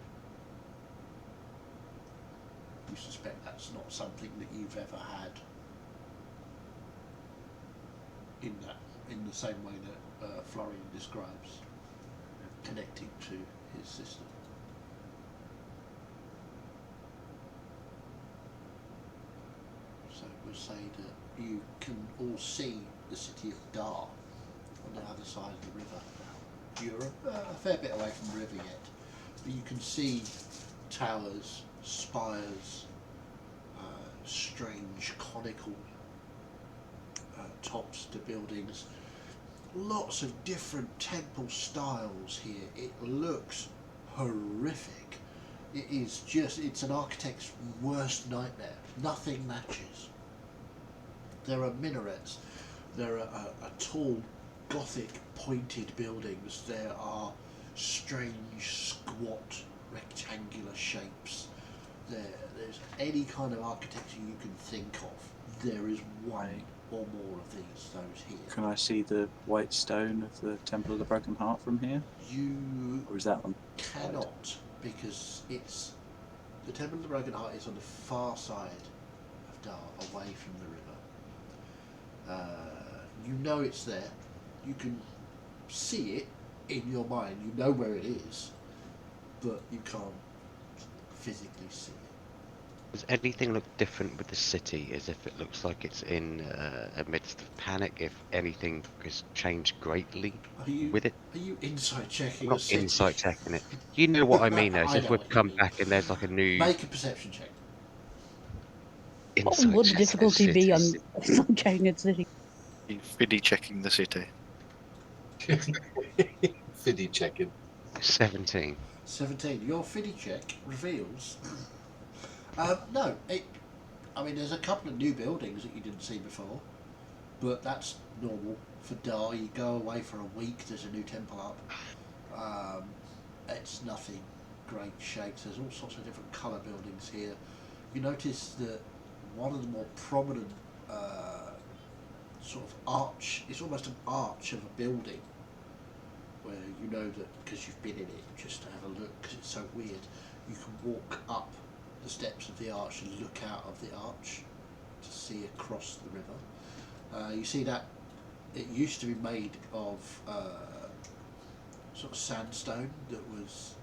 You suspect that's not something that you've ever had in the same way that Florian describes connecting to his sister. So we'll say that you can all see the city of Dar on the other side of the river. You're a fair bit away from the river yet, but you can see towers, spires, strange conical tops to buildings. Lots of different temple styles here. It looks horrific. It's an architect's worst nightmare. Nothing matches. There are minarets. There are tall Gothic pointed buildings. There are strange squat rectangular shapes. There's any kind of architecture you can think of. There is one or more of those here. Can I see the white stone of the Temple of the Broken Heart from here? You Or is that on? cannot, because the Temple of the Broken Heart is on the far side of Dar, away from the river. You know it's there. You can see it in your mind. You know where it is, but you can't physically see it. Does anything look different with the city, as if it looks like it's in a midst of panic, if anything has changed greatly with it? Are you insight checking I'm a not city? insight checking it. You know what I mean, though, as I if know we've what you come mean. back and there's like a new Make a perception check. What insight would the check. difficulty be on checking its city? Fiddy checking the city. Fiddy checking. 17. 17. Your Fiddy check reveals. No, there's a couple of new buildings that you didn't see before, but that's normal for Dar. You go away for a week, there's a new temple up. It's nothing great shapes. There's all sorts of different colour buildings here. You notice that one of the more prominent sort of arch, it's almost an arch of a building, where you know that because you've been in it, just to have a look, because it's so weird, you can walk up the steps of the arch and look out of the arch to see across the river. You see that it used to be made of sort of sandstone that was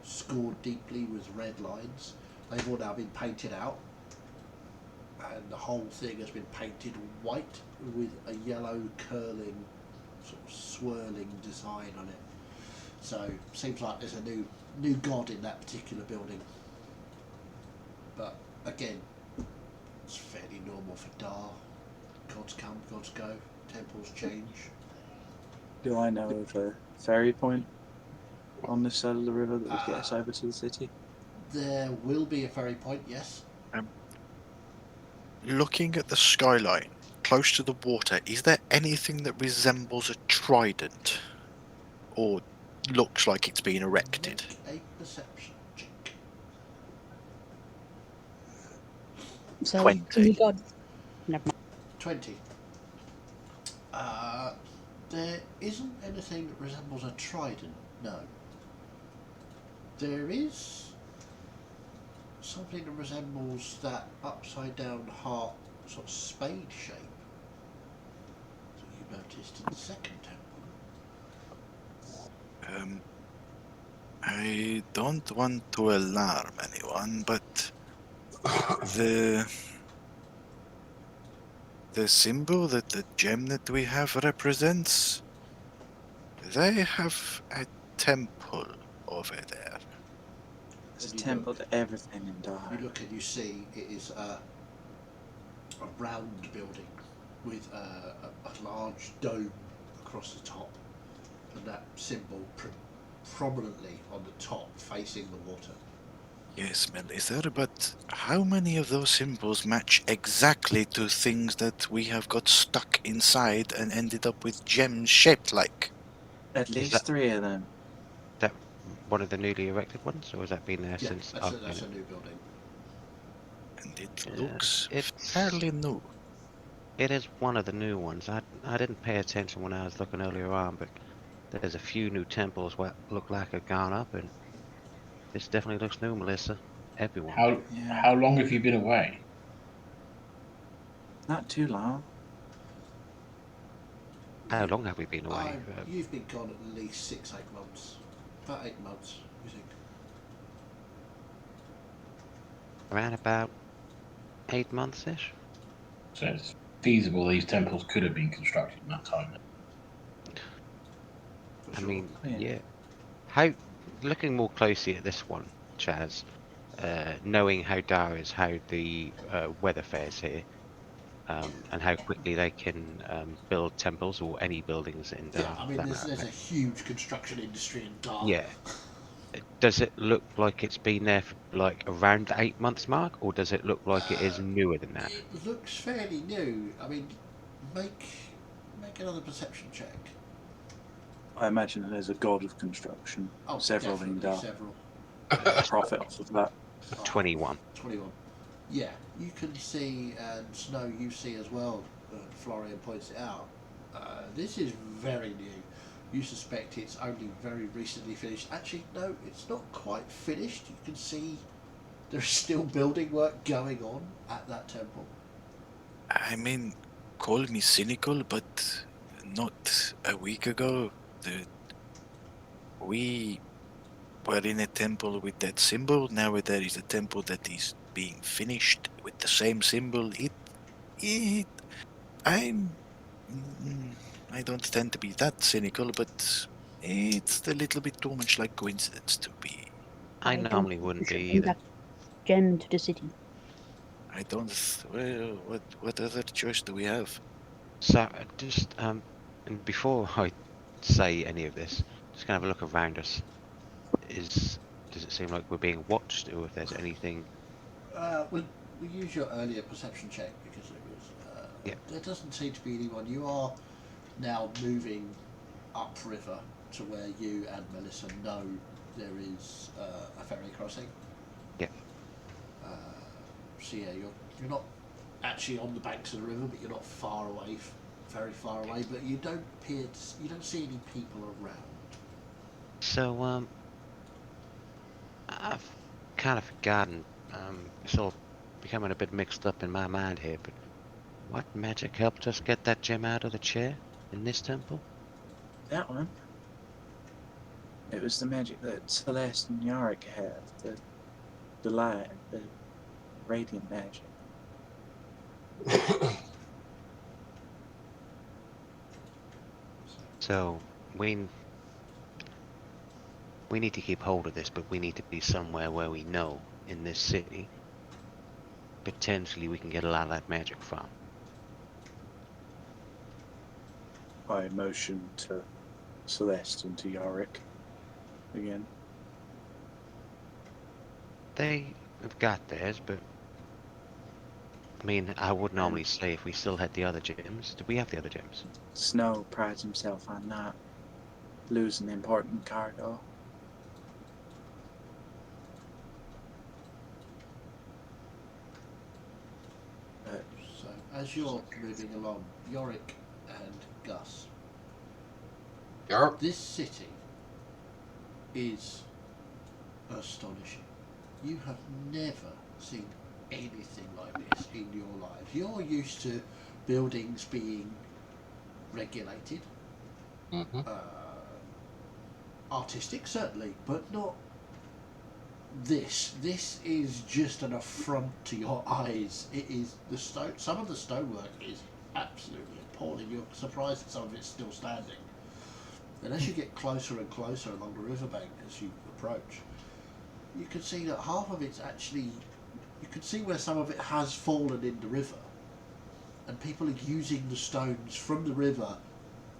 scored deeply with red lines. They've all now been painted out, and the whole thing has been painted white with a yellow curling sort of swirling design on it. So seems like there's a new god in that particular building. But again, it's fairly normal for Dar. Gods come, gods go, temples change. Do I know of a ferry point on this side of the river that would get us over to the city? There will be a ferry point, yes. Looking at the skyline, close to the water, is there anything that resembles a trident? Or looks like it's been erected? Make a perception check. So 20. we got. Never mind. 20. There isn't anything that resembles a trident, no. There is something that resembles that upside down heart sort of spade shape that you noticed in the second temple. I don't want to alarm anyone, but the symbol that the gem that we have represents, they have a temple over there. It's a And you temple look- to everything in You Dar. look and you see it is a round building with a large dome across the top, and that symbol prominently on the top facing the water. Yes, Melither, but how many of those symbols match exactly to things that we have got stuck inside and ended up with gems shaped like? At Is least that 3 of them. that one of the newly erected ones, or has that been there Yeah, since that's I've been? a new building. And it Yeah, looks it's fairly new. it is one of the new ones. I didn't pay attention when I was looking earlier on, but there's a few new temples what look like have gone up, and this definitely looks new, Melissa. Everyone. Yeah. How long have you been away? Not too long. How long have we been away? You've been gone at least 6, 8 months. About 8 months, you think? Around about 8 months-ish. So it's feasible these temples could have been constructed in that time. For I sure. mean, Yeah. yeah. How looking more closely at this one, Chaz, knowing how dire is how the weather fares here, and how quickly they can build temples or any buildings in Yeah, Dar. I for mean, that there's matter. a huge construction industry in Dar. Yeah. Does it look like it's been there for like around the 8 months mark, or does it look like it is newer than that? It looks fairly new. I mean, make another perception check. I imagine that there's a god of construction. Oh, Several in definitely Dar. several. Profit off of that. 21. 21. Yeah, you can see, and Snow, you see as well, Florian points it out, this is very new. You suspect it's only very recently finished. Actually, no, it's not quite finished. You can see there's still building work going on at that temple. I mean, call me cynical, but not a week ago, we were in a temple with that symbol. Now there is a temple that is being finished with the same symbol. I'm, I don't tend to be that cynical, but it's a little bit too much like coincidence to be. I don't normally think you wouldn't be should bring either. that gem to the city. I don't. Well, what other choice do we have? So just and before I say any of this, just gonna have a look around us. Does it seem like we're being watched, or if there's anything? We'll use your earlier perception check because it was. Yeah. There doesn't seem to be anyone. You are now moving upriver to where you and Melissa know there is a ferry crossing. Yeah. So yeah, you're not actually on the banks of the river, but you're not far away, very far away. But you don't see any people around. So I've kind of forgotten. It's all becoming a bit mixed up in my mind here. But what magic helped us get that gem out of the chair in this temple? That one. It was the magic that Celeste and Yarick have. The light, the radiant magic. So we need to keep hold of this, but we need to be somewhere where we know in this city. Potentially, we can get a lot of that magic from. I motion to Celeste and to Yarick again. They have got theirs, but I mean, I would normally say if we still had the other gems. Do we have the other gems? Snow prides himself on not losing important cargo. But So as you're moving along, Yorick and Gus, Yep. this city is astonishing. You have never seen anything like this in your lives. You're used to buildings being regulated, Mm-hmm. artistic certainly, but not this. This is just an affront to your eyes. It is the stone. Some of the stonework is absolutely appalling. You're surprised that some of it's still standing. And as you get closer and closer along the riverbank, as you approach, you can see that half of it's actually. You can see where some of it has fallen in the river, and people are using the stones from the river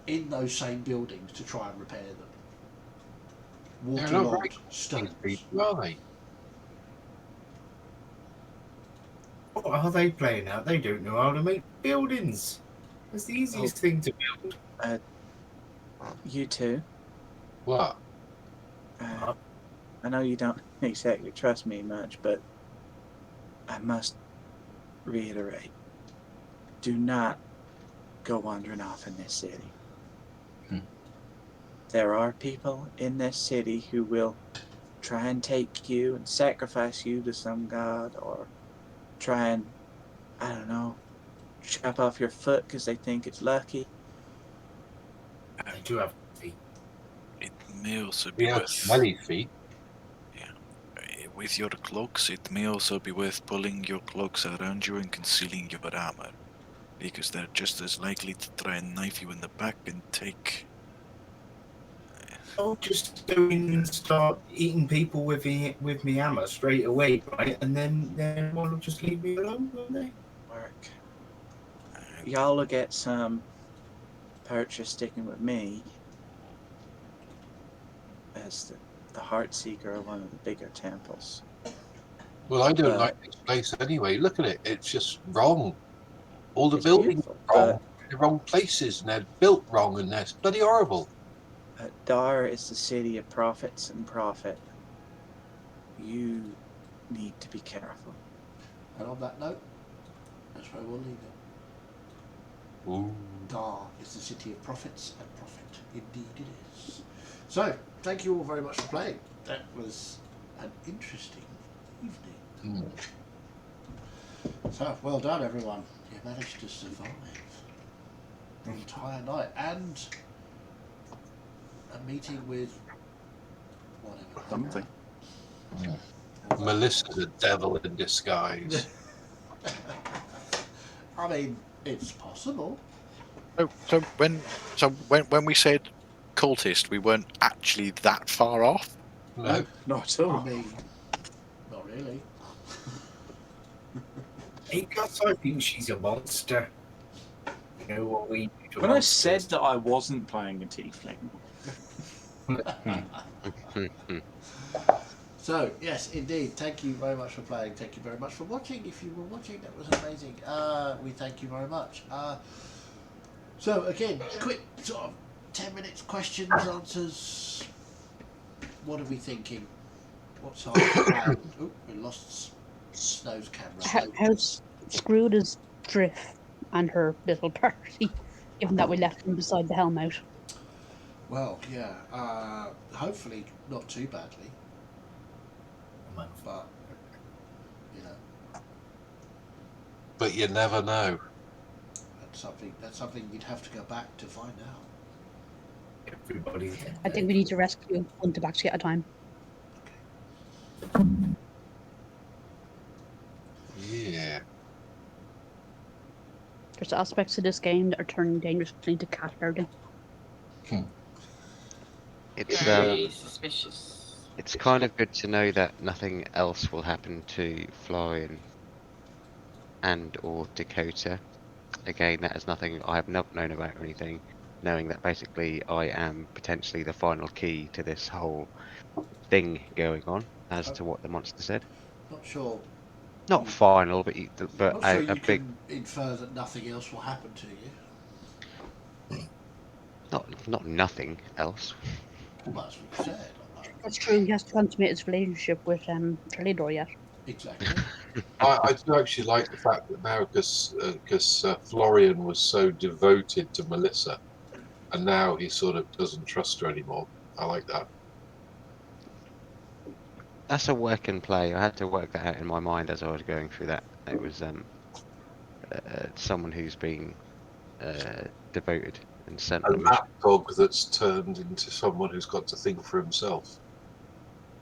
in those same buildings to try and repair them. They're not Waterlogged very stones. are they? What are they playing at? They don't know how to make buildings. It's the easiest thing to build. You two. What? I know you don't exactly trust me much, but I must reiterate. Do not go wandering off in this city. There are people in this city who will try and take you and sacrifice you to some god, or try and, I don't know, chop off your foot because they think it's lucky. I do have feet. It may also be We have worth smelly feet. with your cloaks. It may also be worth pulling your cloaks around you and concealing your armor, because they're just as likely to try and knife you in the back and take. I'll just go in and start eating people with me hammer straight away, right? And then everyone will just leave me alone, won't they? Work. Y'all will get some purchase sticking with me as the Heart Seeker of one of the bigger temples. Well, I don't like this place anyway. Look at it. It's just wrong. All the It's buildings beautiful, are wrong. They're wrong places, and they're built wrong, and they're bloody horrible. Dar is the city of prophets and profit. You need to be careful. And on that note, that's where we'll leave it. Ooh. Dar is the city of prophets and profit. Indeed it is. So, thank you all very much for playing. That was an interesting evening. So, well done everyone. You managed to survive the entire night and a meeting with whatever. Something. Melissa's a devil in disguise. I mean, it's possible. So when we said cultist, we weren't actually that far off. No. Not at all. I mean, not really. Because I think she's a monster. You know what we do to When I monsters. said that I wasn't playing a tiefling. So, yes, indeed. Thank you very much for playing. Thank you very much for watching. If you were watching, that was amazing. We thank you very much. So, again, quick sort of 10 minutes, questions, answers. What are we thinking? What's our plan? Oh, we lost Snow's camera. How screwed is Drift and her little party, given that we left them beside the helm out? Well, yeah. Hopefully not too badly. But, you know. But you never know. That's something you'd have to go back to find out. Everybody. I think we need to rescue one tabaxi at a time. Yeah. There's aspects of this game that are turning dangerously into cat herding. It's Very suspicious. it's kind of good to know that nothing else will happen to Florian and or Dakota. Again, that is nothing I have not known about or anything. Knowing that basically I am potentially the final key to this whole thing going on, as to what the monster said. Not sure. Not final, but Not sure you a big. can infer that nothing else will happen to you. Not nothing else. Well, that's what you said. That's true. He has to consummate his relationship with Trilidor yet. Exactly. I do actually like the fact that now, because Florian was so devoted to Melissa, and now he sort of doesn't trust her anymore. I like that. that's a work and play. I had to work that out in my mind as I was going through that. It was someone who's been devoted and sent on A a mission. lapdog that's turned into someone who's got to think for himself.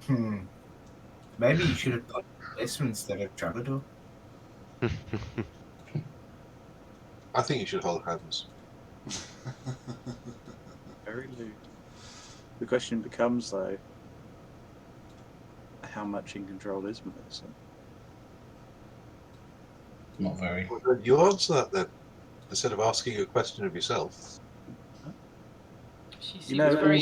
Maybe you should have done this one instead of Trevor. I think you should hold hands. Very lewd. The question becomes, though, how much in control is Melissa? Not very. Well, then you answer that then, instead of asking a question of yourself. She seems You know, very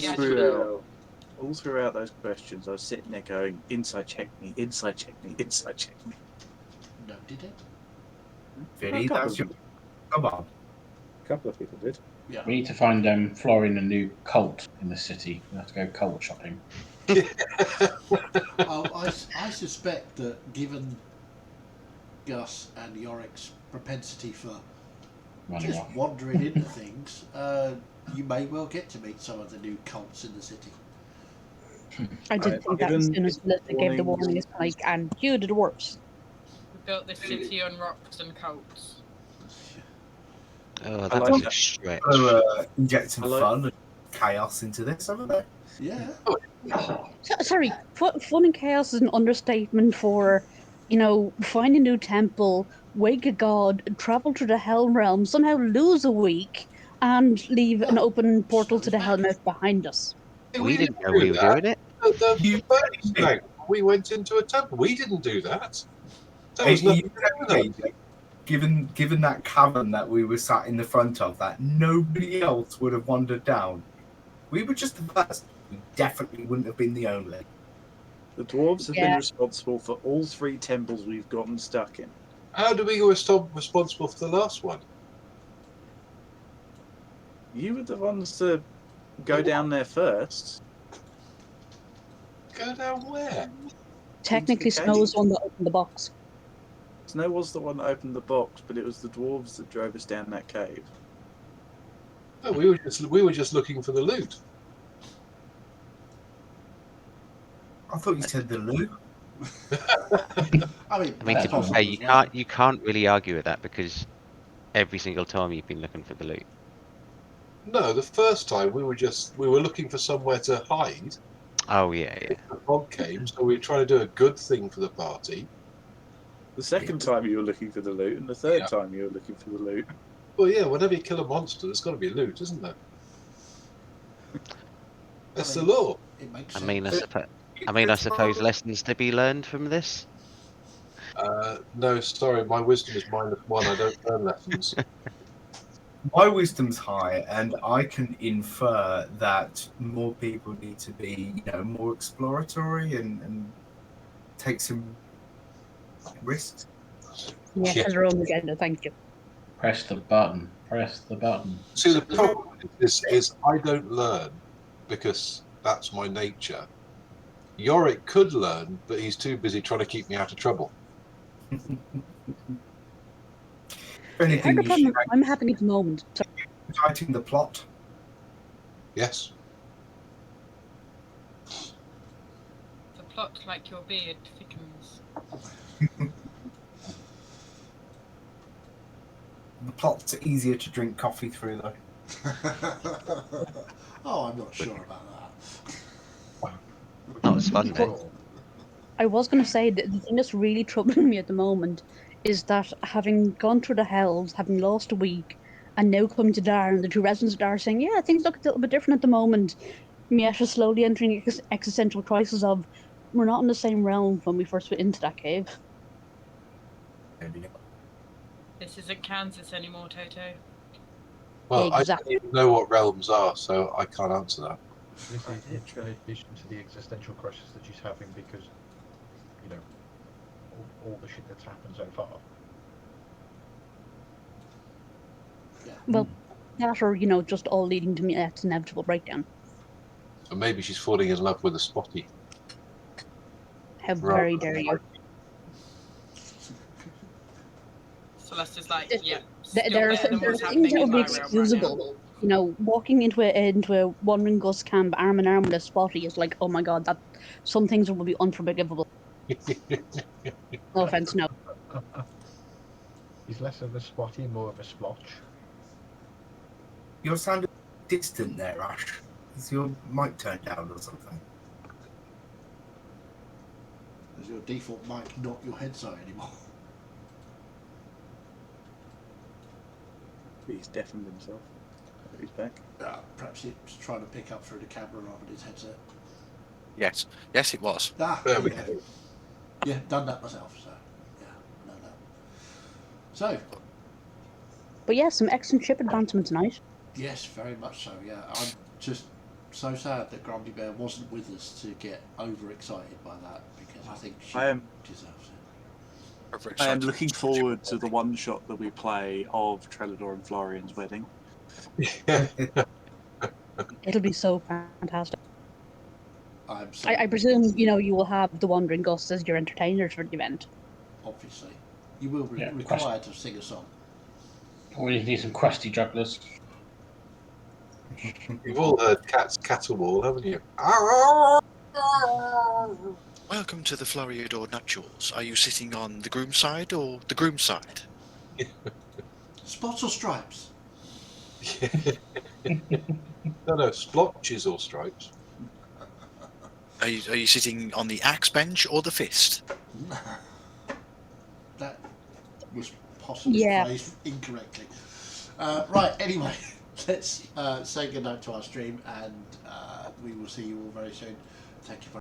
all throughout those questions, I was sitting there going, inside check me, inside check me, inside check me. No, did it? Vinny, A couple that's your. of- Come on. A couple of people did. Yeah. We need to find Florian a new cult in the city. We have to go cult shopping. Oh, I suspect that given Gus and Yorick's propensity for Running just off. wandering into things, you may well get to meet some of the new cults in the city. I did think that as soon as Melissa gave the warning, it's like, and you the dwarves. We built this city on rocks and cults. Oh, I that like was that. a stretch. Inject some I like- fun and chaos into this, haven't they? Yeah. Sorry, fun and chaos is an understatement for, find a new temple, wake a god, travel to the Helm realm, somehow lose a week, and leave an open portal to the Hellmouth behind us. We didn't know we were doing it. The first thing, we went into a temple. We didn't do that. That was Are you nothing to do with okay, given that cavern that we were sat in the front of, that nobody else would have wandered down. We were just the first. We definitely wouldn't have been the only. The dwarves have been Yeah. responsible for all 3 temples we've gotten stuck in. How do we go responsible for the last one? You were the ones to go down there first. Go down where? Technically, Into the Snow was cave. the one that opened the box. Snow was the one that opened the box, but it was the dwarves that drove us down that cave. No, we were just looking for the loot. I thought you said the loot. I mean, I mean, that's to be possible fair, as well. you can't really argue with that because every single time you've been looking for the loot. No, the first time we were looking for somewhere to hide. Oh yeah. The fog came, so we were trying to do a good thing for the party. The second time you were looking for the loot, and the third Yeah. time you were looking for the loot. Well, yeah, whenever you kill a monster, there's got to be loot, isn't there? That's the law. It makes I sense. mean, I suppose lessons to be learned from this. No, sorry, my wisdom is -1. I don't learn lessons. My wisdom's high, and I can infer that more people need to be, more exploratory and take some risks. Yeah, Yeah. for their own agenda, thank you. Press the button. Press the button. See, the problem is I don't learn because that's my nature. Yorick could learn, but he's too busy trying to keep me out of trouble. If anything, Part of the you should problem I'm having at the moment. So be writing the plot. Yes. The plot, like your beard, thickens. The plot's easier to drink coffee through, though. Oh, I'm not sure about that. Not as fun though. I was going to say that the thing that's really troubling me at the moment is that having gone through the hells, having lost a week, and now coming to Dar, and the 2 residents of Dar saying, yeah, things look a little bit different at the moment. Miesha slowly entering existential crisis of, we're not in the same realm when we first went into that cave. This isn't Kansas anymore, Toto. Well, I Exactly. don't even know what realms are, so I can't answer that. This is in addition to the existential crisis that she's having because, all the shit that's happened so far. Well, that or, just all leading to Miette's inevitable breakdown. So maybe she's falling in love with a spotty. How Right. very dare you. Celeste's like, yeah. There are still better than what's things happening that in would be my realm right now. excusable You know, walking into a Wandering Gust camp arm in arm with a spotty is like, oh my god, that some things will be unforgivable. No offense, no. He's less of a spotty, more of a splotch. You're sounding distant there, Ash. Is your mic turned down or something? Is your default mic not your headset anymore? He's deafened himself. He's back. Perhaps it's trying to pick up through the camera rather than his headset. Yes. Yes, it was. There we go. Yeah, done that myself, so yeah, I know that. So, But yeah, some excellent ship advancement tonight. yes, very much so, yeah. I'm just so sad that Grumpy Bear wasn't with us to get overexcited by that, because I think she deserves it. I am looking forward to the one shot that we play of Trellador and Florian's wedding. It'll be so fantastic. I'm so I presume, you will have the Wandering Gust as your entertainers for the event. obviously. You will be Yeah, required to sing a song. We need some crusty jugglers. You've all heard Cat's Caterwall, haven't you? Welcome to the Floriador nuptials. Are you sitting on the groom's side or the groom's side? Spots or stripes? No, splotches or stripes. Are you sitting on the axe bench or the fist? That was possibly phrased incorrectly. Right, anyway, let's say goodnight to our stream, and we will see you all very soon. Thank you very